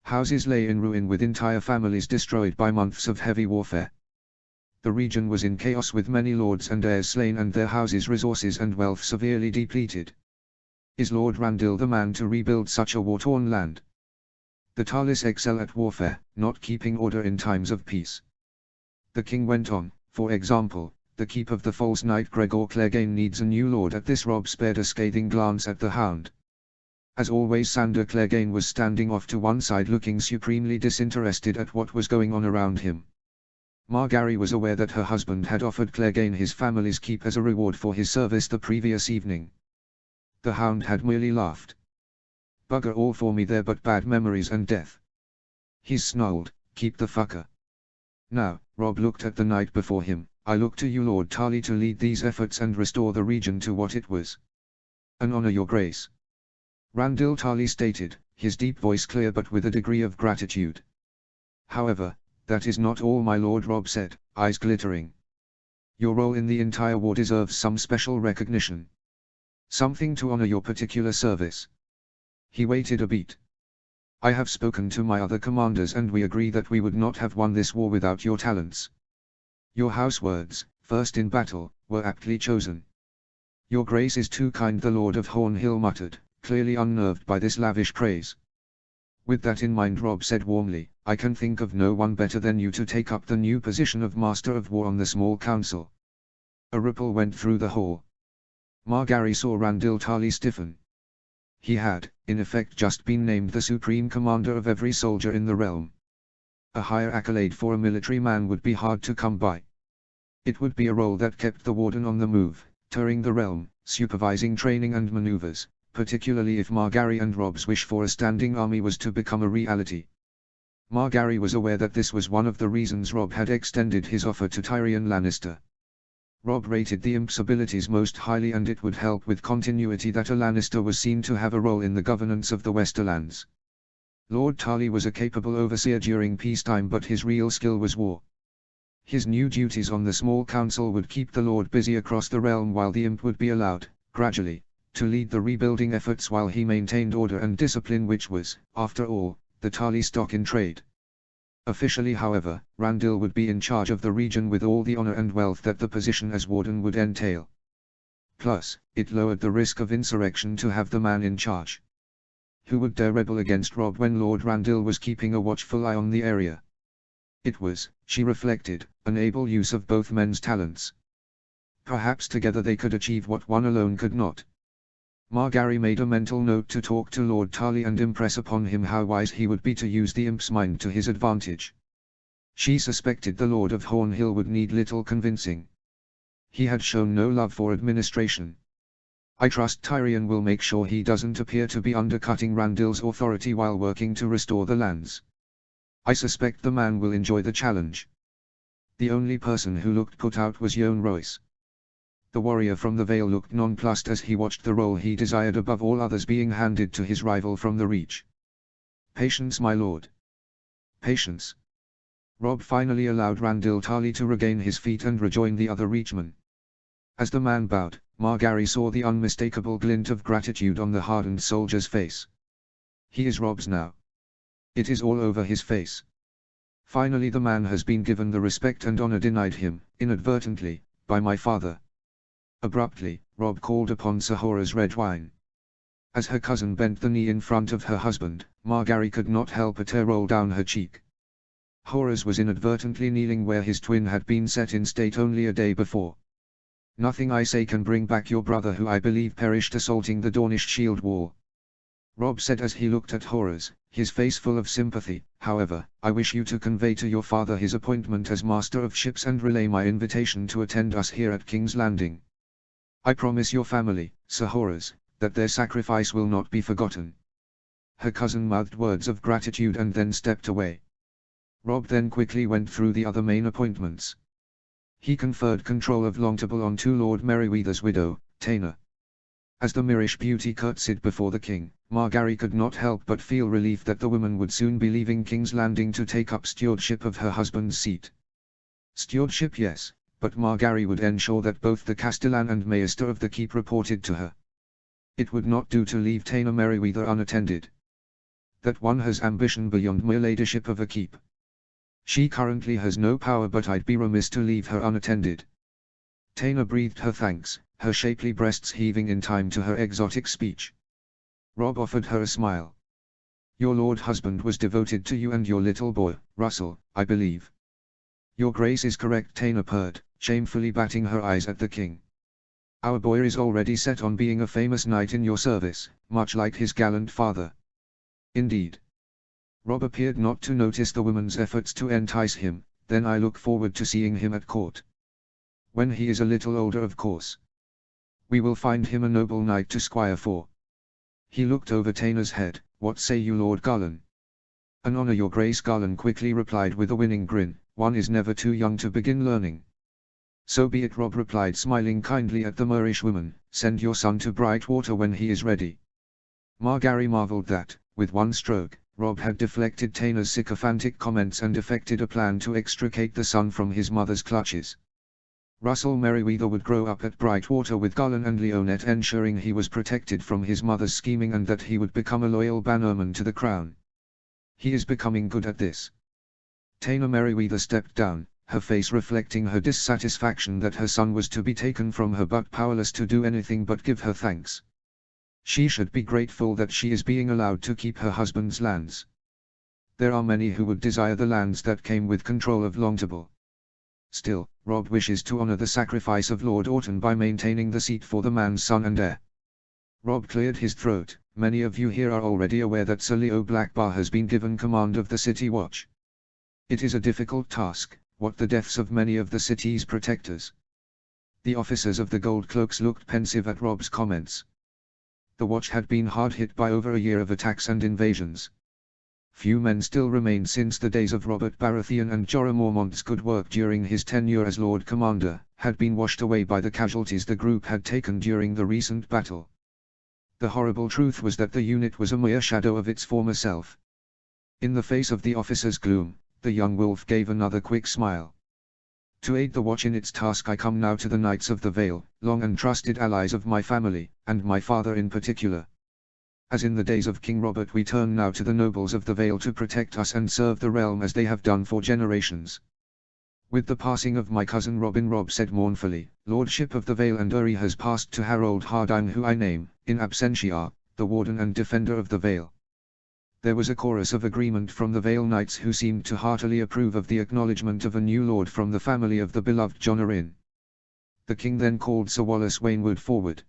Houses lay in ruin with entire families destroyed by months of heavy warfare. The region was in chaos, with many lords and heirs slain and their houses, resources and wealth severely depleted. Is Lord Randil the man to rebuild such a war-torn land? The Tarlys excel at warfare, not keeping order in times of peace. The king went on, for example, the keep of the false knight Gregor Clegane needs a new lord. At this Rob spared a scathing glance at the hound. As always, Sander Clegane was standing off to one side looking supremely disinterested at what was going on around him. Margaery was aware that her husband had offered Clegane his family's keep as a reward for his service the previous evening. The hound had merely laughed. "Bugger all for me there but bad memories and death," he snarled. "Keep the fucker." Now, Rob looked at the knight before him. "I look to you, Lord Tarly, to lead these efforts and restore the region to what it was." "An honor, your grace," Randyll Tarly stated, his deep voice clear but with a degree of gratitude. "However, that is not all, my lord," Rob said, eyes glittering. "Your role in the entire war deserves some special recognition. Something to honor your particular service." He waited a beat. "I have spoken to my other commanders and we agree that we would not have won this war without your talents. Your house words, first in battle, were aptly chosen." "Your grace is too kind," the Lord of Hornhill muttered, clearly unnerved by this lavish praise. "With that in mind," Rob said warmly, "I can think of no one better than you to take up the new position of Master of War on the small council." A ripple went through the hall. Margaery saw Randyll Tarly stiffen. He had, in effect, just been named the supreme commander of every soldier in the realm. A higher accolade for a military man would be hard to come by. It would be a role that kept the Warden on the move, touring the realm, supervising training and maneuvers, particularly if Margaery and Rob's wish for a standing army was to become a reality. Margaery was aware that this was one of the reasons Rob had extended his offer to Tyrion Lannister. Rob rated the imp's abilities most highly and it would help with continuity that a Lannister was seen to have a role in the governance of the Westerlands. Lord Tarly was a capable overseer during peacetime but his real skill was war. His new duties on the small council would keep the Lord busy across the realm while the imp would be allowed, gradually, to lead the rebuilding efforts while he maintained order and discipline, which was, after all, the Tarly stock in trade. Officially, however, Randyll would be in charge of the region with all the honor and wealth that the position as warden would entail. Plus, it lowered the risk of insurrection to have the man in charge. Who would dare rebel against Rob when Lord Randyll was keeping a watchful eye on the area? It was, she reflected, an able use of both men's talents. Perhaps together they could achieve what one alone could not. Margaery made a mental note to talk to Lord Tarly and impress upon him how wise he would be to use the imp's mind to his advantage. She suspected the Lord of Hornhill would need little convincing. He had shown no love for administration. "I trust Tyrion will make sure he doesn't appear to be undercutting Randyll's authority while working to restore the lands. I suspect the man will enjoy the challenge." The only person who looked put out was Yohn Royce. The warrior from the Vale looked nonplussed as he watched the role he desired above all others being handed to his rival from the Reach. "Patience, my lord. Patience." Rob finally allowed Randyll Tarly to regain his feet and rejoin the other Reachmen. As the man bowed, Margaery saw the unmistakable glint of gratitude on the hardened soldier's face. He is Rob's now. It is all over his face. Finally the man has been given the respect and honor denied him, inadvertently, by my father. Abruptly, Rob called upon Sir Horace Redwyne. As her cousin bent the knee in front of her husband, Margaery could not help a tear roll down her cheek. Horace was inadvertently kneeling where his twin had been set in state only a day before. "Nothing I say can bring back your brother who I believe perished assaulting the Dornish shield wall," Rob said as he looked at Horace, his face full of sympathy. "However, I wish you to convey to your father his appointment as Master of Ships and relay my invitation to attend us here at King's Landing. I promise your family, Sir Horace, that their sacrifice will not be forgotten." Her cousin mouthed words of gratitude and then stepped away. Rob then quickly went through the other main appointments. He conferred control of Longtable onto Lord Merryweather's widow, Taena. As the Myrish beauty curtsied before the king, Margaery could not help but feel relief that the woman would soon be leaving King's Landing to take up stewardship of her husband's seat. Stewardship, yes, but Margaery would ensure that both the Castellan and Maester of the Keep reported to her. It would not do to leave Taena Merryweather unattended. That one has ambition beyond mere ladyship of a keep. She currently has no power, but I'd be remiss to leave her unattended. Taena breathed her thanks, her shapely breasts heaving in time to her exotic speech. Rob offered her a smile. "Your lord husband was devoted to you and your little boy, Russell, I believe." "Your grace is correct," Taena purred, shamefully batting her eyes at the king. "Our boy is already set on being a famous knight in your service, much like his gallant father." "Indeed." Rob appeared not to notice the woman's efforts to entice him. "Then I look forward to seeing him at court. When he is a little older, of course. We will find him a noble knight to squire for." He looked over Tana's head. "What say you, Lord Garlan?" "An honor, your grace," Garlan quickly replied with a winning grin. "One is never too young to begin learning." "So be it," Rob replied, smiling kindly at the Moorish woman. "Send your son to Brightwater when he is ready." Margary marveled that, with one stroke, Rob had deflected Tana's sycophantic comments and effected a plan to extricate the son from his mother's clutches. Russell Merryweather would grow up at Brightwater with Garlan and Leonette, ensuring he was protected from his mother's scheming and that he would become a loyal bannerman to the crown. He is becoming good at this. Tana Merryweather stepped down, her face reflecting her dissatisfaction that her son was to be taken from her but powerless to do anything but give her thanks. She should be grateful that she is being allowed to keep her husband's lands. There are many who would desire the lands that came with control of Longtable. Still, Rob wishes to honor the sacrifice of Lord Orton by maintaining the seat for the man's son and heir. Rob cleared his throat. "Many of you here are already aware that Sir Leo Blackbar has been given command of the City Watch. It is a difficult task, what the deaths of many of the city's protectors." The officers of the Gold Cloaks looked pensive at Rob's comments. The watch had been hard hit by over a year of attacks and invasions. Few men still remained since the days of Robert Baratheon, and Jorah Mormont's good work during his tenure as Lord Commander had been washed away by the casualties the group had taken during the recent battle. The horrible truth was that the unit was a mere shadow of its former self. In the face of the officer's gloom, the young wolf gave another quick smile. "To aid the watch in its task I come now to the Knights of the Vale, long and trusted allies of my family, and my father in particular. As in the days of King Robert, we turn now to the nobles of the Vale to protect us and serve the realm as they have done for generations. With the passing of my cousin Robin," Rob said mournfully, "Lordship of the Vale and Uri has passed to Harold Hardine, who I name, in absentia, the Warden and Defender of the Vale." There was a chorus of agreement from the Vale Knights, who seemed to heartily approve of the acknowledgement of a new lord from the family of the beloved Jon Arryn. The king then called Sir Wallace Waynwood forward.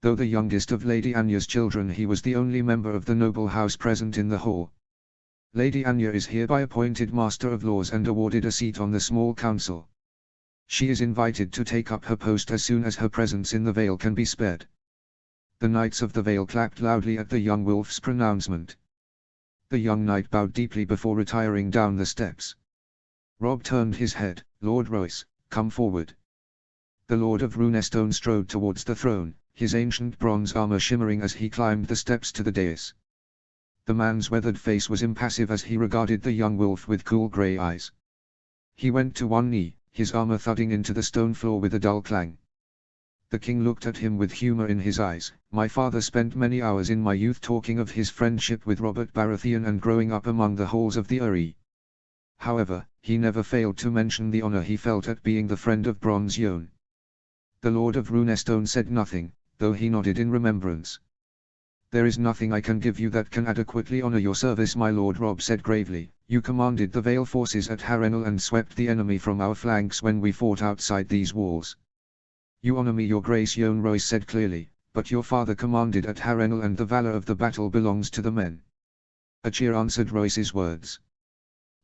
Though the youngest of Lady Anya's children, he was the only member of the noble house present in the hall. "Lady Anya is hereby appointed Master of Laws and awarded a seat on the small council. She is invited to take up her post as soon as her presence in the Vale can be spared." The Knights of the Vale clapped loudly at the young wolf's pronouncement. The young knight bowed deeply before retiring down the steps. Rob turned his head. "Lord Royce, come forward." The Lord of Runestone strode towards the throne, his ancient bronze armor shimmering as he climbed the steps to the dais. The man's weathered face was impassive as he regarded the young wolf with cool grey eyes. He went to one knee, his armor thudding into the stone floor with a dull clang. The king looked at him with humor in his eyes. "My father spent many hours in my youth talking of his friendship with Robert Baratheon and growing up among the halls of the Uri. However, he never failed to mention the honor he felt at being the friend of Bronze Yohn." The Lord of Runestone said nothing, though he nodded in remembrance. "There is nothing I can give you that can adequately honor your service, my lord," Rob said gravely. "You commanded the Vale forces at Harrenhal and swept the enemy from our flanks when we fought outside these walls." "You honor me, your grace," Yohn Royce said clearly, "but your father commanded at Harrenhal and the valor of the battle belongs to the men." A cheer answered Royce's words.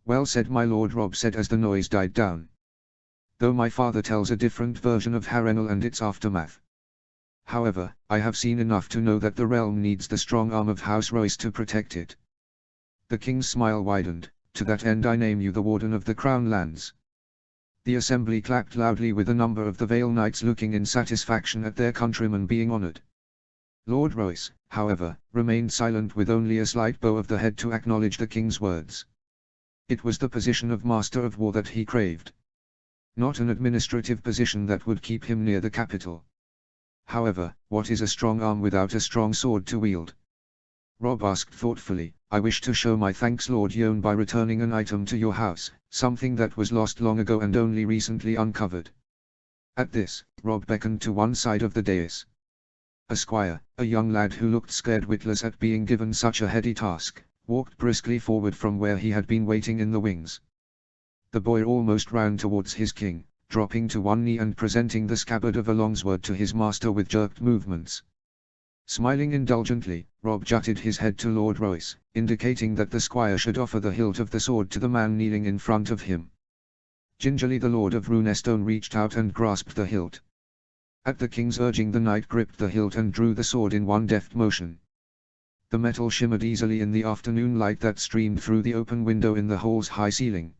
"Well said, my lord," Rob said as the noise died down. "Though my father tells a different version of Harrenhal and its aftermath. However, I have seen enough to know that the realm needs the strong arm of House Royce to protect it." The king's smile widened. "To that end I name you the Warden of the Crown Lands." The assembly clapped loudly, with a number of the Vale Knights looking in satisfaction at their countryman being honored. Lord Royce, however, remained silent with only a slight bow of the head to acknowledge the king's words. It was the position of Master of War that he craved. Not an administrative position that would keep him near the capital. However, what is a strong arm without a strong sword to wield? Rob asked thoughtfully. "I wish to show my thanks, Lord Yohn, by returning an item to your house, something that was lost long ago and only recently uncovered." At this, Rob beckoned to one side of the dais. A squire, a young lad who looked scared witless at being given such a heady task, walked briskly forward from where he had been waiting in the wings. The boy almost ran towards his king, dropping to one knee and presenting the scabbard of a longsword to his master with jerked movements. Smiling indulgently, Rob jutted his head to Lord Royce, indicating that the squire should offer the hilt of the sword to the man kneeling in front of him. Gingerly the Lord of Runestone reached out and grasped the hilt. At the king's urging, the knight gripped the hilt and drew the sword in one deft motion. The metal shimmered easily in the afternoon light that streamed through the open window in the hall's high ceiling.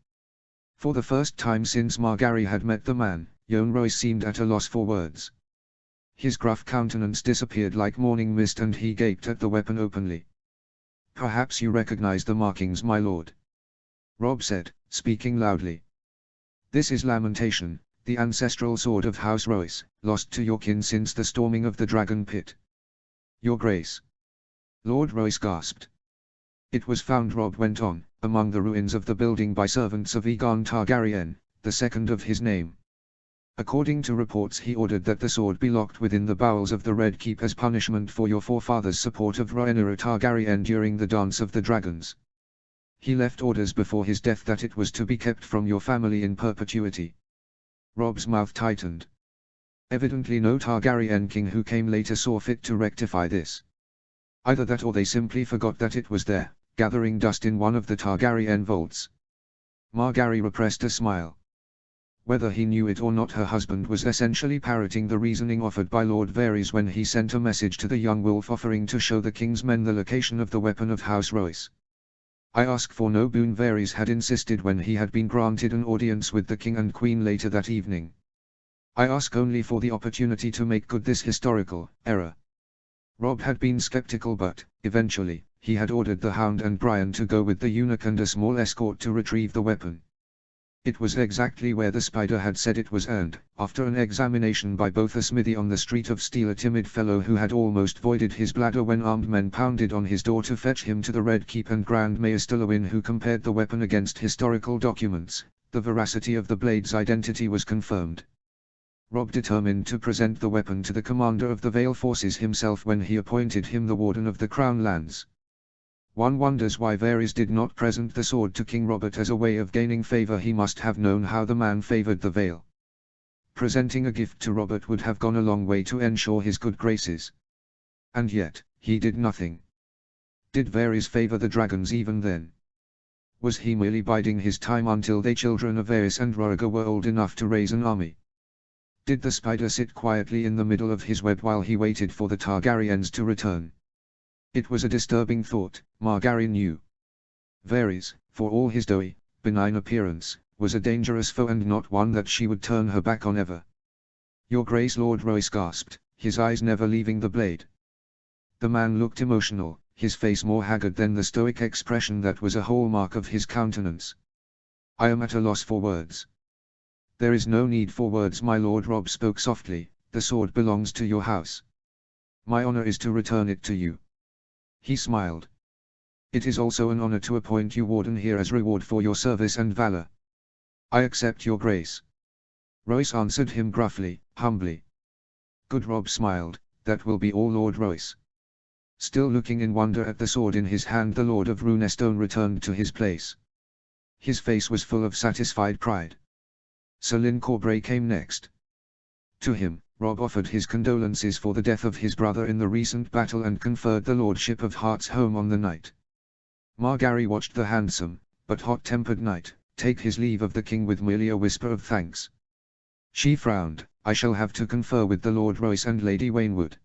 For the first time since Margaery had met the man, Yohn Royce seemed at a loss for words. His gruff countenance disappeared like morning mist and he gaped at the weapon openly. "Perhaps you recognize the markings, my lord," Rob said, speaking loudly. "This is Lamentation, the ancestral sword of House Royce, lost to your kin since the storming of the Dragon Pit." "Your Grace." Lord Royce gasped. "It was found," Rob went on, "among the ruins of the building by servants of Aegon Targaryen, the second of his name. According to reports, he ordered that the sword be locked within the bowels of the Red Keep as punishment for your forefathers' support of Rhaenyra Targaryen during the Dance of the Dragons. He left orders before his death that it was to be kept from your family in perpetuity." Rob's mouth tightened. Evidently no Targaryen king who came later saw fit to rectify this. Either that or they simply forgot that it was there, gathering dust in one of the Targaryen vaults. Margaery repressed a smile. Whether he knew it or not, her husband was essentially parroting the reasoning offered by Lord Varys when he sent a message to the young wolf offering to show the king's men the location of the weapon of House Royce. "I ask for no boon," Varys had insisted when he had been granted an audience with the king and queen later that evening. "I ask only for the opportunity to make good this historical error." Rob had been skeptical, but, eventually, he had ordered the Hound and Brian to go with the eunuch and a small escort to retrieve the weapon. It was exactly where the spider had said it was, and, after an examination by both a smithy on the Street of Steel, a timid fellow who had almost voided his bladder when armed men pounded on his door to fetch him to the Red Keep, and Grand Maester Lewin who compared the weapon against historical documents, the veracity of the blade's identity was confirmed. Rob determined to present the weapon to the commander of the Vale forces himself when he appointed him the Warden of the Crown Lands. One wonders why Varys did not present the sword to King Robert as a way of gaining favor. He must have known how the man favored the Vale. Presenting a gift to Robert would have gone a long way to ensure his good graces. And yet, he did nothing. Did Varys favor the dragons even then? Was he merely biding his time until they children of Varys and Rhaegar were old enough to raise an army? Did the spider sit quietly in the middle of his web while he waited for the Targaryens to return? It was a disturbing thought, Margaery knew. Varys, for all his doughy, benign appearance, was a dangerous foe and not one that she would turn her back on ever. "Your Grace," Lord Royce gasped, his eyes never leaving the blade. The man looked emotional, his face more haggard than the stoic expression that was a hallmark of his countenance. "I am at a loss for words." "There is no need for words, my lord," Rob spoke softly. "The sword belongs to your house. My honor is to return it to you." He smiled. "It is also an honor to appoint you warden here as reward for your service and valor." "I accept, your grace." Royce answered him gruffly, humbly. "Good," Rob smiled, "that will be all, Lord Royce." Still looking in wonder at the sword in his hand, the Lord of Runestone returned to his place. His face was full of satisfied pride. Sir Lyn Corbray came next. To him, Rob offered his condolences for the death of his brother in the recent battle and conferred the lordship of Heartsholme on the knight. Margaery watched the handsome, but hot-tempered knight, take his leave of the king with merely a whisper of thanks. She frowned. "I shall have to confer with the Lord Royce and Lady Waynwood."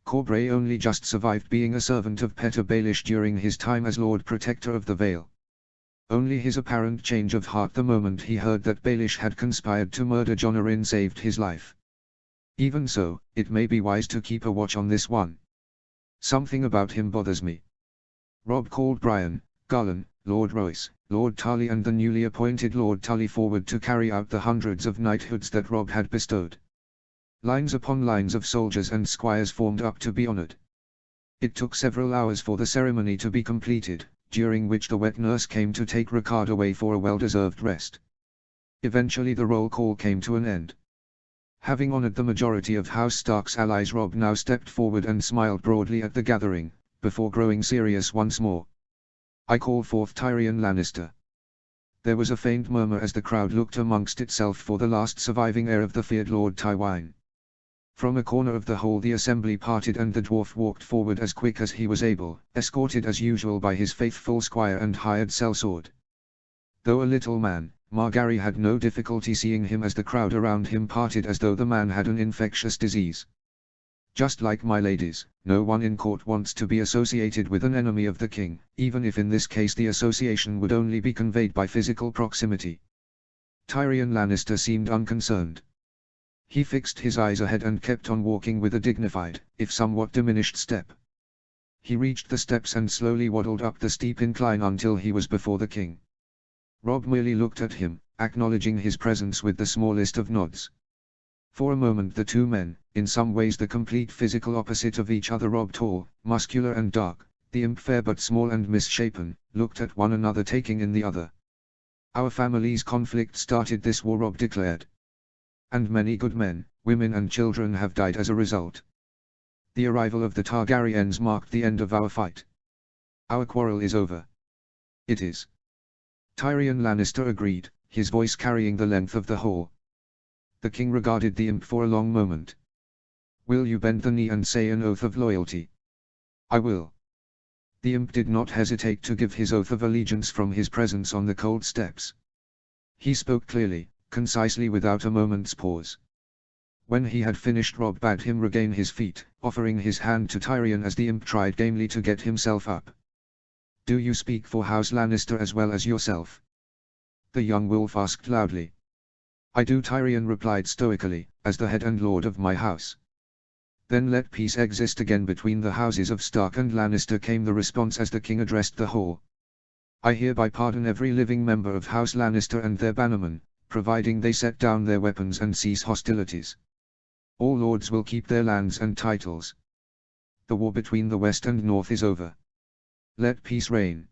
Corbray only just survived being a servant of Petyr Baelish during his time as Lord Protector of the Vale. Only his apparent change of heart the moment he heard that Baelish had conspired to murder Jon Arryn saved his life. Even so, it may be wise to keep a watch on this one. "Something about him bothers me." Rob called Brian, Garland, Lord Royce, Lord Tully and the newly appointed Lord Tully forward to carry out the hundreds of knighthoods that Rob had bestowed. Lines upon lines of soldiers and squires formed up to be honored. It took several hours for the ceremony to be completed, during which the wet nurse came to take Ricard away for a well-deserved rest. Eventually the roll call came to an end. Having honored the majority of House Stark's allies, Rob now stepped forward and smiled broadly at the gathering, before growing serious once more. "I call forth Tyrion Lannister." There was a faint murmur as the crowd looked amongst itself for the last surviving heir of the feared Lord Tywine. From a corner of the hall the assembly parted and the dwarf walked forward as quick as he was able, escorted as usual by his faithful squire and hired sellsword. Though a little man, Margaery had no difficulty seeing him as the crowd around him parted as though the man had an infectious disease. Just like my ladies, no one in court wants to be associated with an enemy of the king, even if in this case the association would only be conveyed by physical proximity. Tyrion Lannister seemed unconcerned. He fixed his eyes ahead and kept on walking with a dignified, if somewhat diminished step. He reached the steps and slowly waddled up the steep incline until he was before the king. Robb merely looked at him, acknowledging his presence with the smallest of nods. For a moment the two men, in some ways the complete physical opposite of each other, Robb tall, muscular and dark, the imp fair but small and misshapen, looked at one another taking in the other. Our family's conflict started this war, Robb declared. And many good men, women and children have died as a result. The arrival of the Targaryens marked the end of our fight. Our quarrel is over. It is. Tyrion Lannister agreed, his voice carrying the length of the hall. The king regarded the imp for a long moment. Will you bend the knee and say an oath of loyalty? I will. The imp did not hesitate to give his oath of allegiance from his presence on the cold steps. He spoke clearly, concisely without a moment's pause. When he had finished, Robb bade him regain his feet, offering his hand to Tyrion as the imp tried gamely to get himself up. Do you speak for House Lannister as well as yourself? The young wolf asked loudly. I do, Tyrion replied stoically, as the head and lord of my house. Then let peace exist again between the houses of Stark and Lannister, came the response as the king addressed the hall. I hereby pardon every living member of House Lannister and their bannermen, providing they set down their weapons and cease hostilities. All lords will keep their lands and titles. The war between the West and North is over. Let peace reign.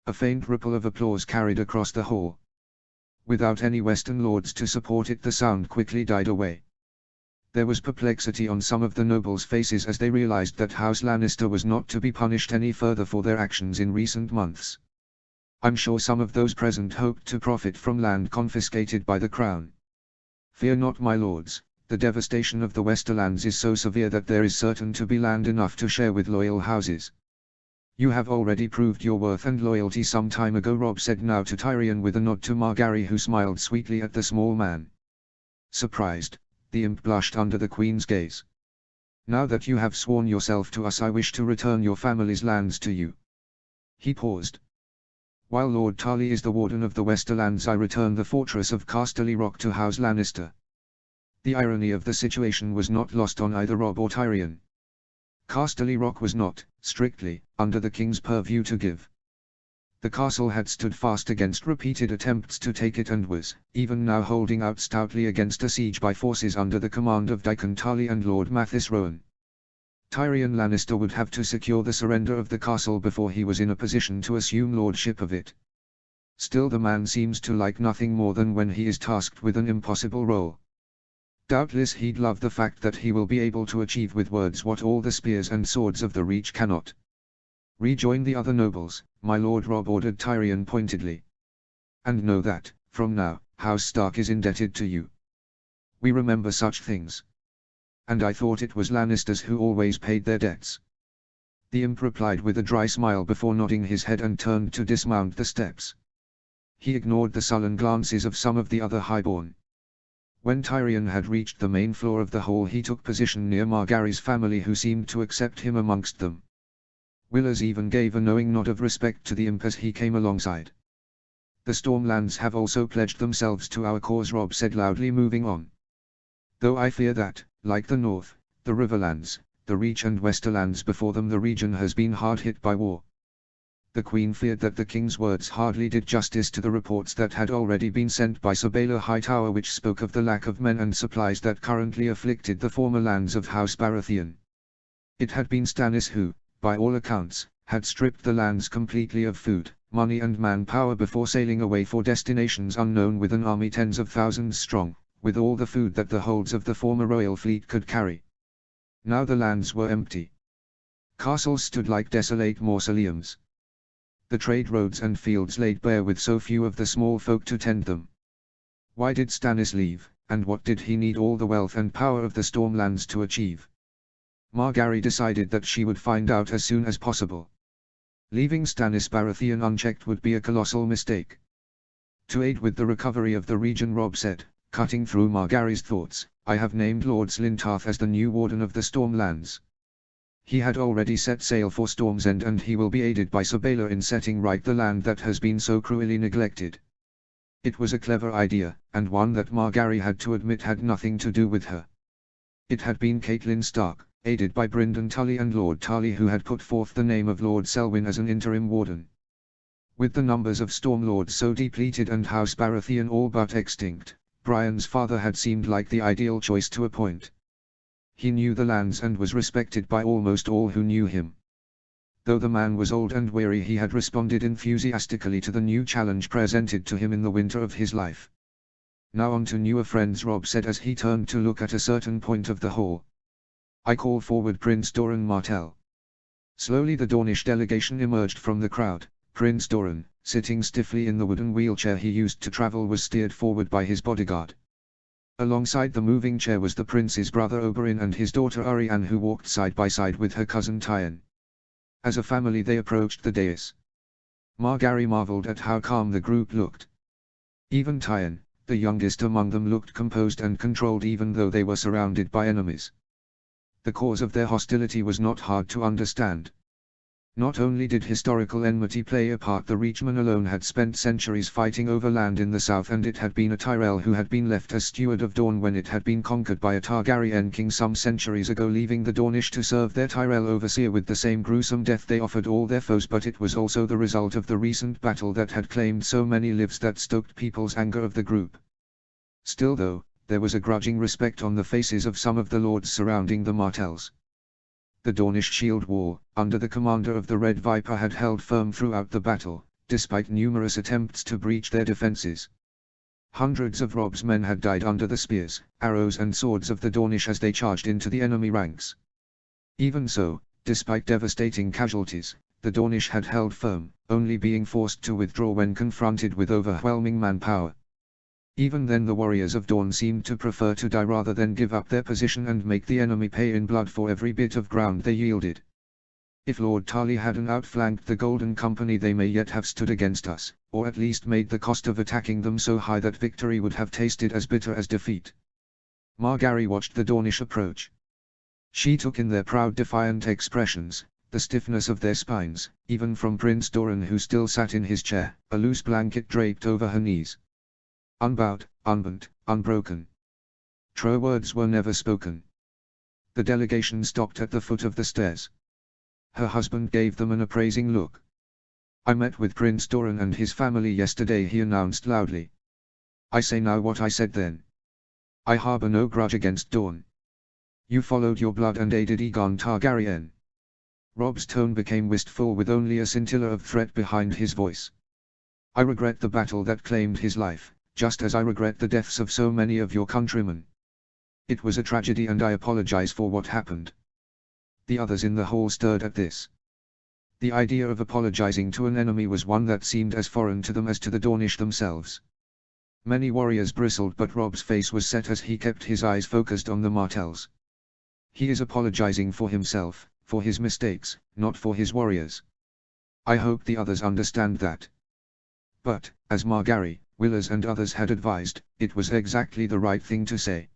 A faint ripple of applause carried across the hall. Without any Western lords to support it, the sound quickly died away. There was perplexity on some of the nobles' faces as they realized that House Lannister was not to be punished any further for their actions in recent months. I'm sure some of those present hoped to profit from land confiscated by the crown. Fear not, my lords, the devastation of the Westerlands is so severe that there is certain to be land enough to share with loyal houses. You have already proved your worth and loyalty some time ago, Robb said now to Tyrion with a nod to Margaery, who smiled sweetly at the small man. Surprised, the imp blushed under the queen's gaze. Now that you have sworn yourself to us, I wish to return your family's lands to you. He paused. While Lord Tarly is the warden of the Westerlands, I return the fortress of Casterly Rock to House Lannister. The irony of the situation was not lost on either Robb or Tyrion. Casterly Rock was not, strictly, under the king's purview to give. The castle had stood fast against repeated attempts to take it and was, even now, holding out stoutly against a siege by forces under the command of Daikon Tarly and Lord Mathis Rowan. Tyrion Lannister would have to secure the surrender of the castle before he was in a position to assume lordship of it. Still, the man seems to like nothing more than when he is tasked with an impossible role. Doubtless he'd love the fact that he will be able to achieve with words what all the spears and swords of the Reach cannot. Rejoin the other nobles, my lord, Robb ordered Tyrion pointedly. And know that, from now, House Stark is indebted to you. We remember such things. And I thought it was Lannisters who always paid their debts. The imp replied with a dry smile before nodding his head and turned to dismount the steps. He ignored the sullen glances of some of the other highborn. When Tyrion had reached the main floor of the hall, he took position near Margaery's family, who seemed to accept him amongst them. Willers even gave a knowing nod of respect to the imp as he came alongside. The Stormlands have also pledged themselves to our cause, Robb said loudly, moving on. Though I fear that, like the North, the Riverlands, the Reach and Westerlands before them, the region has been hard hit by war. The Queen feared that the king's words hardly did justice to the reports that had already been sent by Sir Baelor Hightower, which spoke of the lack of men and supplies that currently afflicted the former lands of House Baratheon. It had been Stannis who, by all accounts, had stripped the lands completely of food, money and manpower before sailing away for destinations unknown with an army tens of thousands strong, with all the food that the holds of the former royal fleet could carry. Now the lands were empty. Castles stood like desolate mausoleums. The trade roads and fields laid bare with so few of the small folk to tend them. Why did Stannis leave, and what did he need all the wealth and power of the Stormlands to achieve? Margaery decided that she would find out as soon as possible. Leaving Stannis Baratheon unchecked would be a colossal mistake. To aid with the recovery of the region, Robb said, cutting through Margaery's thoughts, I have named Lord Slintarth as the new Warden of the Stormlands. He had already set sail for Storm's End, and he will be aided by Sir Baelor in setting right the land that has been so cruelly neglected. It was a clever idea, and one that Margaery had to admit had nothing to do with her. It had been Catelyn Stark, aided by Brynden Tully and Lord Tarly, who had put forth the name of Lord Selwyn as an interim warden. With the numbers of Stormlords so depleted and House Baratheon all but extinct, Brian's father had seemed like the ideal choice to appoint. He knew the lands and was respected by almost all who knew him. Though the man was old and weary, he had responded enthusiastically to the new challenge presented to him in the winter of his life. Now on to newer friends, Robb said as he turned to look at a certain point of the hall. I call forward Prince Doran Martell. Slowly the Dornish delegation emerged from the crowd. Prince Doran, sitting stiffly in the wooden wheelchair he used to travel, was steered forward by his bodyguard. Alongside the moving chair was the prince's brother Oberyn and his daughter Arianne, who walked side by side with her cousin Tyon. As a family they approached the dais. Margaery marveled at how calm the group looked. Even Tyon, the youngest among them, looked composed and controlled even though they were surrounded by enemies. The cause of their hostility was not hard to understand. Not only did historical enmity play a part, the Reachmen alone had spent centuries fighting over land in the south, and it had been a Tyrell who had been left as steward of Dorne when it had been conquered by a Targaryen king some centuries ago, leaving the Dornish to serve their Tyrell overseer with the same gruesome death they offered all their foes. But it was also the result of the recent battle that had claimed so many lives that stoked people's anger of the group. Still though, there was a grudging respect on the faces of some of the lords surrounding the Martells. The Dornish shield wall, under the commander of the Red Viper, had held firm throughout the battle, despite numerous attempts to breach their defenses. Hundreds of Robb's men had died under the spears, arrows and swords of the Dornish as they charged into the enemy ranks. Even so, despite devastating casualties, the Dornish had held firm, only being forced to withdraw when confronted with overwhelming manpower. Even then the warriors of Dorne seemed to prefer to die rather than give up their position and make the enemy pay in blood for every bit of ground they yielded. If Lord Tarly hadn't outflanked the Golden Company, they may yet have stood against us, or at least made the cost of attacking them so high that victory would have tasted as bitter as defeat. Margaery watched the Dornish approach. She took in their proud, defiant expressions, the stiffness of their spines, even from Prince Doran, who still sat in his chair, a loose blanket draped over her knees. Unbowed, unbent, unbroken. True words were never spoken. The delegation stopped at the foot of the stairs. Her husband gave them an appraising look. I met with Prince Doran and his family yesterday, he announced loudly. I say now what I said then. I harbor no grudge against Dorne. You followed your blood and aided Aegon Targaryen. Robb's tone became wistful with only a scintilla of threat behind his voice. I regret the battle that claimed his life, just as I regret the deaths of so many of your countrymen. It was a tragedy and I apologize for what happened. The others in the hall stirred at this. The idea of apologizing to an enemy was one that seemed as foreign to them as to the Dornish themselves. Many warriors bristled, but Robb's face was set as he kept his eyes focused on the Martells. He is apologizing for himself, for his mistakes, not for his warriors. I hope the others understand that. But, as Margaery, Willers and others had advised, it was exactly the right thing to say.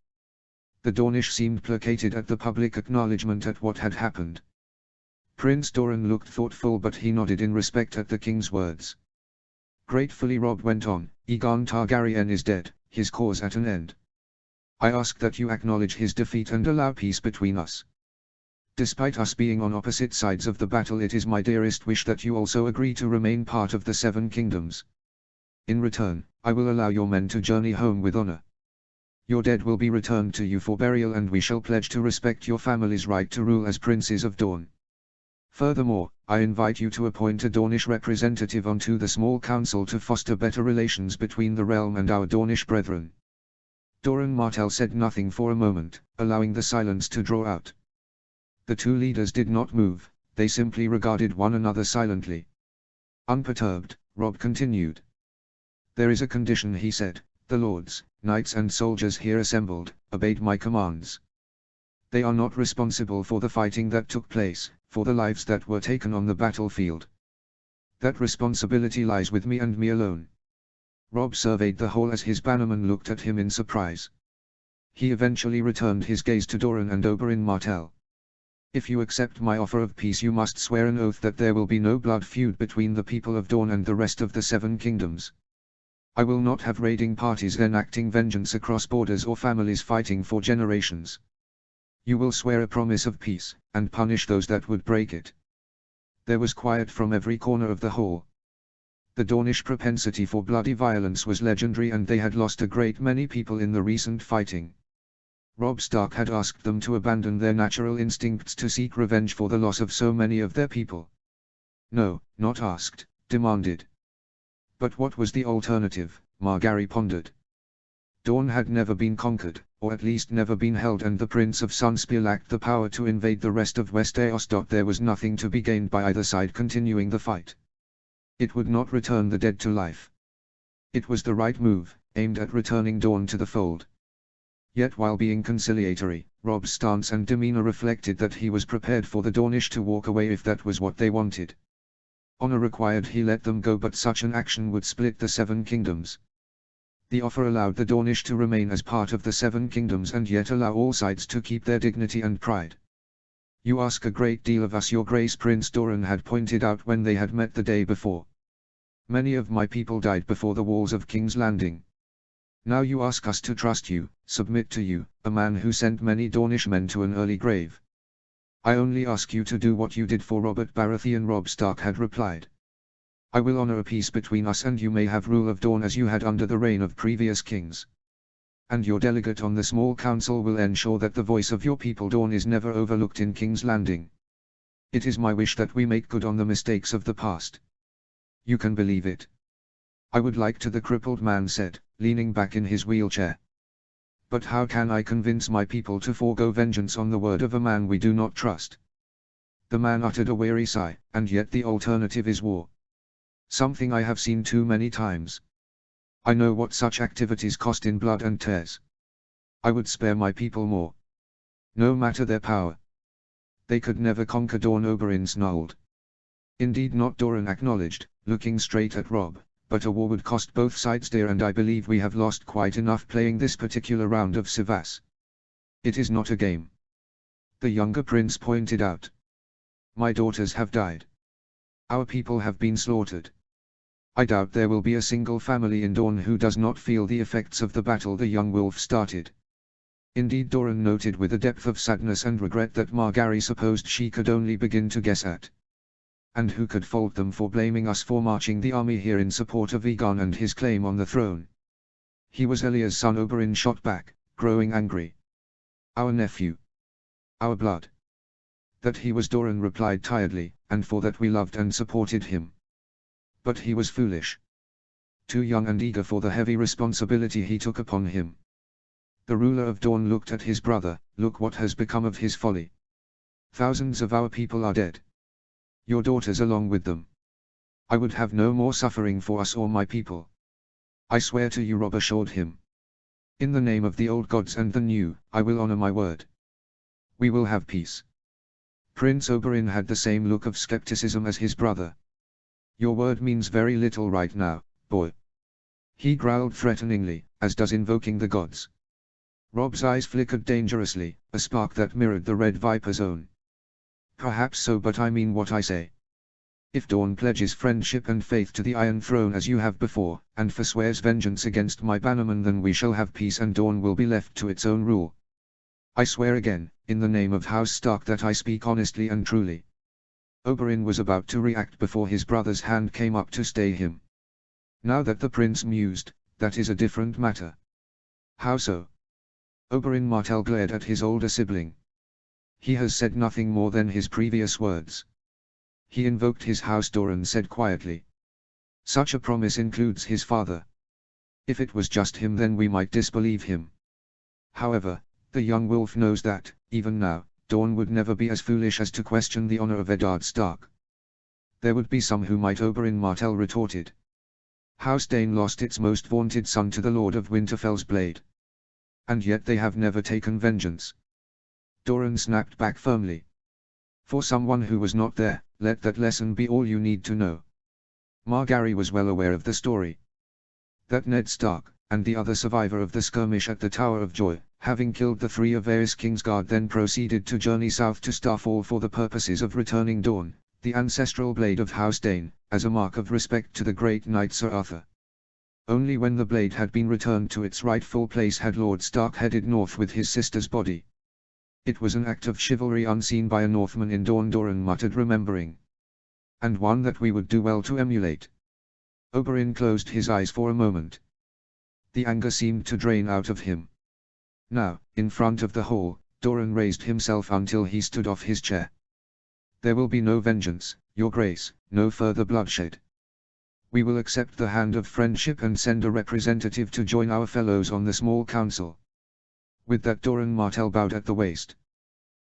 The Dornish seemed placated at the public acknowledgement at what had happened. Prince Doran looked thoughtful, but he nodded in respect at the king's words. Gratefully Robb went on, Aegon Targaryen is dead, his cause at an end. I ask that you acknowledge his defeat and allow peace between us. Despite us being on opposite sides of the battle, it is my dearest wish that you also agree to remain part of the Seven Kingdoms. In return, I will allow your men to journey home with honor. Your dead will be returned to you for burial, and we shall pledge to respect your family's right to rule as princes of Dorne. Furthermore, I invite you to appoint a Dornish representative onto the small council to foster better relations between the realm and our Dornish brethren. Doran Martell said nothing for a moment, allowing the silence to draw out. The two leaders did not move, they simply regarded one another silently. Unperturbed, Robb continued. There is a condition, he said. The lords, knights and soldiers here assembled, obeyed my commands. They are not responsible for the fighting that took place, for the lives that were taken on the battlefield. That responsibility lies with me and me alone. Robb surveyed the whole as his bannerman looked at him in surprise. He eventually returned his gaze to Doran and Oberyn Martell. If you accept my offer of peace, you must swear an oath that there will be no blood feud between the people of Dorne and the rest of the Seven Kingdoms. I will not have raiding parties enacting vengeance across borders or families fighting for generations. You will swear a promise of peace, and punish those that would break it. There was quiet from every corner of the hall. The Dornish propensity for bloody violence was legendary, and they had lost a great many people in the recent fighting. Robb Stark had asked them to abandon their natural instincts to seek revenge for the loss of so many of their people. No, not asked, demanded. But what was the alternative, Margaery pondered. Dorne had never been conquered, or at least never been held, and the Prince of Sunspear lacked the power to invade the rest of Westeros. There was nothing to be gained by either side continuing the fight. It would not return the dead to life. It was the right move, aimed at returning Dorne to the fold. Yet while being conciliatory, Robb's stance and demeanor reflected that he was prepared for the Dornish to walk away if that was what they wanted. Honor required he let them go, but such an action would split the Seven Kingdoms. The offer allowed the Dornish to remain as part of the Seven Kingdoms and yet allow all sides to keep their dignity and pride. You ask a great deal of us, Your Grace, Prince Doran had pointed out when they had met the day before. Many of my people died before the walls of King's Landing. Now you ask us to trust you, submit to you, a man who sent many Dornish men to an early grave. I only ask you to do what you did for Robert Baratheon, Robb Stark had replied. I will honor a peace between us, and you may have rule of Dorne as you had under the reign of previous kings. And your delegate on the small council will ensure that the voice of your people Dorne is never overlooked in King's Landing. It is my wish that we make good on the mistakes of the past. You can believe it. I would like to, the crippled man said, leaning back in his wheelchair. But how can I convince my people to forego vengeance on the word of a man we do not trust? The man uttered a weary sigh, and yet the alternative is war. Something I have seen too many times. I know what such activities cost in blood and tears. I would spare my people more. No matter their power. They could never conquer Dorne, Oberyn snarled. Indeed not, Doran acknowledged, looking straight at Robb. But a war would cost both sides dear, and I believe we have lost quite enough playing this particular round of Sivas. It is not a game. The younger prince pointed out. My daughters have died. Our people have been slaughtered. I doubt there will be a single family in Dorne who does not feel the effects of the battle the young wolf started. Indeed, Doran noted with a depth of sadness and regret that Margaery supposed she could only begin to guess at. And who could fault them for blaming us for marching the army here in support of Aegon and his claim on the throne? He was Elia's son, Oberyn shot back, growing angry. Our nephew. Our blood. That he was, Doran replied tiredly, and for that we loved and supported him. But he was foolish. Too young and eager for the heavy responsibility he took upon him. The ruler of Dorne looked at his brother. Look what has become of his folly. Thousands of our people are dead. Your daughters along with them. I would have no more suffering for us or my people. I swear to you, Robb assured him. In the name of the old gods and the new, I will honor my word. We will have peace. Prince Oberyn had the same look of skepticism as his brother. Your word means very little right now, boy. He growled threateningly, as does invoking the gods. Robb's eyes flickered dangerously, a spark that mirrored the Red Viper's own. Perhaps so, but I mean what I say. If Dorne pledges friendship and faith to the Iron Throne as you have before, and forswears vengeance against my bannermen, then we shall have peace and Dorne will be left to its own rule. I swear again, in the name of House Stark, that I speak honestly and truly. Oberyn was about to react before his brother's hand came up to stay him. Now that the prince mused, that is a different matter. How so? Oberyn Martell glared at his older sibling. He has said nothing more than his previous words. He invoked his house, Doran said quietly. Such a promise includes his father. If it was just him, then we might disbelieve him. However, the young wolf knows that, even now, Dorne would never be as foolish as to question the honor of Eddard Stark. There would be some who might. Oberyn Martell retorted. House Dane lost its most vaunted son to the Lord of Winterfell's blade. And yet they have never taken vengeance. Doran snapped back firmly. For someone who was not there, let that lesson be all you need to know. Margaery was well aware of the story. That Ned Stark, and the other survivor of the skirmish at the Tower of Joy, having killed the 3 of Aerys Kingsguard, then proceeded to journey south to Starfall for the purposes of returning Dorne, the ancestral blade of House Dane, as a mark of respect to the great knight Sir Arthur. Only when the blade had been returned to its rightful place had Lord Stark headed north with his sister's body. It was an act of chivalry unseen by a Northman in Dorne, Doran muttered, remembering. And one that we would do well to emulate. Oberyn closed his eyes for a moment. The anger seemed to drain out of him. Now, in front of the hall, Doran raised himself until he stood off his chair. There will be no vengeance, Your Grace, no further bloodshed. We will accept the hand of friendship and send a representative to join our fellows on the small council. With that, Doran Martell bowed at the waist.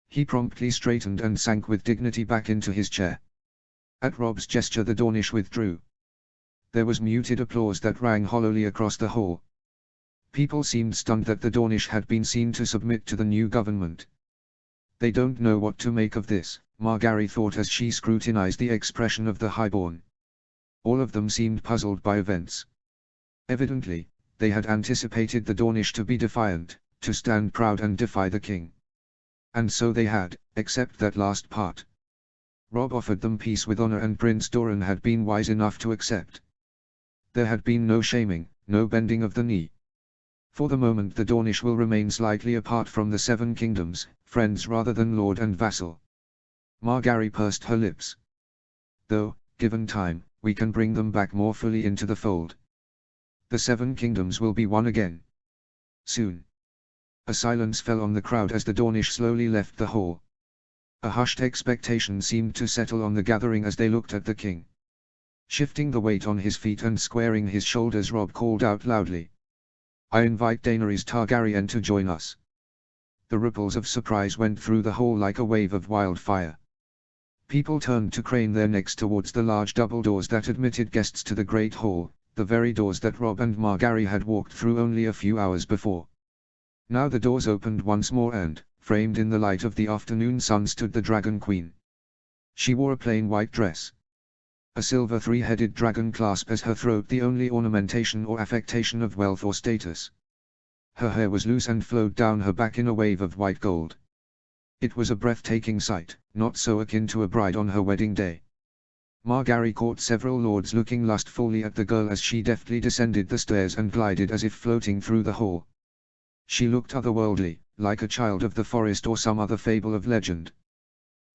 He promptly straightened and sank with dignity back into his chair. At Rob's gesture the Dornish withdrew. There was muted applause that rang hollowly across the hall. People seemed stunned that the Dornish had been seen to submit to the new government. They don't know what to make of this, Margaery thought as she scrutinized the expression of the highborn. All of them seemed puzzled by events. Evidently, they had anticipated the Dornish to be defiant, to stand proud and defy the king. And so they had, except that last part. Robb offered them peace with honor, and Prince Doran had been wise enough to accept. There had been no shaming, no bending of the knee. For the moment the Dornish will remain slightly apart from the 7 kingdoms, friends rather than lord and vassal. Margaery pursed her lips. Though, given time, we can bring them back more fully into the fold. The 7 kingdoms will be one again. Soon. A silence fell on the crowd as the Dornish slowly left the hall. A hushed expectation seemed to settle on the gathering as they looked at the king. Shifting the weight on his feet and squaring his shoulders, Robb called out loudly. I invite Daenerys Targaryen to join us. The ripples of surprise went through the hall like a wave of wildfire. People turned to crane their necks towards the large double doors that admitted guests to the great hall, the very doors that Robb and Margaery had walked through only a few hours before. Now the doors opened once more and, framed in the light of the afternoon sun, stood the Dragon Queen. She wore a plain white dress. A silver 3-headed dragon clasped as her throat, the only ornamentation or affectation of wealth or status. Her hair was loose and flowed down her back in a wave of white gold. It was a breathtaking sight, not so akin to a bride on her wedding day. Margaery caught several lords looking lustfully at the girl as she deftly descended the stairs and glided as if floating through the hall. She looked otherworldly, like a child of the forest or some other fable of legend.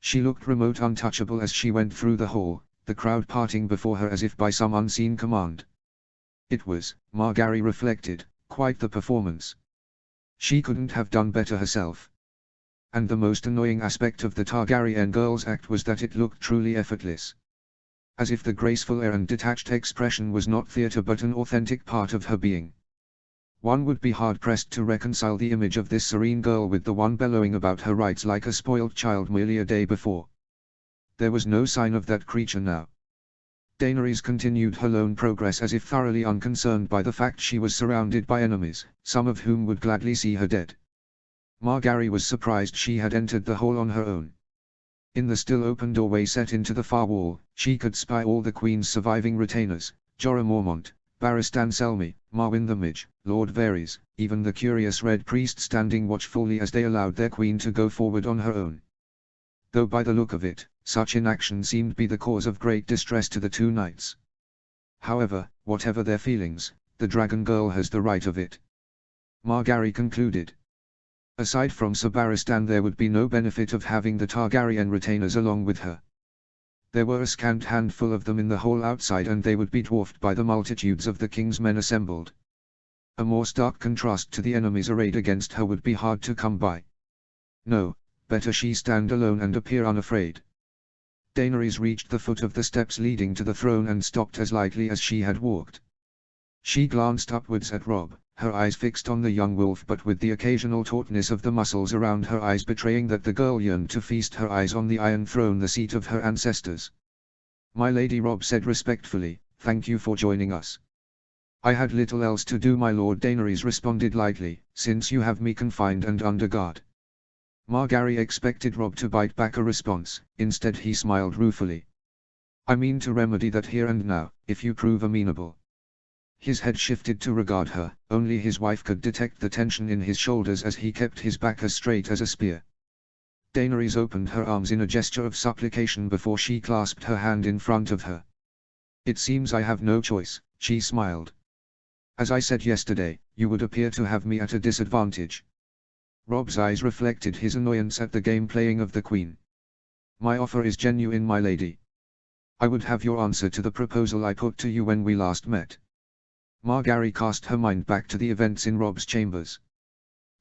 She looked remote, untouchable as she went through the hall, the crowd parting before her as if by some unseen command. It was, Margaery reflected, quite the performance. She couldn't have done better herself. And the most annoying aspect of the Targaryen girl's act was that it looked truly effortless. As if the graceful air and detached expression was not theatre but an authentic part of her being. One would be hard-pressed to reconcile the image of this serene girl with the one bellowing about her rights like a spoiled child merely a day before. There was no sign of that creature now. Daenerys continued her lone progress as if thoroughly unconcerned by the fact she was surrounded by enemies, some of whom would gladly see her dead. Margaery was surprised she had entered the hall on her own. In the still open doorway set into the far wall, she could spy all the Queen's surviving retainers, Jorah Mormont, Barristan Selmy, Marwyn the Midge, Lord Varys, even the curious Red Priest standing watchfully as they allowed their queen to go forward on her own. Though by the look of it, such inaction seemed be the cause of great distress to the 2 knights. However, whatever their feelings, the Dragon Girl has the right of it. Margaery concluded. Aside from Sir Barristan, there would be no benefit of having the Targaryen retainers along with her. There were a scant handful of them in the hall outside, and they would be dwarfed by the multitudes of the king's men assembled. A more stark contrast to the enemies arrayed against her would be hard to come by. No, better she stand alone and appear unafraid. Daenerys reached the foot of the steps leading to the throne and stopped as lightly as she had walked. She glanced upwards at Robb, her eyes fixed on the young wolf, but with the occasional tautness of the muscles around her eyes betraying that the girl yearned to feast her eyes on the Iron Throne, the seat of her ancestors. My lady, Robb said respectfully, thank you for joining us. I had little else to do, my lord, Daenerys responded lightly, since you have me confined and under guard. Margaery expected Robb to bite back a response, instead he smiled ruefully. I mean to remedy that here and now, if you prove amenable. His head shifted to regard her, only his wife could detect the tension in his shoulders as he kept his back as straight as a spear. Daenerys opened her arms in a gesture of supplication before she clasped her hand in front of her. It seems I have no choice, she smiled. As I said yesterday, you would appear to have me at a disadvantage. Robb's eyes reflected his annoyance at the game playing of the Queen. My offer is genuine, my lady. I would have your answer to the proposal I put to you when we last met. Margaery cast her mind back to the events in Robb's chambers.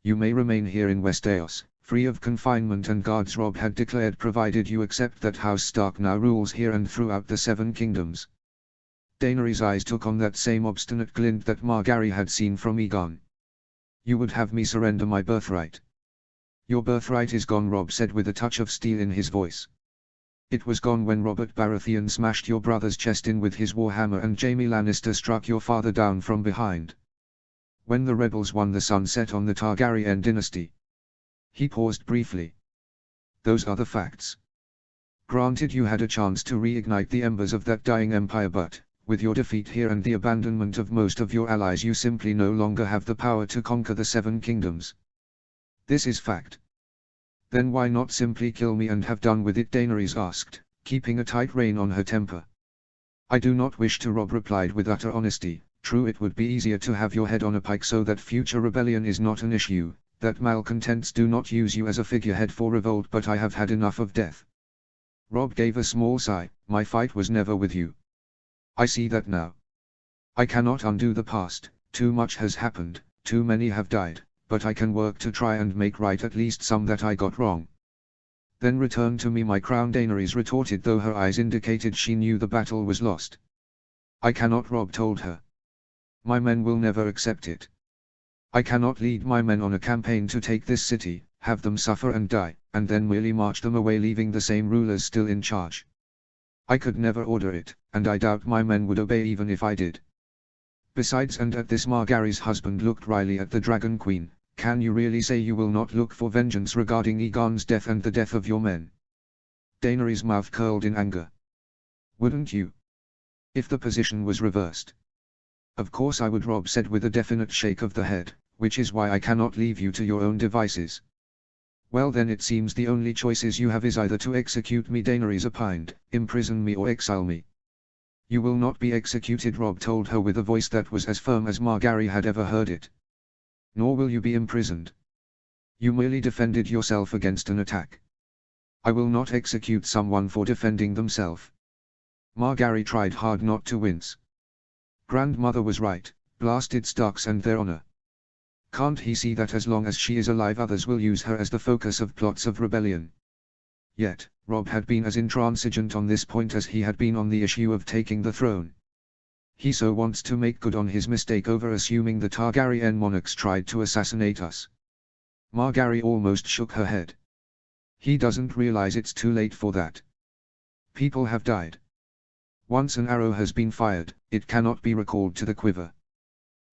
You may remain here in Westeros, free of confinement and guards, Robb had declared, provided you accept that House Stark now rules here and throughout the Seven Kingdoms. Daenerys' eyes took on that same obstinate glint that Margaery had seen from Aegon. You would have me surrender my birthright. Your birthright is gone, Robb said with a touch of steel in his voice. It was gone when Robert Baratheon smashed your brother's chest in with his warhammer and Jaime Lannister struck your father down from behind. When the rebels won the sunset on the Targaryen dynasty. He paused briefly. Those are the facts. Granted, you had a chance to reignite the embers of that dying empire, but, with your defeat here and the abandonment of most of your allies, you simply no longer have the power to conquer the Seven Kingdoms. This is fact. Then why not simply kill me and have done with it, Daenerys asked, keeping a tight rein on her temper. I do not wish to, Robb replied with utter honesty. True, it would be easier to have your head on a pike so that future rebellion is not an issue, that malcontents do not use you as a figurehead for revolt, but I have had enough of death. Robb gave a small sigh. My fight was never with you. I see that now. I cannot undo the past, too much has happened, too many have died, but I can work to try and make right at least some that I got wrong. Then return to me my crown, Daenerys retorted, though her eyes indicated she knew the battle was lost. I cannot, Robb told her. My men will never accept it. I cannot lead my men on a campaign to take this city, have them suffer and die, and then merely march them away leaving the same rulers still in charge. I could never order it, and I doubt my men would obey even if I did. Besides, and at this Margaery's husband looked wryly at the Dragon Queen, can you really say you will not look for vengeance regarding Aegon's death and the death of your men? Daenerys' mouth curled in anger. Wouldn't you? If the position was reversed. Of course I would, Robb said with a definite shake of the head, which is why I cannot leave you to your own devices. Well then, it seems the only choices you have is either to execute me, Daenerys opined, imprison me or exile me. You will not be executed, Robb told her with a voice that was as firm as Margaery had ever heard it. Nor will you be imprisoned. You merely defended yourself against an attack. I will not execute someone for defending themselves. Margaery tried hard not to wince. Grandmother was right, blasted Starks and their honor. Can't he see that as long as she is alive others will use her as the focus of plots of rebellion? Yet, Robb had been as intransigent on this point as he had been on the issue of taking the throne. He so wants to make good on his mistake over assuming the Targaryen monarchs tried to assassinate us. Margaery almost shook her head. He doesn't realize it's too late for that. People have died. Once an arrow has been fired, it cannot be recalled to the quiver.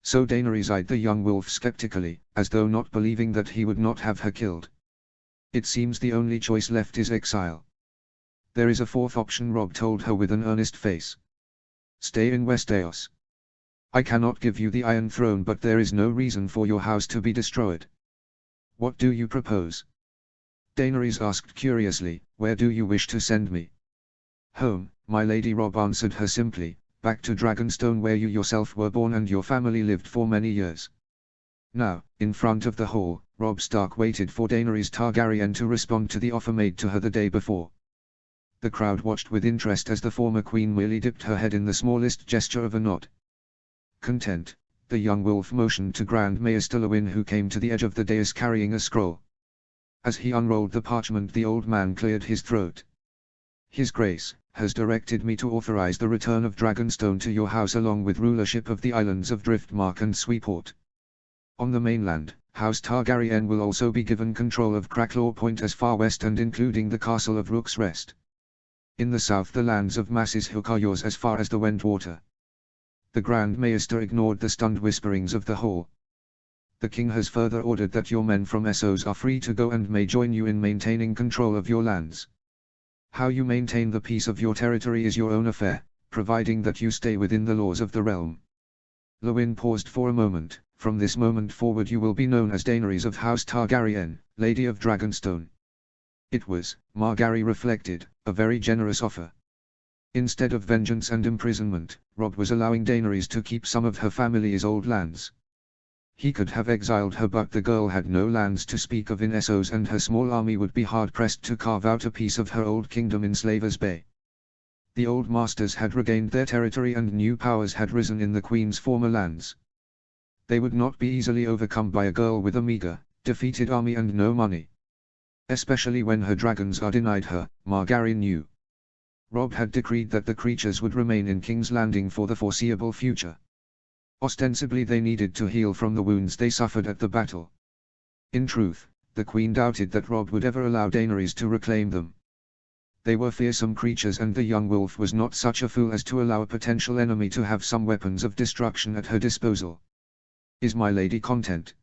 So Daenerys eyed the young wolf skeptically, as though not believing that he would not have her killed. It seems the only choice left is exile. There is a fourth option, Robb told her with an earnest face. Stay in Westeros. I cannot give you the Iron Throne, but there is no reason for your house to be destroyed. What do you propose? Daenerys asked curiously, where do you wish to send me? Home, my lady, Robb answered her simply, back to Dragonstone where you yourself were born and your family lived for many years. Now, in front of the hall, Robb Stark waited for Daenerys Targaryen to respond to the offer made to her the day before. The crowd watched with interest as the former queen merely dipped her head in the smallest gesture of a nod. Content, the young wolf motioned to Grand Maester Lewyn, who came to the edge of the dais carrying a scroll. As he unrolled the parchment, the old man cleared his throat. His Grace has directed me to authorize the return of Dragonstone to your house along with rulership of the islands of Driftmark and Sweetport. On the mainland, House Targaryen will also be given control of Cracklaw Point as far west and including the castle of Rook's Rest. In the south the lands of Masses Hook are yours as far as the Wentwater. The Grand Maester ignored the stunned whisperings of the hall. The king has further ordered that your men from Essos are free to go and may join you in maintaining control of your lands. How you maintain the peace of your territory is your own affair, providing that you stay within the laws of the realm. Lewin paused for a moment. From this moment forward you will be known as Daenerys of House Targaryen, Lady of Dragonstone. It was, Margaery reflected, a very generous offer. Instead of vengeance and imprisonment, Robb was allowing Daenerys to keep some of her family's old lands. He could have exiled her, but the girl had no lands to speak of in Essos, and her small army would be hard-pressed to carve out a piece of her old kingdom in Slavers Bay. The old masters had regained their territory and new powers had risen in the Queen's former lands. They would not be easily overcome by a girl with a meager, defeated army and no money. Especially when her dragons are denied her, Margaery knew. Robb had decreed that the creatures would remain in King's Landing for the foreseeable future. Ostensibly they needed to heal from the wounds they suffered at the battle. In truth, the Queen doubted that Robb would ever allow Daenerys to reclaim them. They were fearsome creatures, and the young wolf was not such a fool as to allow a potential enemy to have some weapons of destruction at her disposal. "Is my lady content?"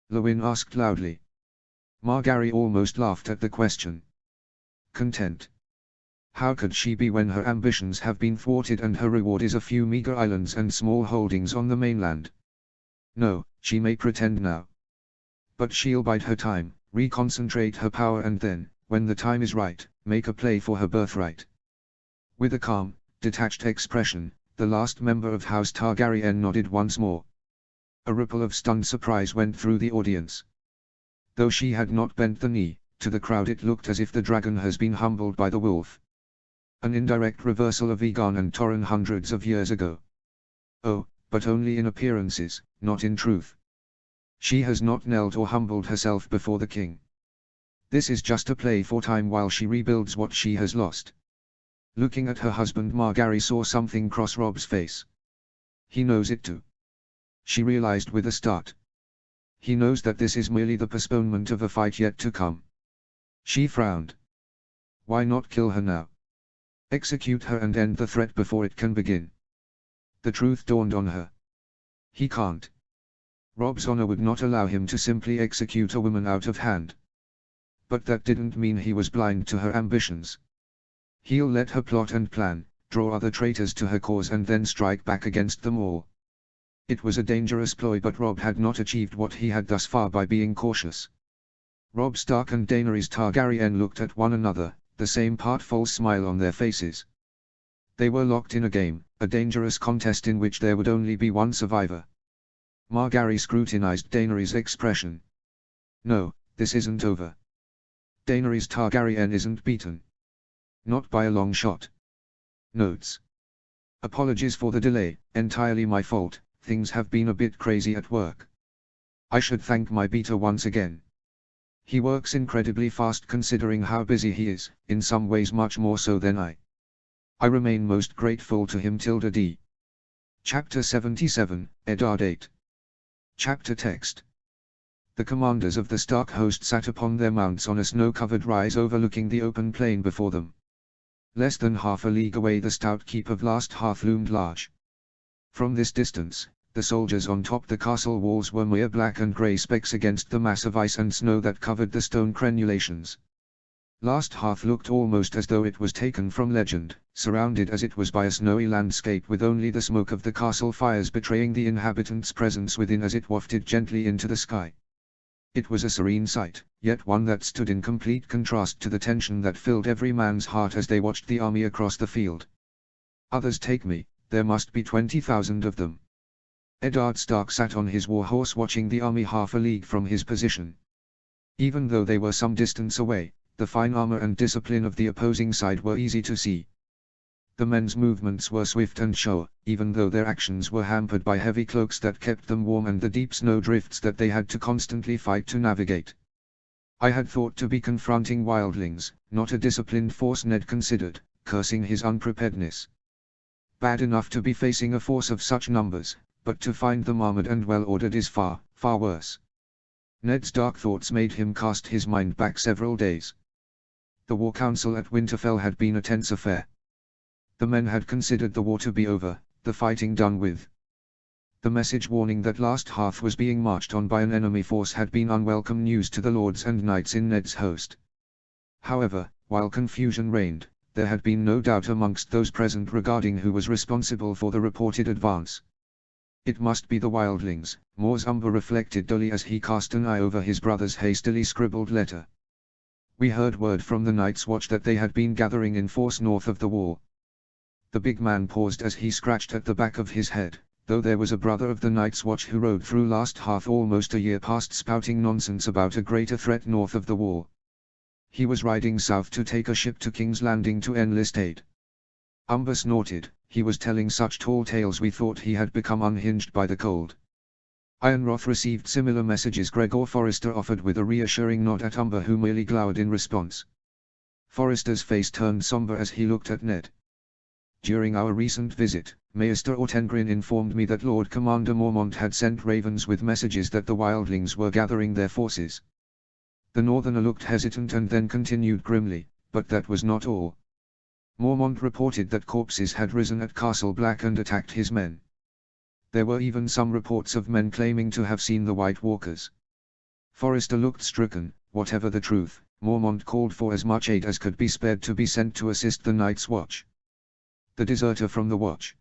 Lewin asked loudly. Margaery almost laughed at the question. Content? How could she be when her ambitions have been thwarted and her reward is a few meager islands and small holdings on the mainland? No, she may pretend now. But she'll bide her time, reconcentrate her power, and then, when the time is right, make a play for her birthright. With a calm, detached expression, the last member of House Targaryen nodded once more. A ripple of stunned surprise went through the audience. Though she had not bent the knee, to the crowd it looked as if the dragon has been humbled by the wolf. An indirect reversal of Aegon and Torrhen hundreds of years ago. Oh, but only in appearances, not in truth. She has not knelt or humbled herself before the king. This is just a play for time while she rebuilds what she has lost. Looking at her husband, Margaery saw something cross Robb's face. He knows it too. She realized with a start. He knows that this is merely the postponement of a fight yet to come. She frowned. Why not kill her now? Execute her and end the threat before it can begin. The truth dawned on her. He can't. Robb's honor would not allow him to simply execute a woman out of hand. But that didn't mean he was blind to her ambitions. He'll let her plot and plan, draw other traitors to her cause, and then strike back against them all. It was a dangerous ploy, but Robb had not achieved what he had thus far by being cautious. Robb Stark and Daenerys Targaryen looked at one another, the same part-false smile on their faces. They were locked in a game, a dangerous contest in which there would only be one survivor. Margaery scrutinized Daenerys' expression. No, this isn't over. Daenerys Targaryen isn't beaten. Not by a long shot. Notes. Apologies for the delay, entirely my fault, things have been a bit crazy at work. I should thank my beater once again. He works incredibly fast considering how busy he is, in some ways much more so than I. I remain most grateful to him. D. Chapter 77, Eddard 8. Chapter text. The commanders of the Stark host sat upon their mounts on a snow-covered rise overlooking the open plain before them. Less than half a league away the stout keep of Last Hearth loomed large. From this distance, the soldiers on top the castle walls were mere black and grey specks against the mass of ice and snow that covered the stone crenulations. Last Hearth looked almost as though it was taken from legend, surrounded as it was by a snowy landscape with only the smoke of the castle fires betraying the inhabitants' presence within as it wafted gently into the sky. It was a serene sight, yet one that stood in complete contrast to the tension that filled every man's heart as they watched the army across the field. Others take me, there must be 20,000 of them. Eddard Stark sat on his warhorse watching the army half a league from his position. Even though they were some distance away, the fine armor and discipline of the opposing side were easy to see. The men's movements were swift and sure, even though their actions were hampered by heavy cloaks that kept them warm and the deep snow drifts that they had to constantly fight to navigate. I had thought to be confronting wildlings, not a disciplined force, Ned considered, cursing his unpreparedness. Bad enough to be facing a force of such numbers, but to find them armored and well ordered is far, far worse. Ned's dark thoughts made him cast his mind back several days. The war council at Winterfell had been a tense affair. The men had considered the war to be over, the fighting done with. The message warning that Last Hearth was being marched on by an enemy force had been unwelcome news to the lords and knights in Ned's host. However, while confusion reigned, there had been no doubt amongst those present regarding who was responsible for the reported advance. It must be the wildlings, Mors Umber reflected dully as he cast an eye over his brother's hastily scribbled letter. We heard word from the Night's Watch that they had been gathering in force north of the wall. The big man paused as he scratched at the back of his head, though there was a brother of the Night's Watch who rode through Last Hearth almost a year past spouting nonsense about a greater threat north of the wall. He was riding south to take a ship to King's Landing to enlist aid. Umber snorted. He was telling such tall tales we thought he had become unhinged by the cold. Ironroth received similar messages. Gregor Forrester offered with a reassuring nod at Umber, who merely glowered in response. Forrester's face turned somber as he looked at Ned. During our recent visit, Maester Ortengrin informed me that Lord Commander Mormont had sent ravens with messages that the wildlings were gathering their forces. The northerner looked hesitant and then continued grimly, but that was not all. Mormont reported that corpses had risen at Castle Black and attacked his men. There were even some reports of men claiming to have seen the White Walkers. Forrester looked stricken. Whatever the truth, Mormont called for as much aid as could be spared to be sent to assist the Night's Watch. The deserter from the Watch.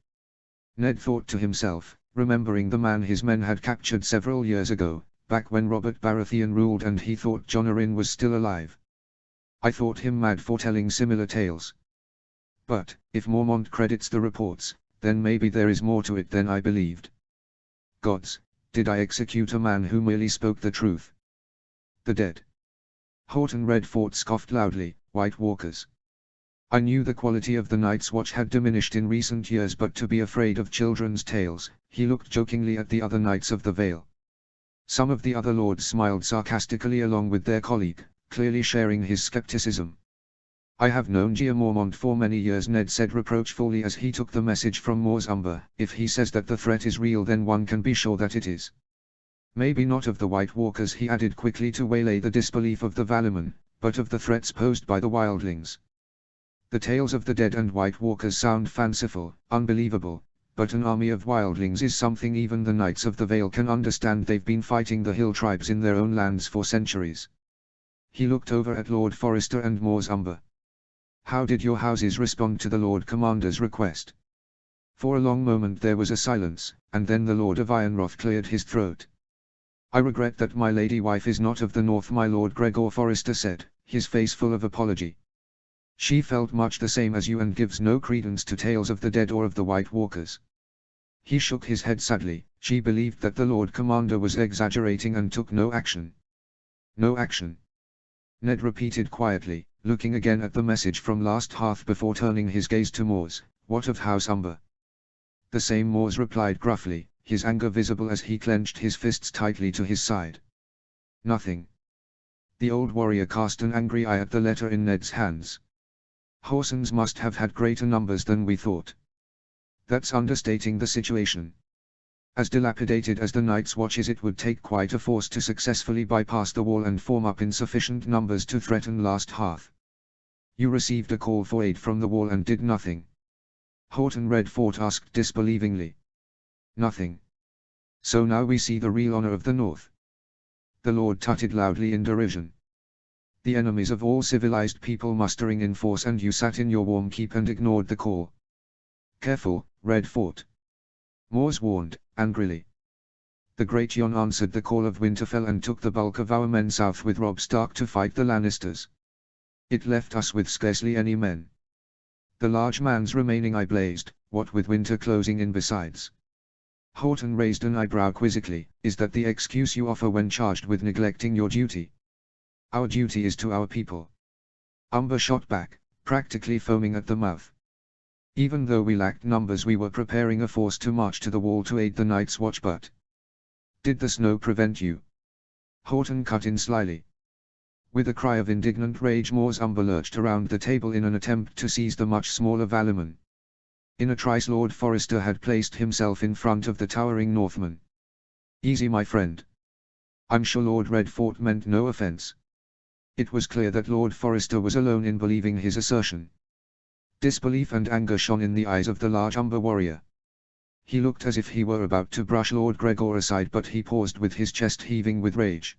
Ned thought to himself, remembering the man his men had captured several years ago, back when Robert Baratheon ruled and he thought Jon Arryn was still alive. I thought him mad for telling similar tales. But, if Mormont credits the reports, then maybe there is more to it than I believed. Gods, did I execute a man who merely spoke the truth? The dead. Horton Redfort scoffed loudly. White Walkers. I knew the quality of the Night's Watch had diminished in recent years, but to be afraid of children's tales. He looked jokingly at the other Knights of the Vale. Some of the other lords smiled sarcastically along with their colleague, clearly sharing his skepticism. I have known Jeor Mormont for many years, Ned said reproachfully as he took the message from Mors Umber. If he says that the threat is real, then one can be sure that it is. Maybe not of the White Walkers, he added quickly to waylay the disbelief of the Valyman, but of the threats posed by the wildlings. The tales of the dead and White Walkers sound fanciful, unbelievable, but an army of wildlings is something even the Knights of the Vale can understand. They've been fighting the hill tribes in their own lands for centuries. He looked over at Lord Forrester and Mors Umber. How did your houses respond to the Lord Commander's request? For a long moment there was a silence, and then the Lord of Ironroth cleared his throat. I regret that my lady wife is not of the north, my lord, Gregor Forrester said, his face full of apology. She felt much the same as you and gives no credence to tales of the dead or of the White Walkers. He shook his head sadly. She believed that the Lord Commander was exaggerating and took no action. No action. Ned repeated quietly, looking again at the message from Last Hearth before turning his gaze to Mors. What of House Umber? The same, Mors replied gruffly, his anger visible as he clenched his fists tightly to his side. Nothing. The old warrior cast an angry eye at the letter in Ned's hands. Horsens must have had greater numbers than we thought. That's understating the situation. As dilapidated as the Night's Watch is, it would take quite a force to successfully bypass the wall and form up in sufficient numbers to threaten Last Hearth. You received a call for aid from the wall and did nothing? Horton Redfort asked disbelievingly. Nothing. So now we see the real honor of the North. The Lord tutted loudly in derision. The enemies of all civilized people mustering in force, and you sat in your warm keep and ignored the call. Careful, Redfort. Mors warned, angrily. The Great Jon answered the call of Winterfell and took the bulk of our men south with Robb Stark to fight the Lannisters. It left us with scarcely any men. The large man's remaining eye blazed, what with winter closing in besides. Horton raised an eyebrow quizzically. Is that the excuse you offer when charged with neglecting your duty? Our duty is to our people. Umber shot back, practically foaming at the mouth. Even though we lacked numbers, we were preparing a force to march to the wall to aid the Night's Watch. But did the snow prevent you? Horton cut in slyly. With a cry of indignant rage, Mors Umber lurched around the table in an attempt to seize the much smaller Valyman. In a trice Lord Forrester had placed himself in front of the towering Northman. Easy, my friend. I'm sure Lord Redfort meant no offense. It was clear that Lord Forrester was alone in believing his assertion. Disbelief and anger shone in the eyes of the large Umber warrior. He looked as if he were about to brush Lord Gregor aside, but he paused with his chest heaving with rage.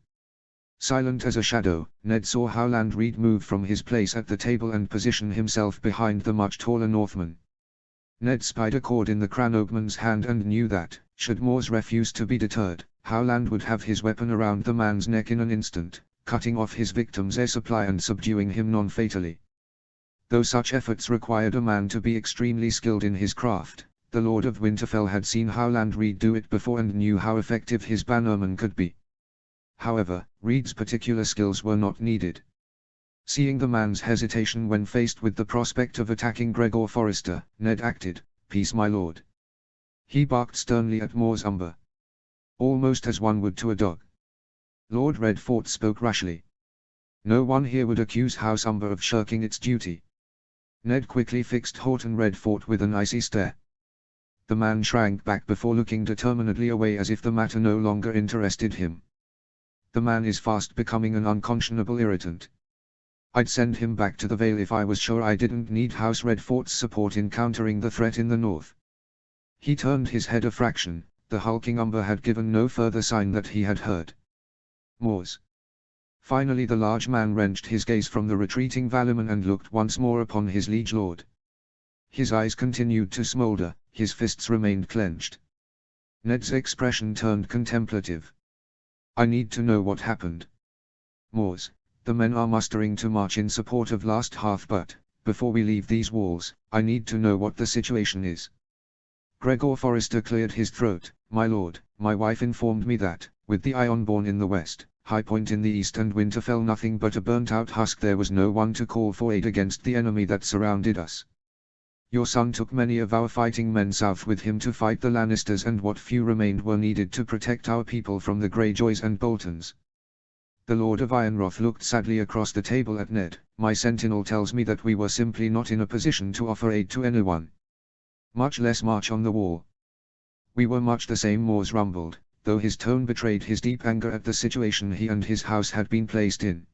Silent as a shadow, Ned saw Howland Reed move from his place at the table and position himself behind the much taller Northman. Ned spied a cord in the Cranogman's hand and knew that, should Moores refuse to be deterred, Howland would have his weapon around the man's neck in an instant, cutting off his victim's air supply and subduing him non-fatally. Though such efforts required a man to be extremely skilled in his craft, the Lord of Winterfell had seen Howland Reed do it before and knew how effective his bannerman could be. However, Reed's particular skills were not needed. Seeing the man's hesitation when faced with the prospect of attacking Gregor Forrester, Ned acted, "Peace, my lord." He barked sternly at Moores Umber, almost as one would to a dog. Lord Redfort spoke rashly. "No one here would accuse House Umber of shirking its duty." Ned quickly fixed Horton Redfort with an icy stare. The man shrank back before looking determinedly away as if the matter no longer interested him. "The man is fast becoming an unconscionable irritant. I'd send him back to the Vale if I was sure I didn't need House Redfort's support in countering the threat in the north." He turned his head a fraction. The hulking Umber had given no further sign that he had heard. Moores. Finally the large man wrenched his gaze from the retreating Valuman and looked once more upon his liege lord. His eyes continued to smolder, his fists remained clenched. Ned's expression turned contemplative. "I need to know what happened. Moores, the men are mustering to march in support of Last Hearth, but, before we leave these walls, I need to know what the situation is." Gregor Forrester cleared his throat. "My lord, my wife informed me that, with the Ironborn in the west, High Point in the east and Winterfell nothing but a burnt-out husk, there was no one to call for aid against the enemy that surrounded us. Your son took many of our fighting men south with him to fight the Lannisters, and what few remained were needed to protect our people from the Greyjoys and Boltons." The Lord of Ironroth looked sadly across the table at Ned. "My sentinel tells me that we were simply not in a position to offer aid to anyone, much less march on the wall." "We were much the same," Moores rumbled, though his tone betrayed his deep anger at the situation he and his house had been placed in.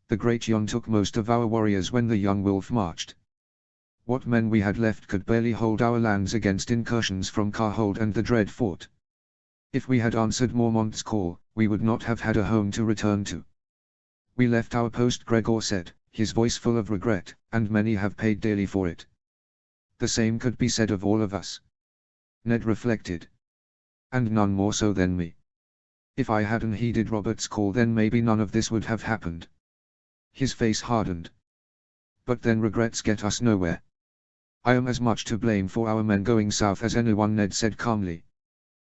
"The Great Yon took most of our warriors when the young wolf marched. What men we had left could barely hold our lands against incursions from Carhold and the Dread Fort. If we had answered Mormont's call, we would not have had a home to return to. We left our post," Gregor said, his voice full of regret, "and many have paid dearly for it. The same could be said of all of us." Ned reflected. "And none more so than me. If I hadn't heeded Robert's call, then maybe none of this would have happened." His face hardened. "But then regrets get us nowhere. I am as much to blame for our men going south as anyone," Ned said calmly.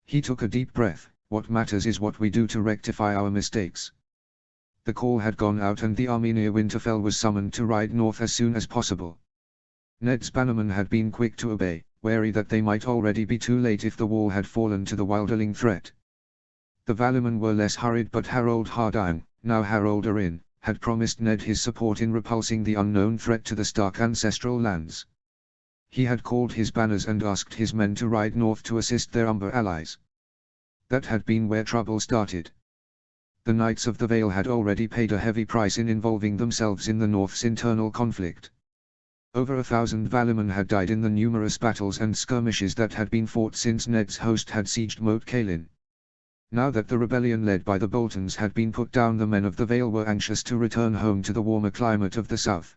He took a deep breath. "What matters is what we do to rectify our mistakes." The call had gone out and the army near Winterfell was summoned to ride north as soon as possible. Ned's bannermen had been quick to obey, wary that they might already be too late if the wall had fallen to the wilderling threat. The Valumen were less hurried, but Harold Hardyne, now Harold Arryn, had promised Ned his support in repulsing the unknown threat to the Stark ancestral lands. He had called his banners and asked his men to ride north to assist their Umber allies. That had been where trouble started. The Knights of the Vale had already paid a heavy price in involving themselves in the North's internal conflict. Over 1,000 Valumen had died in the numerous battles and skirmishes that had been fought since Ned's host had sieged Moat Cailin. Now that the rebellion led by the Boltons had been put down, the men of the Vale were anxious to return home to the warmer climate of the south.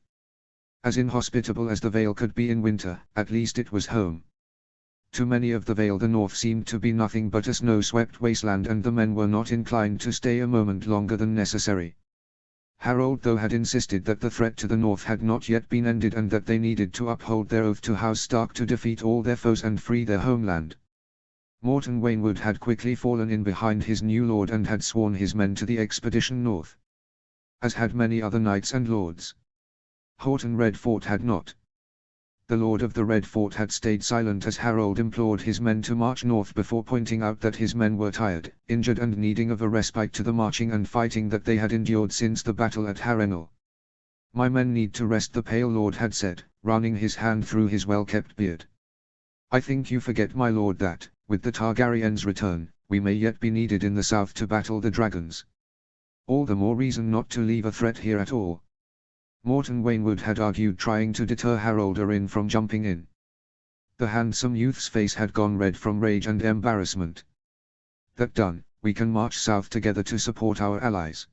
As inhospitable as the Vale could be in winter, at least it was home. To many of the Vale the north seemed to be nothing but a snow-swept wasteland, and the men were not inclined to stay a moment longer than necessary. Harold though had insisted that the threat to the north had not yet been ended and that they needed to uphold their oath to House Stark to defeat all their foes and free their homeland. Morton Waynwood had quickly fallen in behind his new lord and had sworn his men to the expedition north, as had many other knights and lords. Horton Redfort had not. The Lord of the Red Fort had stayed silent as Harold implored his men to march north, before pointing out that his men were tired, injured and needing of a respite to the marching and fighting that they had endured since the battle at Harrenhal. "My men need to rest," the Pale Lord had said, running his hand through his well-kept beard. "I think you forget, my lord, that, with the Targaryens' return, we may yet be needed in the south to battle the dragons." All the more reason not to leave a threat here at all. Morton Wainwood had argued, trying to deter Harold Arryn from jumping in. The handsome youth's face had gone red from rage and embarrassment. That done, we can march south together to support our allies.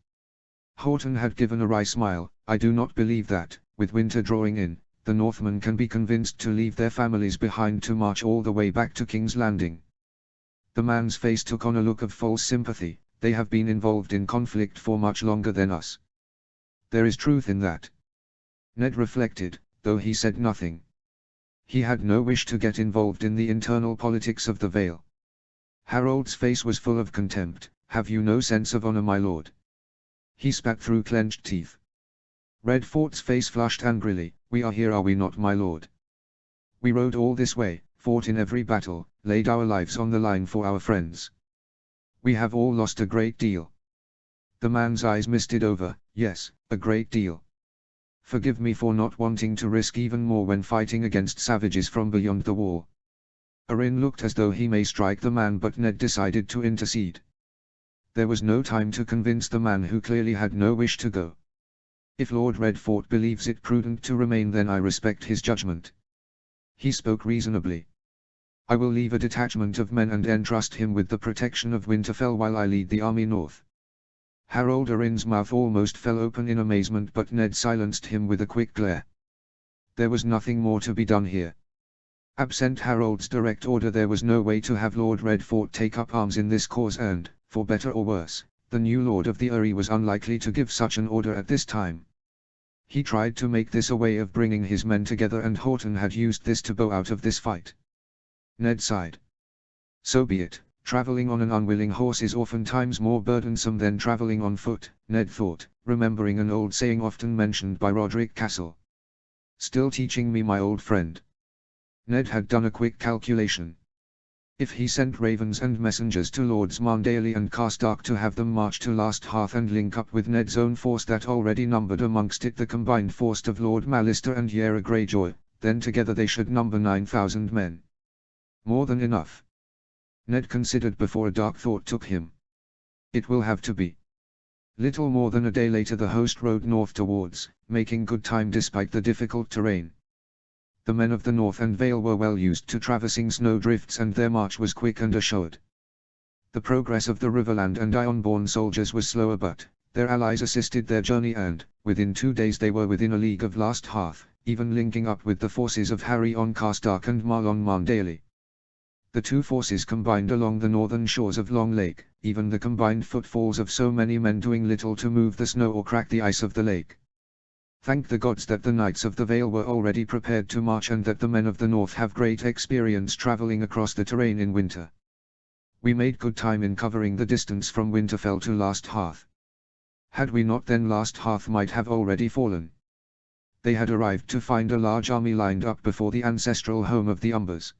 Houghton had given a wry smile. I do not believe that, with winter drawing in, the Northmen can be convinced to leave their families behind to march all the way back to King's Landing. The man's face took on a look of false sympathy. They have been involved in conflict for much longer than us. There is truth in that. Ned reflected, though he said nothing. He had no wish to get involved in the internal politics of the Vale. Harold's face was full of contempt. Have you no sense of honor, my lord? He spat through clenched teeth. Redfort's face flushed angrily. We are here, are we not, my lord? We rode all this way, fought in every battle, laid our lives on the line for our friends. We have all lost a great deal. The man's eyes misted over. Yes, a great deal. Forgive me for not wanting to risk even more when fighting against savages from beyond the wall. Arryn looked as though he may strike the man, but Ned decided to intercede. There was no time to convince the man, who clearly had no wish to go. If Lord Redfort believes it prudent to remain, then I respect his judgment. He spoke reasonably. I will leave a detachment of men and entrust him with the protection of Winterfell while I lead the army north. Harold Arryn's mouth almost fell open in amazement, but Ned silenced him with a quick glare. There was nothing more to be done here. Absent Harold's direct order, there was no way to have Lord Redfort take up arms in this cause, and, for better or worse, the new Lord of the Eyrie was unlikely to give such an order at this time. He tried to make this a way of bringing his men together, and Houghton had used this to bow out of this fight. Ned sighed. So be it. Traveling on an unwilling horse is oftentimes more burdensome than traveling on foot, Ned thought, remembering an old saying often mentioned by Roderick Castle. Still teaching me, my old friend. Ned had done a quick calculation. If he sent ravens and messengers to Lords Marndale and Carstark to have them march to Last Hearth and link up with Ned's own force that already numbered amongst it the combined force of Lord Mallister and Yara Greyjoy, then together they should number 9,000 men. More than enough. Ned considered before a dark thought took him. It will have to be. Little more than a day later the host rode north towards, making good time despite the difficult terrain. The men of the North and Vale were well used to traversing snowdrifts, and their march was quick and assured. The progress of the Riverland and Ironborn soldiers was slower, but their allies assisted their journey, and, within 2 days they were within a league of Last Hearth, even linking up with the forces of Harry on Carstark and Marl on Marndale. The two forces combined along the northern shores of Long Lake, even the combined footfalls of so many men doing little to move the snow or crack the ice of the lake. Thank the gods that the Knights of the Vale were already prepared to march, and that the men of the North have great experience traveling across the terrain in winter. We made good time in covering the distance from Winterfell to Last Hearth. Had we not, then Last Hearth might have already fallen. They had arrived to find a large army lined up before the ancestral home of the Umbers.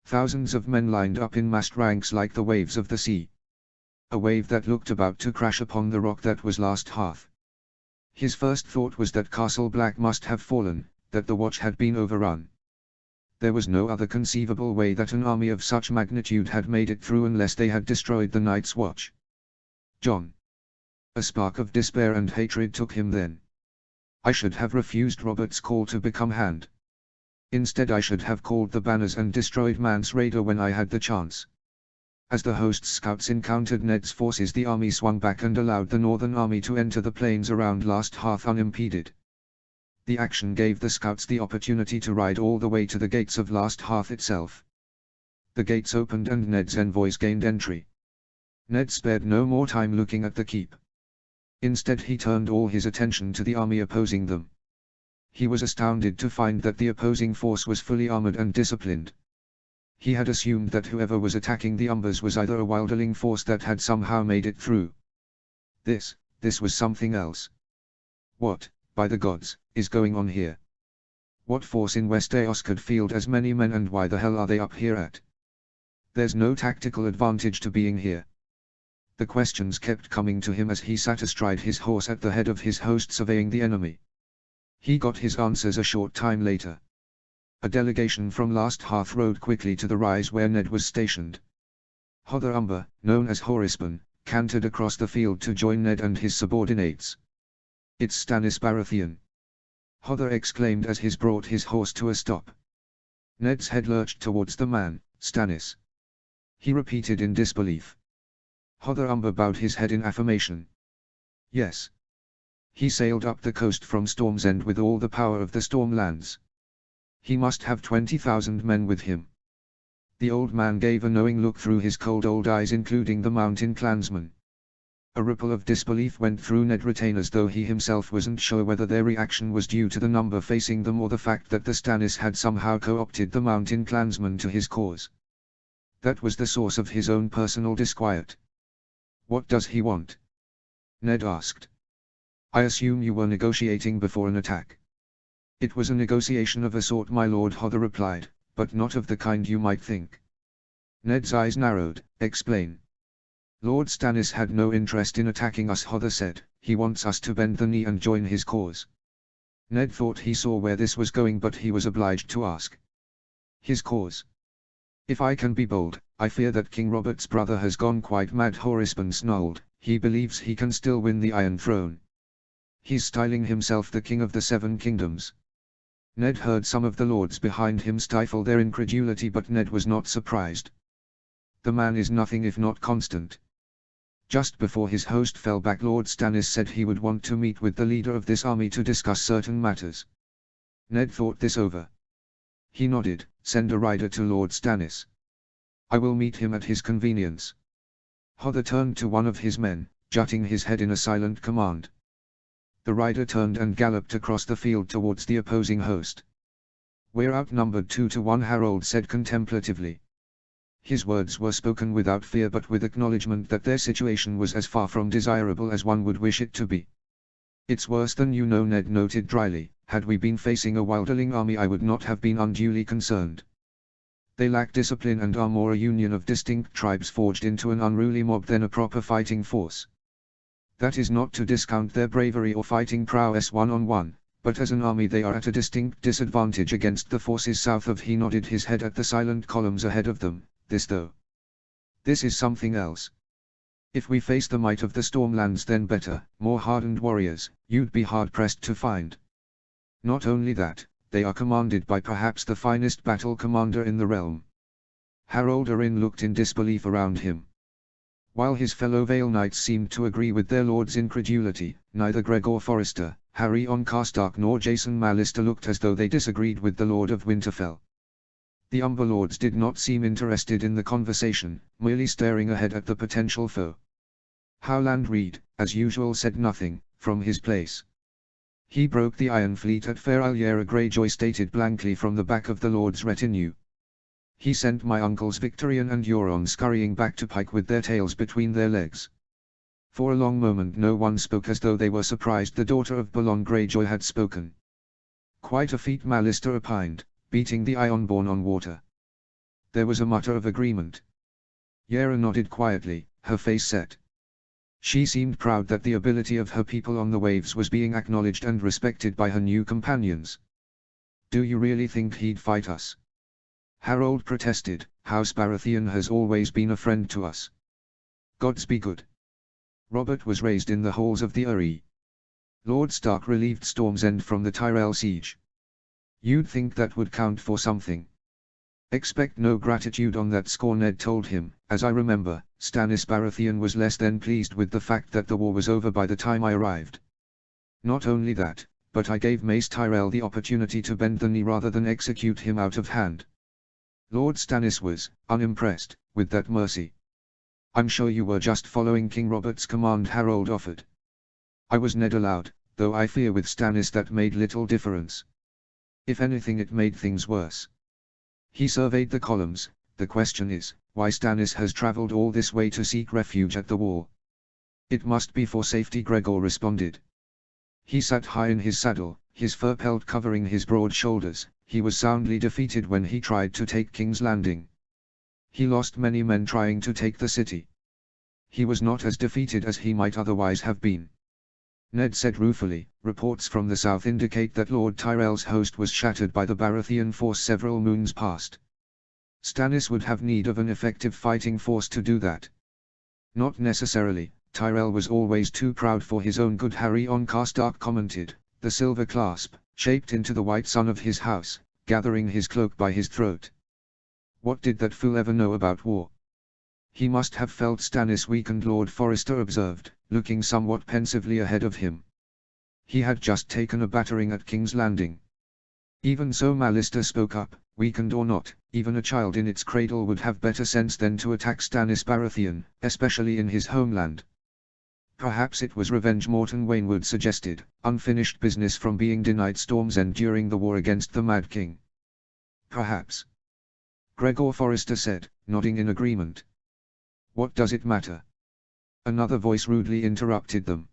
Thousands of men lined up in massed ranks like the waves of the sea. A wave that looked about to crash upon the rock that was Last Hearth. His first thought was that Castle Black must have fallen, that the watch had been overrun. There was no other conceivable way that an army of such magnitude had made it through unless they had destroyed the Night's Watch. John. A spark of despair and hatred took him then. I should have refused Robert's call to become Hand. Instead I should have called the banners and destroyed Mance Rayder when I had the chance. As the host's scouts encountered Ned's forces, the army swung back and allowed the northern army to enter the plains around Last Hearth unimpeded. The action gave the scouts the opportunity to ride all the way to the gates of Last Hearth itself. The gates opened and Ned's envoys gained entry. Ned spared no more time looking at the keep. Instead he turned all his attention to the army opposing them. He was astounded to find that the opposing force was fully armored and disciplined. He had assumed that whoever was attacking the Umbers was either a wilderling force that had somehow made it through. This was something else. What, by the gods, is going on here? What force in West Eos could field as many men, and why the hell are they up here at? There's no tactical advantage to being here. The questions kept coming to him as he sat astride his horse at the head of his host surveying the enemy. He got his answers a short time later. A delegation from Last Hearth rode quickly to the rise where Ned was stationed. Hother Umber, known as Horisban, cantered across the field to join Ned and his subordinates. "It's Stannis Baratheon!" Hodder exclaimed as he brought his horse to a stop. Ned's head lurched towards the man. "Stannis?" he repeated in disbelief. Hodder bowed his head in affirmation. "Yes. He sailed up the coast from Storm's End with all the power of the Stormlands. He must have 20,000 men with him." The old man gave a knowing look through his cold old eyes, including the mountain clansmen. A ripple of disbelief went through Ned retainers, though he himself wasn't sure whether their reaction was due to the number facing them or the fact that the Stannis had somehow co-opted the mountain clansmen to his cause. That was the source of his own personal disquiet. "What does he want?" Ned asked. "I assume you were negotiating before an attack." "It was a negotiation of a sort, my lord," Hodder replied, "but not of the kind you might think." Ned's eyes narrowed. "Explain." "Lord Stannis had no interest in attacking us," Hodder said. "He wants us to bend the knee and join his cause." Ned thought he saw where this was going, but he was obliged to ask. "His cause? If I can be bold, I fear that King Robert's brother has gone quite mad." Horisban snarled. "He believes he can still win the Iron Throne. He's styling himself the King of the Seven Kingdoms." Ned heard some of the lords behind him stifle their incredulity, but Ned was not surprised. The man is nothing if not constant. Just before his host fell back, Lord Stannis said he would want to meet with the leader of this army to discuss certain matters. Ned thought this over. He nodded. "Send a rider to Lord Stannis. I will meet him at his convenience." Hodder turned to one of his men, jutting his head in a silent command. The rider turned and galloped across the field towards the opposing host. "We're outnumbered 2-1, Harold said contemplatively. His words were spoken without fear, but with acknowledgement that their situation was as far from desirable as one would wish it to be. "It's worse than you know," Ned noted dryly. "Had we been facing a wilderling army, I would not have been unduly concerned. They lack discipline and are more a union of distinct tribes forged into an unruly mob than a proper fighting force. That is not to discount their bravery or fighting prowess one-on-one, but as an army they are at a distinct disadvantage against the forces south of." He nodded his head at the silent columns ahead of them. This is something else. If we face the might of the Stormlands, then better, more hardened warriors, you'd be hard-pressed to find. Not only that, they are commanded by perhaps the finest battle commander in the realm." Harold Arryn looked in disbelief around him. While his fellow Vale Knights seemed to agree with their lord's incredulity, neither Gregor Forrester, Haryon Karstark nor Jason Mallister looked as though they disagreed with the Lord of Winterfell. The Umber Lords did not seem interested in the conversation, merely staring ahead at the potential foe. Howland Reed, as usual, said nothing, from his place. "He broke the Iron Fleet at Fair Alyera," Greyjoy stated blankly from the back of the Lord's retinue. "He sent my uncles Victorian and Euron scurrying back to Pike with their tails between their legs." For a long moment no one spoke, as though they were surprised the daughter of Balon Greyjoy had spoken. "Quite a feat," Mallister opined, "beating the Ironborn on water." There was a mutter of agreement. Yara nodded quietly, her face set. She seemed proud that the ability of her people on the waves was being acknowledged and respected by her new companions. "Do you really think he'd fight us?" Harold protested. "House Baratheon has always been a friend to us." "Gods be good." Robert was raised in the halls of the Eyrie. Lord Stark relieved Storm's End from the Tyrell siege. "You'd think that would count for something." "Expect no gratitude on that score," Ned told him. "As I remember, Stannis Baratheon was less than pleased with the fact that the war was over by the time I arrived. Not only that, but I gave Mace Tyrell the opportunity to bend the knee rather than execute him out of hand." Lord Stannis was unimpressed with that mercy. "I'm sure you were just following King Robert's command," Harold offered. "I was," Ned allowed, "though I fear with Stannis that made little difference. If anything, it made things worse." He surveyed the columns. "The question is, why Stannis has traveled all this way to seek refuge at the wall." "It must be for safety," Gregor responded. He sat high in his saddle, his fur pelt covering his broad shoulders. He was soundly defeated when he tried to take King's Landing. He lost many men trying to take the city. He was not as defeated as he might otherwise have been. Ned said ruefully, "Reports from the south indicate that Lord Tyrell's host was shattered by the Baratheon force several moons past. Stannis would have need of an effective fighting force to do that." Not necessarily, Tyrell was always too proud for his own good, Harry on Karstark commented, the silver clasp, shaped into the white sun of his house, gathering his cloak by his throat. What did that fool ever know about war? He must have felt Stannis weakened, Lord Forrester observed, looking somewhat pensively ahead of him. He had just taken a battering at King's Landing. Even so, Mallister spoke up, weakened or not, even a child in its cradle would have better sense than to attack Stannis Baratheon, especially in his homeland. Perhaps it was revenge, Morton Waynwood suggested, unfinished business from being denied Storm's End during the war against the Mad King. Perhaps. Gregor Forrester said, nodding in agreement. What does it matter? Another voice rudely interrupted them.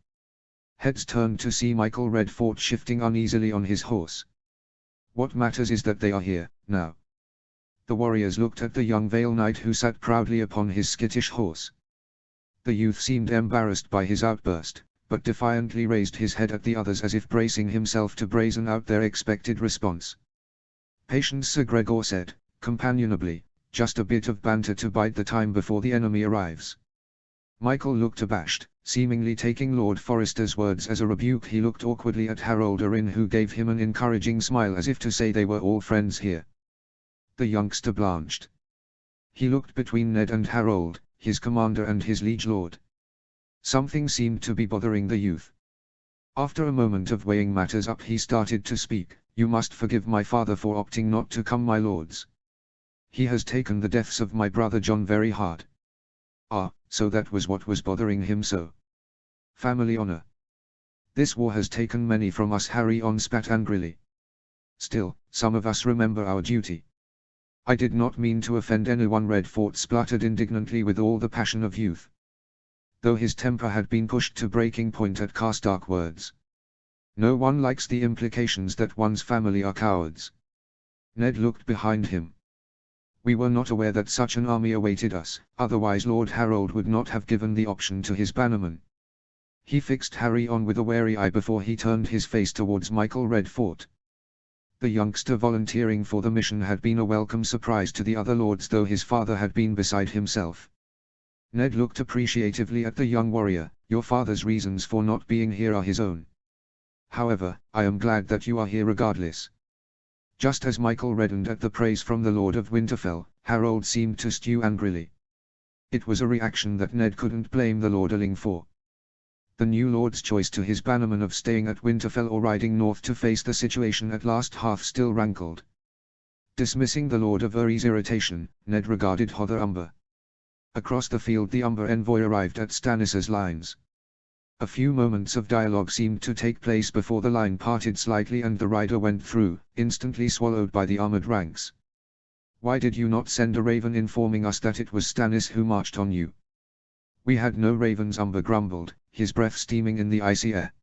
Heads turned to see Michael Redfort shifting uneasily on his horse. What matters is that they are here, now. The warriors looked at the young Vale Knight who sat proudly upon his skittish horse. The youth seemed embarrassed by his outburst, but defiantly raised his head at the others as if bracing himself to brazen out their expected response. Patience, Sir Gregor said, companionably, just a bit of banter to bide the time before the enemy arrives. Michael looked abashed, seemingly taking Lord Forrester's words as a rebuke. He looked awkwardly at Harold Arryn, who gave him an encouraging smile as if to say they were all friends here. The youngster blanched. He looked between Ned and Harold, his commander and his liege lord. Something seemed to be bothering the youth. After a moment of weighing matters up, he started to speak. You must forgive my father for opting not to come, my lords. He has taken the deaths of my brother John very hard. Ah, so that was what was bothering him so. Family honor. This war has taken many from us, Harry on spat angrily. Still, some of us remember our duty. I did not mean to offend anyone, Redfort spluttered indignantly with all the passion of youth. Though his temper had been pushed to breaking point at Karstark words. No one likes the implications that one's family are cowards. Ned looked behind him. We were not aware that such an army awaited us, otherwise Lord Harold would not have given the option to his bannermen. He fixed Harry on with a wary eye before he turned his face towards Michael Redfort. The youngster volunteering for the mission had been a welcome surprise to the other lords, though his father had been beside himself. Ned looked appreciatively at the young warrior. Your father's reasons for not being here are his own. However, I am glad that you are here regardless. Just as Michael reddened at the praise from the Lord of Winterfell, Harold seemed to stew angrily. It was a reaction that Ned couldn't blame the lorderling for. The new lord's choice to his bannermen of staying at Winterfell or riding north to face the situation at Last Hearth still rankled. Dismissing the Lord of Ury's irritation, Ned regarded Hodder Umber. Across the field the Umber envoy arrived at Stannis's lines. A few moments of dialogue seemed to take place before the line parted slightly and the rider went through, instantly swallowed by the armored ranks. Why did you not send a raven informing us that it was Stannis who marched on you? We had no ravens, Umber grumbled, his breath steaming in the icy air.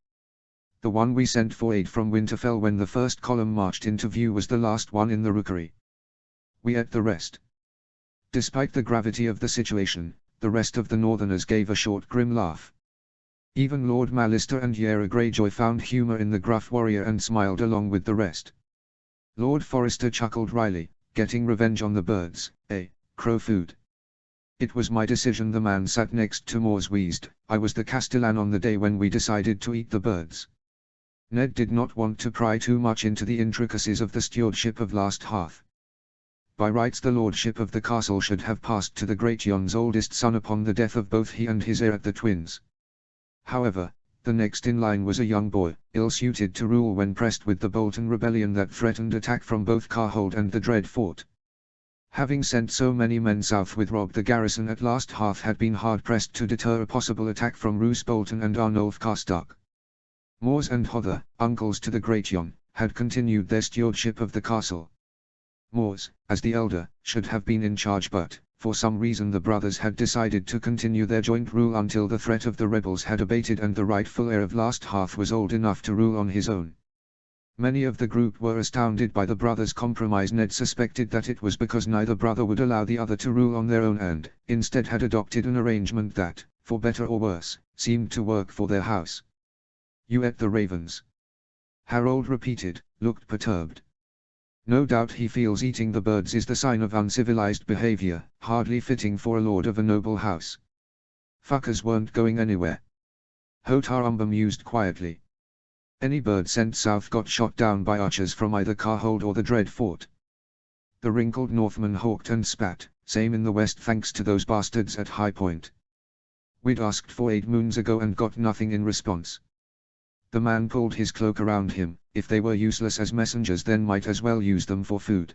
The one we sent for aid from Winterfell when the first column marched into view was the last one in the rookery. We ate the rest. Despite the gravity of the situation, the rest of the Northerners gave a short grim laugh. Even Lord Mallister and Yara Greyjoy found humor in the gruff warrior and smiled along with the rest. Lord Forrester chuckled wryly, getting revenge on the birds, crow food. It was my decision, the man sat next to Mors wheezed. I was the Castellan on the day when we decided to eat the birds. Ned did not want to pry too much into the intricacies of the stewardship of Last Hearth. By rights the lordship of the castle should have passed to the Great Yon's oldest son upon the death of both he and his heir at the twins. However, the next in line was a young boy, ill-suited to rule when pressed with the Bolton rebellion that threatened attack from both Carhold and the Dread Fort. Having sent so many men south with Robb, the garrison at Last Hearth had been hard-pressed to deter a possible attack from Roose Bolton and Arnulf Karstark. Mors and Hodder, uncles to the Great Yon, had continued their stewardship of the castle. Mors, as the elder, should have been in charge, but, for some reason the brothers had decided to continue their joint rule until the threat of the rebels had abated and the rightful heir of Last Hearth was old enough to rule on his own. Many of the group were astounded by the brothers' compromise. Ned suspected that it was because neither brother would allow the other to rule on their own and, instead, had adopted an arrangement that, for better or worse, seemed to work for their house. You ate the ravens? Harold repeated, looked perturbed. No doubt he feels eating the birds is the sign of uncivilized behavior, hardly fitting for a lord of a noble house. Fuckers weren't going anywhere. Hotar Umber mused quietly. Any bird sent south got shot down by archers from either Carhold or the Dread Fort. The wrinkled Northman hawked and spat, same in the west thanks to those bastards at High Point. We'd asked for 8 moons ago and got nothing in response. The man pulled his cloak around him. If they were useless as messengers then might as well use them for food.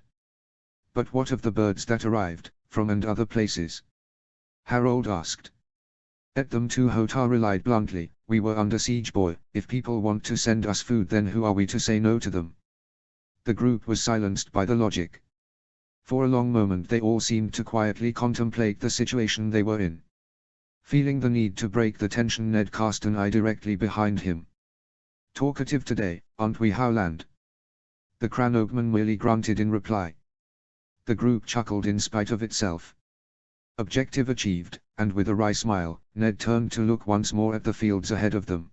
But what of the birds that arrived, from and other places? Harold asked. At them too, Hotar relied bluntly. We were under siege, boy. If people want to send us food then who are we to say no to them? The group was silenced by the logic. For a long moment they all seemed to quietly contemplate the situation they were in. Feeling the need to break the tension, Ned cast an eye directly behind him. Talkative today, aren't we, Howland? The Cranogman merely grunted in reply. The group chuckled in spite of itself. Objective achieved, and with a wry smile, Ned turned to look once more at the fields ahead of them.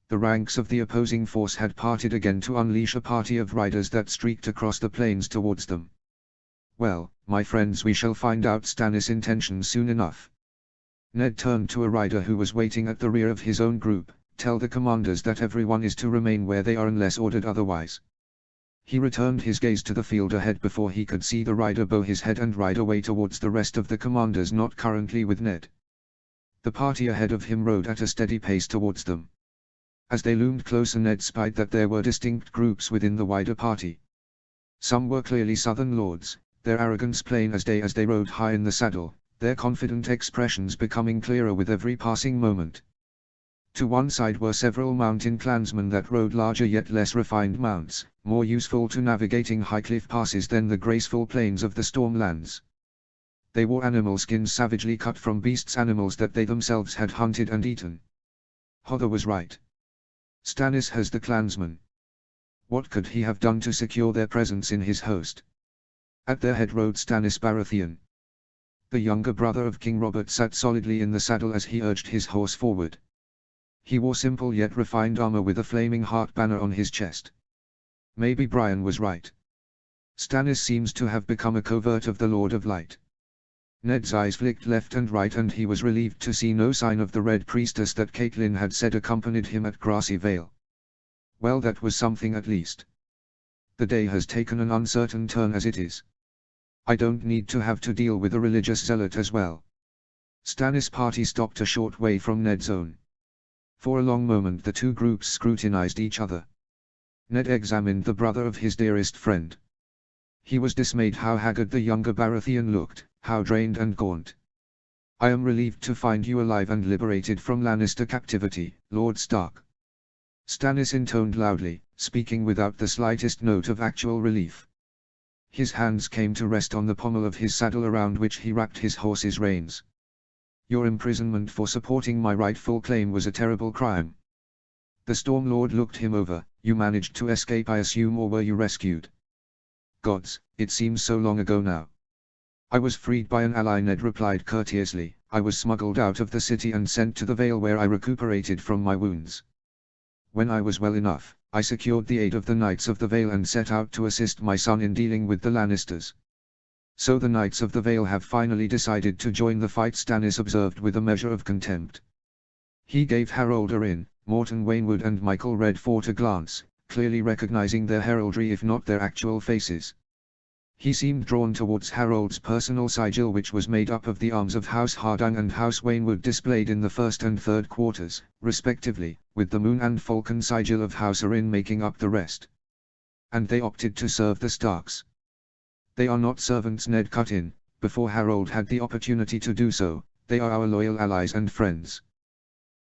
The ranks of the opposing force had parted again to unleash a party of riders that streaked across the plains towards them. Well, my friends, we shall find out Stannis' intentions soon enough. Ned turned to a rider who was waiting at the rear of his own group. Tell the commanders that everyone is to remain where they are unless ordered otherwise. He returned his gaze to the field ahead before he could see the rider bow his head and ride away towards the rest of the commanders not currently with Ned. The party ahead of him rode at a steady pace towards them. As they loomed closer, Ned spied that there were distinct groups within the wider party. Some were clearly southern lords, their arrogance plain as day as they rode high in the saddle, their confident expressions becoming clearer with every passing moment. To one side were several mountain clansmen that rode larger yet less refined mounts, more useful to navigating high cliff passes than the graceful plains of the Stormlands. They wore animal skins savagely cut from beasts, animals that they themselves had hunted and eaten. Hodder was right. Stannis has the clansmen. What could he have done to secure their presence in his host? At their head rode Stannis Baratheon. The younger brother of King Robert sat solidly in the saddle as he urged his horse forward. He wore simple yet refined armor with a flaming heart banner on his chest. Maybe Brian was right. Stannis seems to have become a covert of the Lord of Light. Ned's eyes flicked left and right and he was relieved to see no sign of the Red Priestess that Catelyn had said accompanied him at Grassy Vale. Well, that was something at least. The day has taken an uncertain turn as it is. I don't need to have to deal with a religious zealot as well. Stannis' party stopped a short way from Ned's own. For a long moment the two groups scrutinized each other. Ned examined the brother of his dearest friend. He was dismayed how haggard the younger Baratheon looked, how drained and gaunt. I am relieved to find you alive and liberated from Lannister captivity, Lord Stark. Stannis intoned loudly, speaking without the slightest note of actual relief. His hands came to rest on the pommel of his saddle around which he wrapped his horse's reins. Your imprisonment for supporting my rightful claim was a terrible crime. The Storm Lord looked him over. You managed to escape, I assume, or were you rescued? Gods, it seems so long ago now. I was freed by an ally, Ned replied courteously. I was smuggled out of the city and sent to the Vale where I recuperated from my wounds. When I was well enough, I secured the aid of the Knights of the Vale and set out to assist my son in dealing with the Lannisters. So the Knights of the Vale have finally decided to join the fight, Stannis observed with a measure of contempt. He gave Harold Arryn, Morton Waynwood and Michael Redfort a glance, clearly recognizing their heraldry if not their actual faces. He seemed drawn towards Harold's personal sigil, which was made up of the arms of House Hardang and House Waynwood displayed in the first and third quarters, respectively, with the Moon and Falcon sigil of House Arryn making up the rest. And they opted to serve the Starks. They are not servants, Ned cut in, before Harold had the opportunity to do so. They are our loyal allies and friends.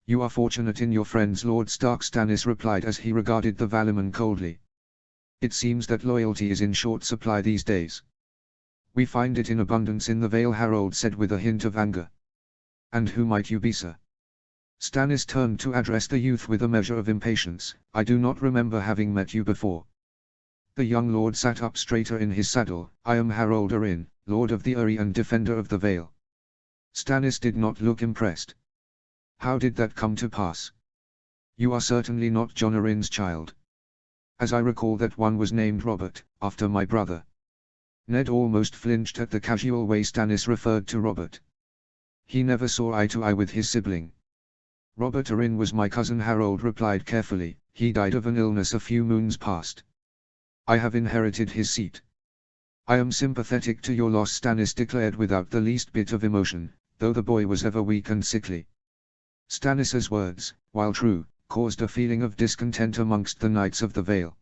You are fortunate in your friends, Lord Stark, Stannis replied as he regarded the Valyman coldly. It seems that loyalty is in short supply these days. We find it in abundance in the Vale, Harold said with a hint of anger. And who might you be, sir? Stannis turned to address the youth with a measure of impatience. I do not remember having met you before. The young lord sat up straighter in his saddle. I am Harold Arryn, Lord of the Eyrie and Defender of the Vale. Stannis did not look impressed. How did that come to pass? You are certainly not Jon Arryn's child. As I recall, that one was named Robert, after my brother. Ned almost flinched at the casual way Stannis referred to Robert. He never saw eye to eye with his sibling. Robert Arryn was my cousin, Harold replied carefully. He died of an illness a few moons past. I have inherited his seat. I am sympathetic to your loss, Stannis declared without the least bit of emotion, though the boy was ever weak and sickly. Stannis's words, while true, caused a feeling of discontent amongst the Knights of the Vale.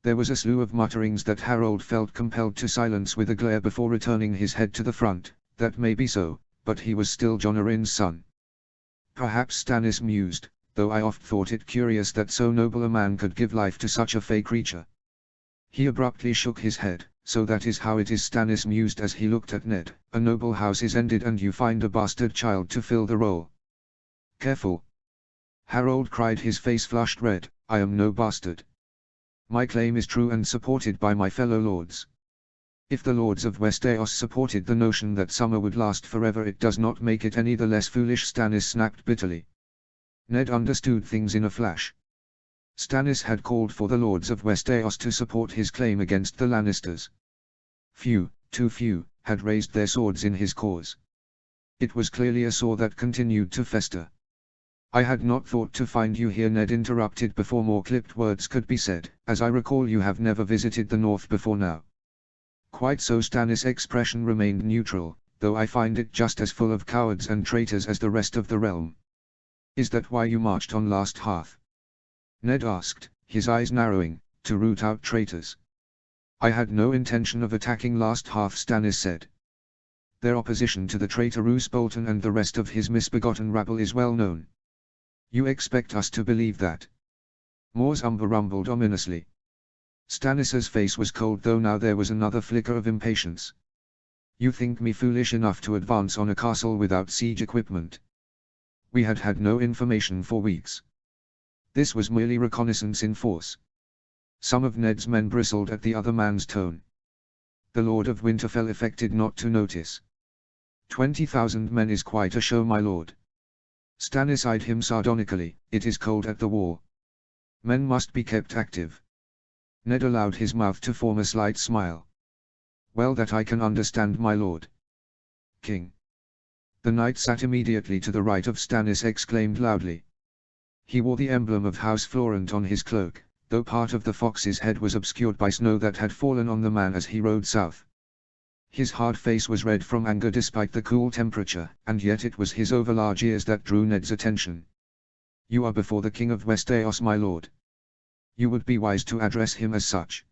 There was a slew of mutterings that Harold felt compelled to silence with a glare before returning his head to the front. That may be so, but he was still Jon Arryn's son. Perhaps, Stannis mused, though I oft thought it curious that so noble a man could give life to such a fey creature. He abruptly shook his head. So that is how it is, Stannis mused as he looked at Ned. A noble house is ended and you find a bastard child to fill the role. Careful! Harold cried, his face flushed red. I am no bastard. My claim is true and supported by my fellow lords. If the lords of Westeros supported the notion that summer would last forever, it does not make it any the less foolish, Stannis snapped bitterly. Ned understood things in a flash. Stannis had called for the lords of Westeros to support his claim against the Lannisters. Few, too few, had raised their swords in his cause. It was clearly a sore that continued to fester. I had not thought to find you here, Ned interrupted before more clipped words could be said. As I recall, you have never visited the north before now. Quite so, Stannis' expression remained neutral, though I find it just as full of cowards and traitors as the rest of the realm. Is that why you marched on Last Hearth? Ned asked, his eyes narrowing, to root out traitors. I had no intention of attacking Last Hearth, Stannis said. Their opposition to the traitor Roose Bolton and the rest of his misbegotten rabble is well known. You expect us to believe that? Mors Umber rumbled ominously. Stannis's face was cold, though now there was another flicker of impatience. You think me foolish enough to advance on a castle without siege equipment? We had had no information for weeks. This was merely reconnaissance in force. Some of Ned's men bristled at the other man's tone. The Lord of Winterfell affected not to notice. 20,000 men is quite a show, my lord. Stannis eyed him sardonically. It is cold at the wall. Men must be kept active. Ned allowed his mouth to form a slight smile. Well, that I can understand, my lord. King. The knight sat immediately to the right of Stannis exclaimed loudly. He wore the emblem of House Florent on his cloak, though part of the fox's head was obscured by snow that had fallen on the man as he rode south. His hard face was red from anger despite the cool temperature, and yet it was his overlarge ears that drew Ned's attention. You are before the King of Westeros, my lord. You would be wise to address him as such.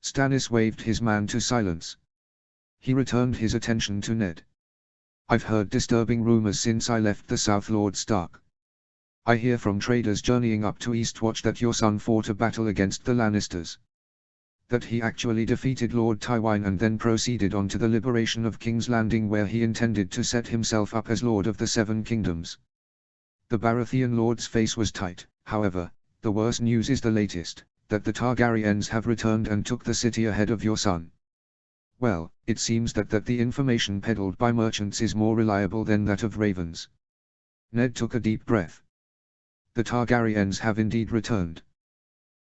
Stannis waved his man to silence. He returned his attention to Ned. I've heard disturbing rumors since I left the south, Lord Stark. I hear from traders journeying up to Eastwatch that your son fought a battle against the Lannisters. That he actually defeated Lord Tywine and then proceeded on to the liberation of King's Landing, where he intended to set himself up as Lord of the Seven Kingdoms. The Baratheon lord's face was tight. However, the worst news is the latest, that the Targaryens have returned and took the city ahead of your son. Well, it seems that the information peddled by merchants is more reliable than that of ravens. Ned took a deep breath. The Targaryens have indeed returned.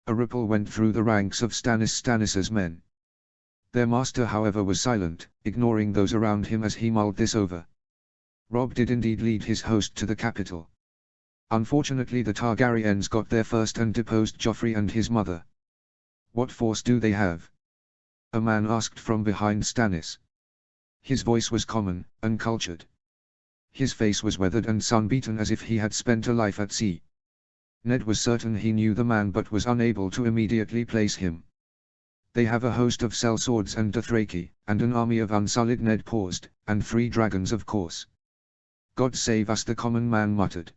A ripple went through the ranks of Stannis's men. Their master, however, was silent, ignoring those around him as he mulled this over. Robb did indeed lead his host to the capital. Unfortunately, the Targaryens got there first and deposed Joffrey and his mother. What force do they have? A man asked from behind Stannis. His voice was common, uncultured. His face was weathered and sun-beaten as if he had spent a life at sea. Ned was certain he knew the man but was unable to immediately place him. They have a host of sellswords and Dothraki, and an army of Unsullied. Ned paused, and 3 dragons, of course. God save us, the common man muttered.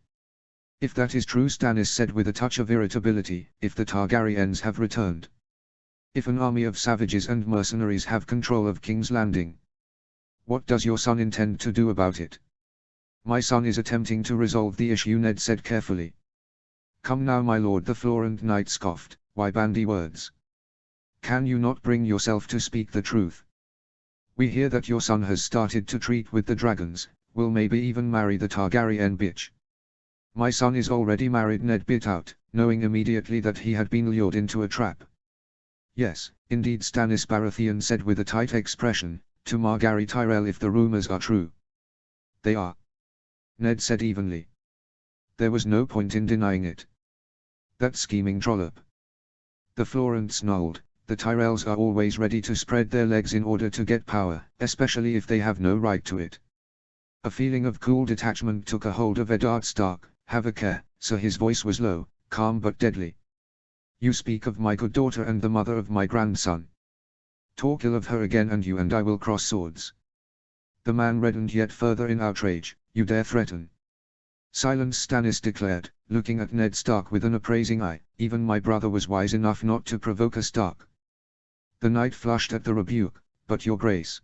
If that is true, Stannis said with a touch of irritability, if the Targaryens have returned. If an army of savages and mercenaries have control of King's Landing. What does your son intend to do about it? My son is attempting to resolve the issue, Ned said carefully. Come now, my lord, the Florent knight scoffed. Why bandy words? Can you not bring yourself to speak the truth? We hear that your son has started to treat with the dragons, will maybe even marry the Targaryen bitch. My son is already married, Ned bit out, knowing immediately that he had been lured into a trap. Yes, indeed, Stannis Baratheon said with a tight expression, to Margaery Tyrell if the rumors are true. They are, Ned said evenly. There was no point in denying it. That scheming trollop. The Florent snarled. The Tyrells are always ready to spread their legs in order to get power, especially if they have no right to it. A feeling of cool detachment took a hold of Eddard Stark. Have a care, sir. His voice was low, calm but deadly. You speak of my good daughter and the mother of my grandson. Talk ill of her again and you and I will cross swords. The man reddened yet further in outrage. You dare threaten? Silence, Stannis declared, looking at Ned Stark with an appraising eye. Even my brother was wise enough not to provoke a Stark. The knight flushed at the rebuke. But your grace.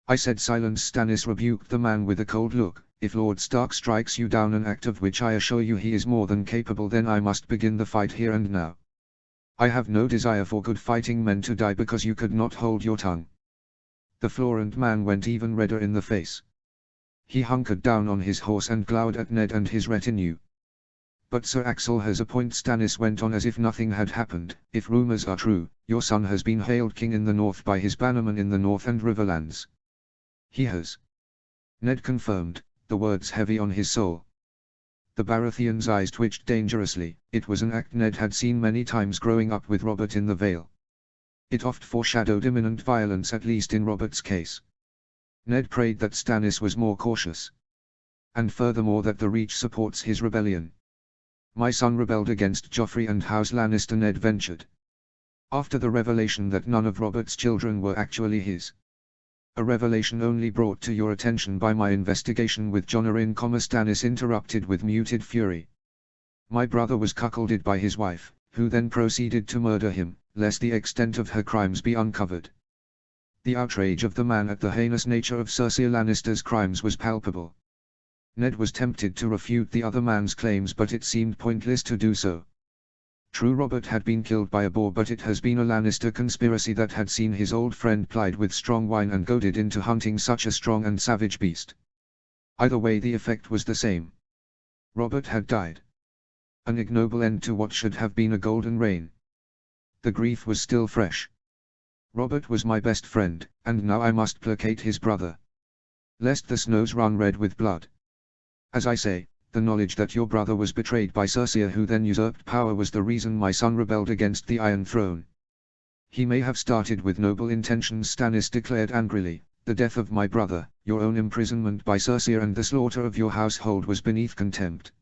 I said silence. Stannis rebuked the man with a cold look. If Lord Stark strikes you down, an act of which I assure you he is more than capable, then I must begin the fight here and now. I have no desire for good fighting men to die because you could not hold your tongue. The Florent man went even redder in the face. He hunkered down on his horse and glowered at Ned and his retinue. But Sir Axel has a point, Stannis went on as if nothing had happened. If rumors are true, your son has been hailed king in the north by his bannermen in the north and Riverlands. He has. Ned confirmed, the words heavy on his soul. The Baratheon's eyes twitched dangerously. It was an act Ned had seen many times growing up with Robert in the Vale. It oft foreshadowed imminent violence, at least in Robert's case. Ned prayed that Stannis was more cautious. And furthermore that the Reach supports his rebellion. My son rebelled against Joffrey and House Lannister, Ned ventured. After the revelation that none of Robert's children were actually his. A revelation only brought to your attention by my investigation with Jon Arryn, Stannis interrupted with muted fury. My brother was cuckolded by his wife, who then proceeded to murder him, lest the extent of her crimes be uncovered. The outrage of the man at the heinous nature of Cersei Lannister's crimes was palpable. Ned was tempted to refute the other man's claims, but it seemed pointless to do so. True, Robert had been killed by a boar, but it has been a Lannister conspiracy that had seen his old friend plied with strong wine and goaded into hunting such a strong and savage beast. Either way the effect was the same. Robert had died. An ignoble end to what should have been a golden reign. The grief was still fresh. Robert was my best friend, and now I must placate his brother. Lest the snows run red with blood. As I say, the knowledge that your brother was betrayed by Cersei, who then usurped power, was the reason my son rebelled against the Iron Throne. He may have started with noble intentions, Stannis declared angrily. The death of my brother, your own imprisonment by Cersei, and the slaughter of your household was beneath contempt.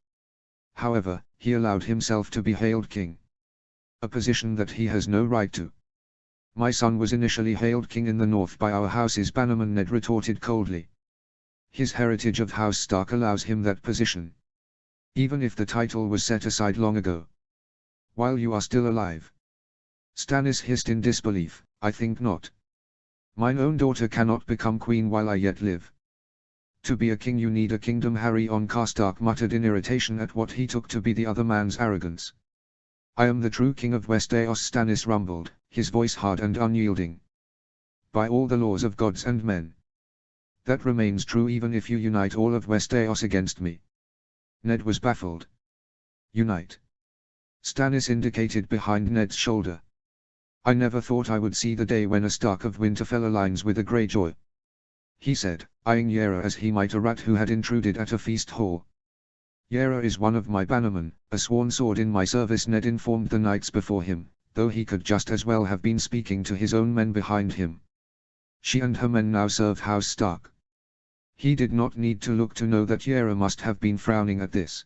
However, he allowed himself to be hailed king. A position that he has no right to. My son was initially hailed king in the north by our house's bannerman, Ned retorted coldly. His heritage of House Stark allows him that position. Even if the title was set aside long ago. While you are still alive. Stannis hissed in disbelief. I think not. Mine own daughter cannot become queen while I yet live. To be a king you need a kingdom, Harry on Karstark muttered in irritation at what he took to be the other man's arrogance. I am the true king of Westeros, Stannis rumbled, his voice hard and unyielding. By all the laws of gods and men. That remains true even if you unite all of Westeros against me. Ned was baffled. Unite. Stannis indicated behind Ned's shoulder. I never thought I would see the day when a Stark of Winterfell aligns with a Greyjoy. He said, eyeing Yara as he might a rat who had intruded at a feast hall. Yara is one of my bannermen, a sworn sword in my service, Ned informed the knights before him, though he could just as well have been speaking to his own men behind him. She and her men now serve House Stark. He did not need to look to know that Yara must have been frowning at this.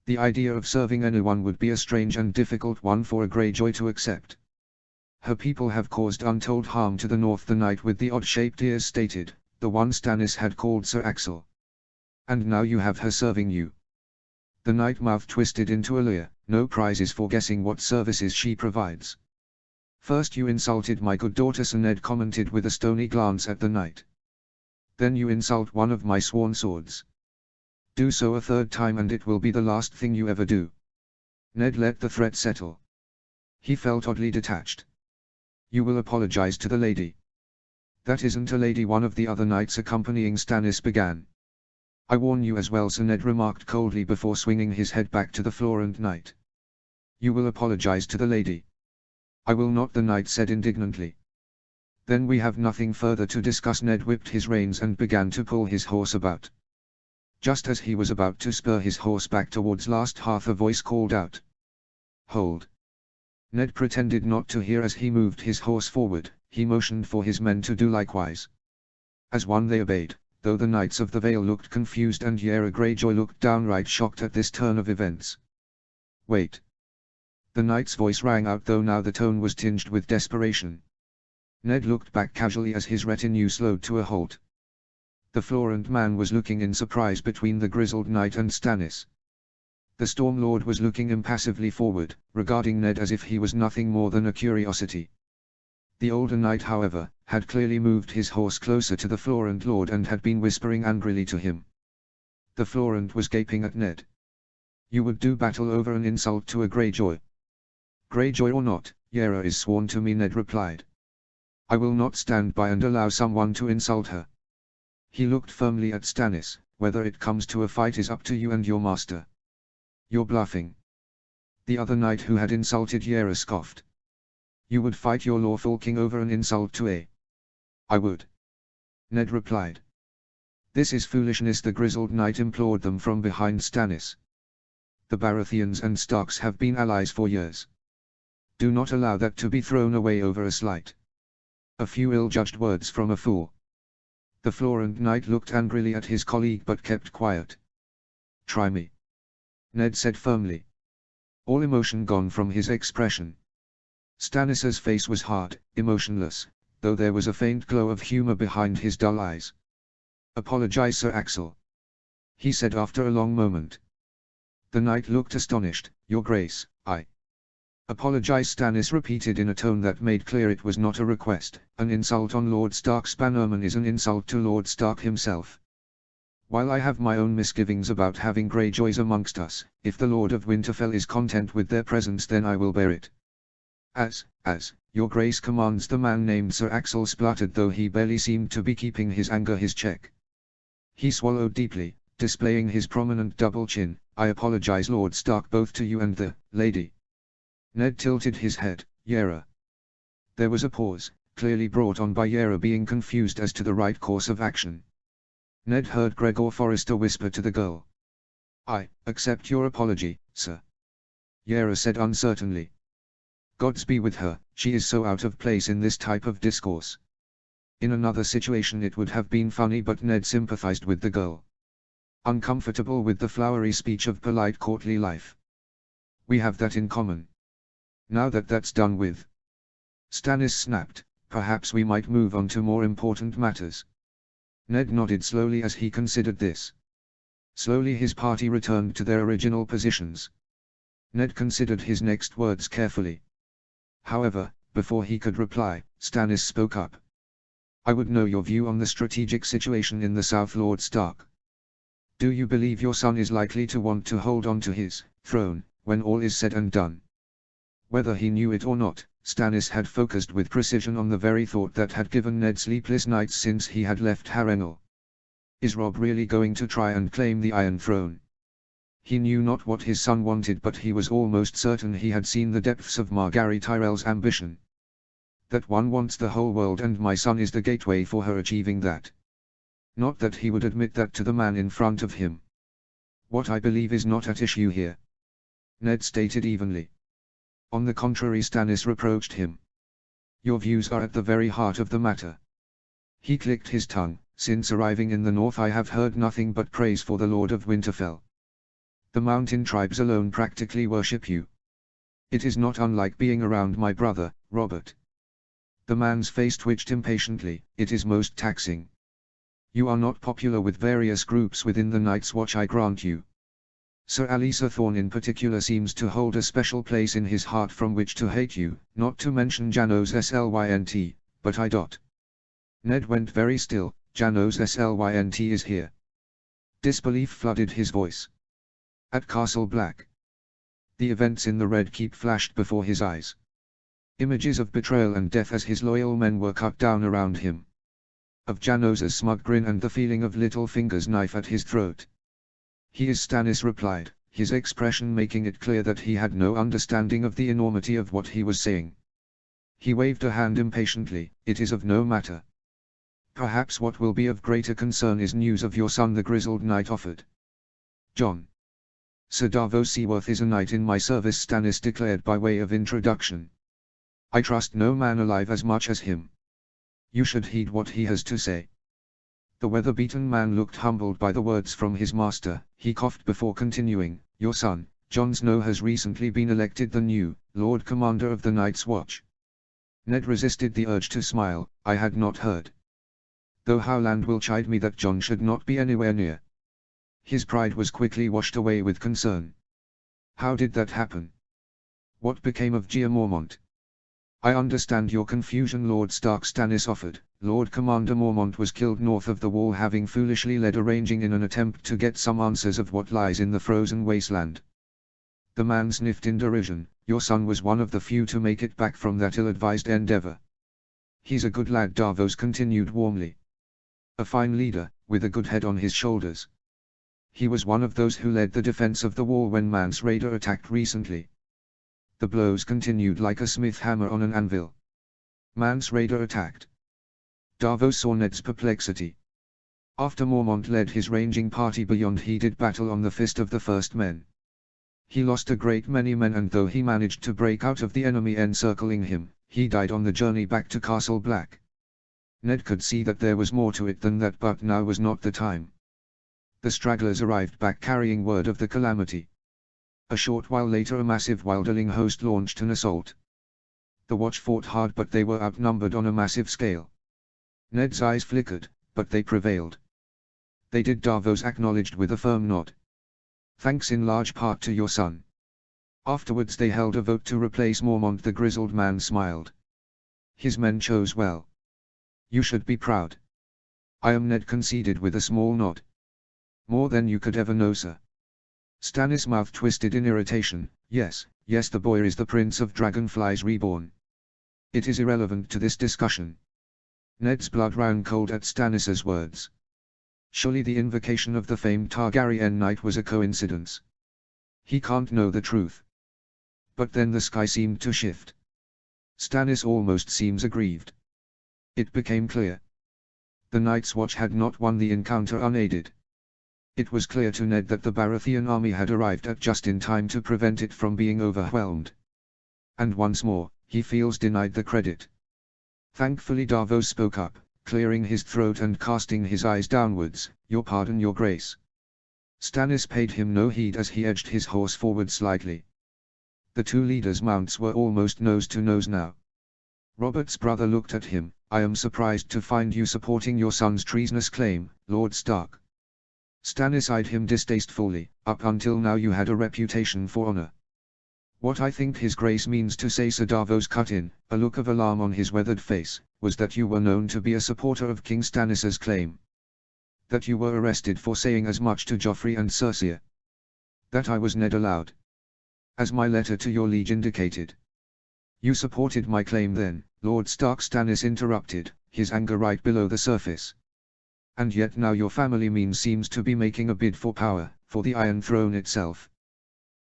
The idea of serving anyone would be a strange and difficult one for a Greyjoy to accept. Her people have caused untold harm to the north, the knight with the odd-shaped ears stated, the one Stannis had called Sir Axel. And now you have her serving you. The knight mouth twisted into a leer. No prizes for guessing what services she provides. First you insulted my good daughter, Sir Ned commented with a stony glance at the knight. Then you insult one of my sworn swords. Do so a third time and it will be the last thing you ever do. Ned let the threat settle. He felt oddly detached. You will apologize to the lady. That isn't a lady, one of the other knights accompanying Stannis began. I warn you as well, Sir Ned remarked coldly before swinging his head back to the Florent knight. You will apologize to the lady. I will not, the knight said indignantly. Then we have nothing further to discuss. Ned whipped his reins and began to pull his horse about. Just as he was about to spur his horse back towards Last Hearth, a voice called out, "Hold!" Ned pretended not to hear as he moved his horse forward. He motioned for his men to do likewise. As one they obeyed, though the Knights of the Vale looked confused and Yara Greyjoy looked downright shocked at this turn of events. "Wait!" The knight's voice rang out, though now the tone was tinged with desperation. Ned looked back casually as his retinue slowed to a halt. The Florent man was looking in surprise between the grizzled knight and Stannis. The Storm Lord was looking impassively forward, regarding Ned as if he was nothing more than a curiosity. The older knight, however, had clearly moved his horse closer to the Florent Lord and had been whispering angrily to him. The Florent was gaping at Ned. "You would do battle over an insult to a Greyjoy?" "Greyjoy or not, Yara is sworn to me," Ned replied. "I will not stand by and allow someone to insult her." He looked firmly at Stannis. "Whether it comes to a fight is up to you and your master." "You're bluffing." The other knight who had insulted Yara scoffed. "You would fight your lawful king over an insult to a—" "I would," Ned replied. "This is foolishness," the grizzled knight implored them from behind Stannis. "The Baratheons and Starks have been allies for years. Do not allow that to be thrown away over a slight. A few ill-judged words from a fool." The Florent knight looked angrily at his colleague but kept quiet. "Try me," Ned said firmly. All emotion gone from his expression. Stannis's face was hard, emotionless, though there was a faint glow of humor behind his dull eyes. "Apologize, Sir Axel," he said after a long moment. The knight looked astonished. "Your Grace, I apologize," Stannis repeated in a tone that made clear it was not a request. "An insult on Lord Stark's bannerman is an insult to Lord Stark himself. While I have my own misgivings about having Greyjoys amongst us, if the Lord of Winterfell is content with their presence, then I will bear it." As your Grace commands," the man named Sir Axel spluttered, though he barely seemed to be keeping his anger his check. He swallowed deeply, displaying his prominent double chin. "I apologize, Lord Stark, both to you and the lady." Ned tilted his head. "Yara." There was a pause, clearly brought on by Yara being confused as to the right course of action. Ned heard Gregor Forrester whisper to the girl. "I accept your apology, sir," Yara said uncertainly. "Gods be with her, she is so out of place in this type of discourse." In another situation it would have been funny, but Ned sympathized with the girl. Uncomfortable with the flowery speech of polite courtly life. "We have that in common. Now that that's done with," Stannis snapped, "perhaps we might move on to more important matters." Ned nodded slowly as he considered this. Slowly his party returned to their original positions. Ned considered his next words carefully. However, before he could reply, Stannis spoke up. "I would know your view on the strategic situation in the south, Lord Stark. Do you believe your son is likely to want to hold on to his throne, when all is said and done?" Whether he knew it or not, Stannis had focused with precision on the very thought that had given Ned sleepless nights since he had left Harrenhal. Is Robb really going to try and claim the Iron Throne? He knew not what his son wanted, but he was almost certain he had seen the depths of Margaery Tyrell's ambition. "That one wants the whole world, and my son is the gateway for her achieving that." Not that he would admit that to the man in front of him. "What I believe is not at issue here," Ned stated evenly. On the contrary, Stannis reproached him. "Your views are at the very heart of the matter." He clicked his tongue. "Since arriving in the north I have heard nothing but praise for the Lord of Winterfell. The mountain tribes alone practically worship you. It is not unlike being around my brother, Robert." The man's face twitched impatiently. "It is most taxing. You are not popular with various groups within the Night's Watch, I grant you. Sir Alliser Thorne in particular seems to hold a special place in his heart from which to hate you, not to mention Janos Slynt, but I. Ned went very still. "Janos Slynt is here?" Disbelief flooded his voice. "At Castle Black." The events in the Red Keep flashed before his eyes. Images of betrayal and death as his loyal men were cut down around him. Of Janos's smug grin and the feeling of Littlefinger's knife at his throat. "He is," Stannis replied, his expression making it clear that he had no understanding of the enormity of what he was saying. He waved a hand impatiently. "It is of no matter. Perhaps what will be of greater concern is news of your son the grizzled knight offered. John. Sir Davos Seaworth is a knight in my service, Stannis declared by way of introduction. I trust no man alive as much as him. You should heed what he has to say. The weather-beaten man looked humbled by the words from his master. He coughed before continuing, Your son, Jon Snow, has recently been elected the new Lord Commander of the Night's Watch. Ned resisted the urge to smile. I had not heard. Though Howland will chide me that Jon should not be anywhere near. His pride was quickly washed away with concern. How did that happen? What became of Jeor Mormont? I understand your confusion, Lord Stark, Stannis offered. Lord Commander Mormont was killed north of the wall, having foolishly led a ranging in an attempt to get some answers of what lies in the frozen wasteland. The man sniffed in derision. Your son was one of the few to make it back from that ill-advised endeavor. He's a good lad, Davos continued warmly. A fine leader, with a good head on his shoulders. He was one of those who led the defense of the wall when Mance Rayder attacked recently. The blows continued like a smith hammer on an anvil. Mance Rayder attacked. Davos saw Ned's perplexity. After Mormont led his ranging party beyond heated battle on the Fist of the First Men. He lost a great many men, and though he managed to break out of the enemy encircling him, he died on the journey back to Castle Black. Ned could see that there was more to it than that, but now was not the time. The stragglers arrived back carrying word of the calamity. A short while later a massive wildling host launched an assault. The Watch fought hard, but they were outnumbered on a massive scale. Ned's eyes flickered, but they prevailed. They did, Davos acknowledged with a firm nod. Thanks in large part to your son. Afterwards they held a vote to replace Mormont. The grizzled man smiled. His men chose well. You should be proud. I am, Ned conceded with a small nod. More than you could ever know, sir. Stannis' mouth twisted in irritation. Yes, the boy is the Prince of Dragonflies Reborn. It is irrelevant to this discussion. Ned's blood ran cold at Stannis' words. Surely the invocation of the famed Targaryen knight was a coincidence. He can't know the truth. But then the sky seemed to shift. Stannis almost seems aggrieved. It became clear. The Night's Watch had not won the encounter unaided. It was clear to Ned that the Baratheon army had arrived at just in time to prevent it from being overwhelmed. And once more, he feels denied the credit. Thankfully Davos spoke up, clearing his throat and casting his eyes downwards. Your pardon, your grace. Stannis paid him no heed as he edged his horse forward slightly. The two leaders' mounts were almost nose to nose now. Robert's brother looked at him. I am surprised to find you supporting your son's treasonous claim, Lord Stark. Stannis eyed him distastefully. Up until now you had a reputation for honor. What I think his grace means to say, Sir Davos cut in, a look of alarm on his weathered face, was that you were known to be a supporter of King Stannis's claim. That you were arrested for saying as much to Joffrey and Cersei. That I was, Ned allowed. As my letter to your liege indicated. You supported my claim then, Lord Stark, Stannis interrupted, his anger right below the surface. And yet now your family seems to be making a bid for power, for the Iron Throne itself.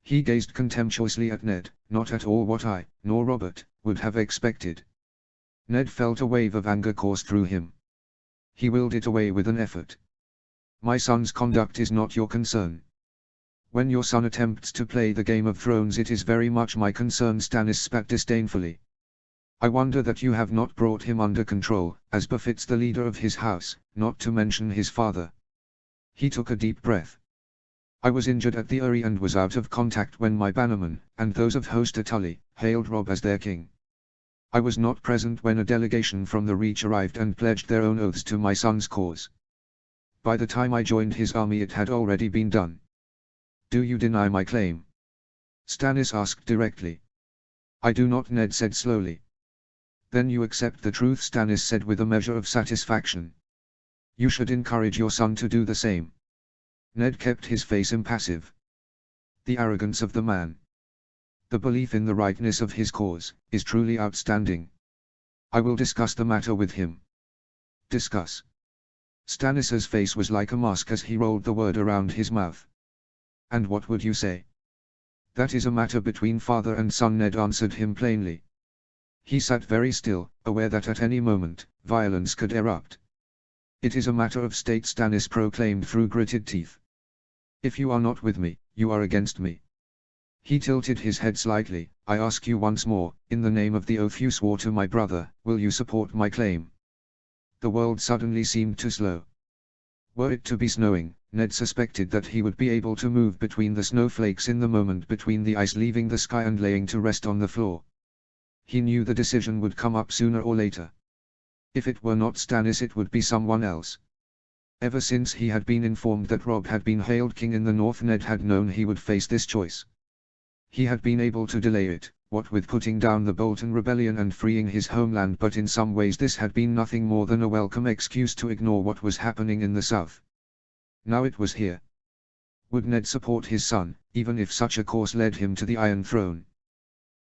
He gazed contemptuously at Ned, not at all what I, nor Robert, would have expected. Ned felt a wave of anger course through him. He willed it away with an effort. My son's conduct is not your concern. When your son attempts to play the Game of Thrones, it is very much my concern, Stannis spat disdainfully. I wonder that you have not brought him under control, as befits the leader of his house, not to mention his father. He took a deep breath. I was injured at the Eyrie and was out of contact when my bannermen, and those of Hoster Tully, hailed Robb as their king. I was not present when a delegation from the Reach arrived and pledged their own oaths to my son's cause. By the time I joined his army it had already been done. Do you deny my claim? Stannis asked directly. I do not, Ned said slowly. Then you accept the truth, Stannis said with a measure of satisfaction. You should encourage your son to do the same. Ned kept his face impassive. The arrogance of the man. The belief in the rightness of his cause, is truly outstanding. I will discuss the matter with him. Discuss. Stannis's face was like a mask as he rolled the word around his mouth. And what would you say? That is a matter between father and son, Ned answered him plainly. He sat very still, aware that at any moment, violence could erupt. It is a matter of state, Stannis proclaimed through gritted teeth. If you are not with me, you are against me. He tilted his head slightly. I ask you once more, in the name of the oath you swore to my brother, will you support my claim? The world suddenly seemed to slow. Were it to be snowing, Ned suspected that he would be able to move between the snowflakes in the moment between the ice leaving the sky and laying to rest on the floor. He knew the decision would come up sooner or later. If it were not Stannis, it would be someone else. Ever since he had been informed that Robb had been hailed king in the north, Ned had known he would face this choice. He had been able to delay it, what with putting down the Bolton rebellion and freeing his homeland, but in some ways this had been nothing more than a welcome excuse to ignore what was happening in the south. Now it was here. Would Ned support his son, even if such a course led him to the Iron Throne?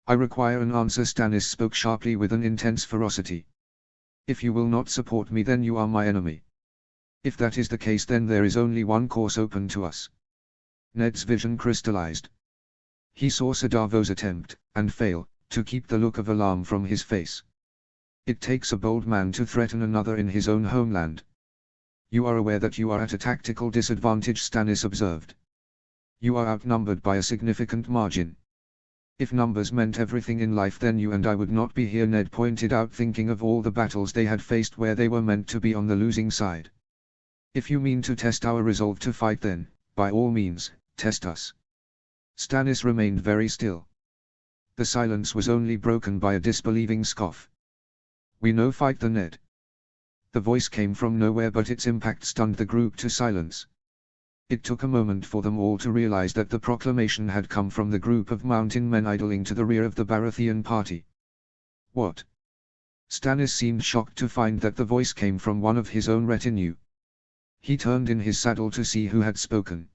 I require an answer, Stannis spoke sharply with an intense ferocity. If you will not support me, then you are my enemy. If that is the case, then there is only one course open to us. Ned's vision crystallized. He saw Sir Davos attempt, and fail, to keep the look of alarm from his face. It takes a bold man to threaten another in his own homeland. You are aware that you are at a tactical disadvantage, Stannis observed. You are outnumbered by a significant margin. If numbers meant everything in life, then you and I would not be here, Ned pointed out, thinking of all the battles they had faced where they were meant to be on the losing side. If you mean to test our resolve to fight, then, by all means, test us. Stannis remained very still. The silence was only broken by a disbelieving scoff. We no fight the Ned. The voice came from nowhere, but its impact stunned the group to silence. It took a moment for them all to realize that the proclamation had come from the group of mountain men idling to the rear of the Baratheon party. What? Stannis seemed shocked to find that the voice came from one of his own retinue. He turned in his saddle to see who had spoken.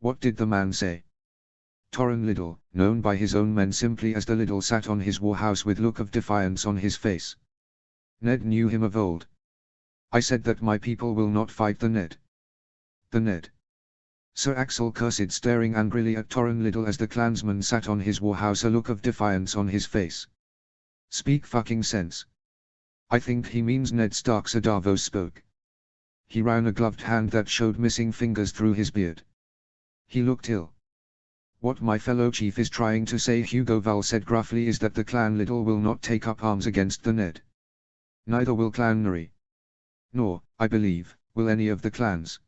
What did the man say? Torren Liddell, known by his own men simply as the Liddell, sat on his warhouse with look of defiance on his face. Ned knew him of old. I said that my people will not fight the Ned. The Ned. Sir Axel cursed, staring angrily at Torren Liddell as the clansman sat on his warhouse, a look of defiance on his face. Speak fucking sense. I think he means Ned Stark, Sir Davos spoke. He ran a gloved hand that showed missing fingers through his beard. He looked ill. What my fellow chief is trying to say, Hugo Val said gruffly, is that the clan Liddell will not take up arms against the Ned. Neither will Clan Nori. Nor, I believe, will any of the clans.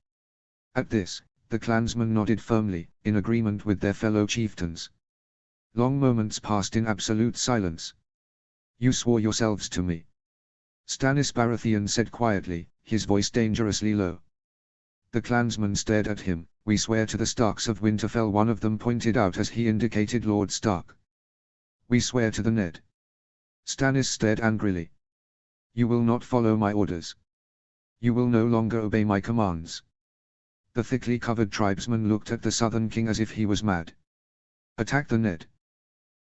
At this, the clansmen nodded firmly, in agreement with their fellow chieftains. Long moments passed in absolute silence. You swore yourselves to me. Stannis Baratheon said quietly, his voice dangerously low. The clansmen stared at him. We swear to the Starks of Winterfell, one of them pointed out as he indicated Lord Stark. We swear to the Ned. Stannis stared angrily. You will not follow my orders. You will no longer obey my commands. The thickly covered tribesman looked at the Southern King as if he was mad. Attack the Ned?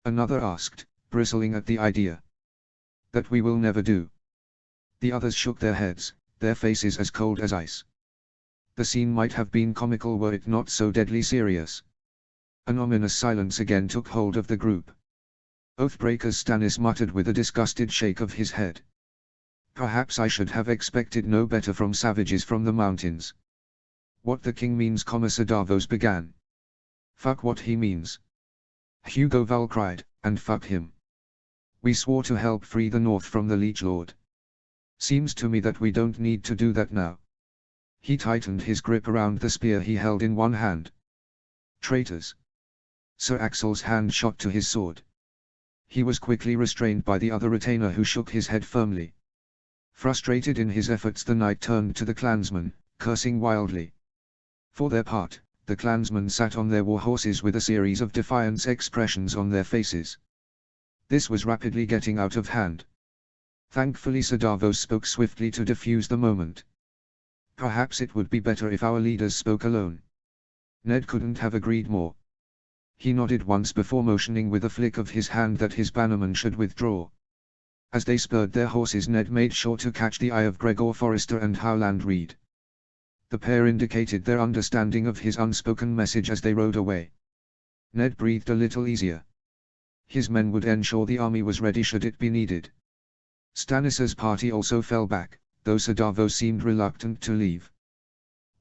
Another asked, bristling at the idea. That we will never do. The others shook their heads, their faces as cold as ice. The scene might have been comical were it not so deadly serious. An ominous silence again took hold of the group. Oathbreakers, Stannis muttered with a disgusted shake of his head. Perhaps I should have expected no better from savages from the mountains. What the king means, Sir Davos began. Fuck what he means. Hugo Val cried, and fuck him. We swore to help free the North from the Leech Lord. Seems to me that we don't need to do that now. He tightened his grip around the spear he held in one hand. Traitors. Sir Axel's hand shot to his sword. He was quickly restrained by the other retainer, who shook his head firmly. Frustrated in his efforts, the knight turned to the clansmen, cursing wildly. For their part, the clansmen sat on their war horses with a series of defiance expressions on their faces. This was rapidly getting out of hand. Thankfully Sir Davos spoke swiftly to defuse the moment. Perhaps it would be better if our leaders spoke alone. Ned couldn't have agreed more. He nodded once before motioning with a flick of his hand that his bannermen should withdraw. As they spurred their horses, Ned made sure to catch the eye of Gregor Forrester and Howland Reed. The pair indicated their understanding of his unspoken message as they rode away. Ned breathed a little easier. His men would ensure the army was ready should it be needed. Stannis's party also fell back, though Sir Davos seemed reluctant to leave.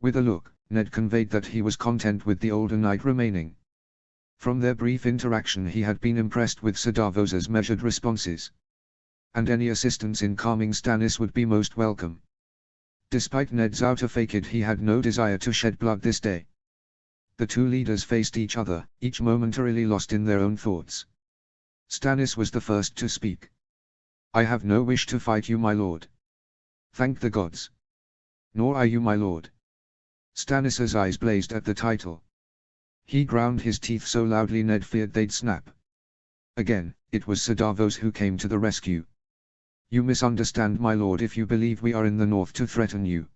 With a look, Ned conveyed that he was content with the older knight remaining. From their brief interaction he had been impressed with Sir Davos's measured responses. And any assistance in calming Stannis would be most welcome. Despite Ned's outer facade, he had no desire to shed blood this day. The two leaders faced each other, each momentarily lost in their own thoughts. Stannis was the first to speak. "I have no wish to fight you, my lord. Thank the gods. Nor are you, my lord." Stannis's eyes blazed at the title. He ground his teeth so loudly Ned feared they'd snap. Again, it was Sir Davos who came to the rescue. "You misunderstand, my lord, if you believe we are in the north to threaten you.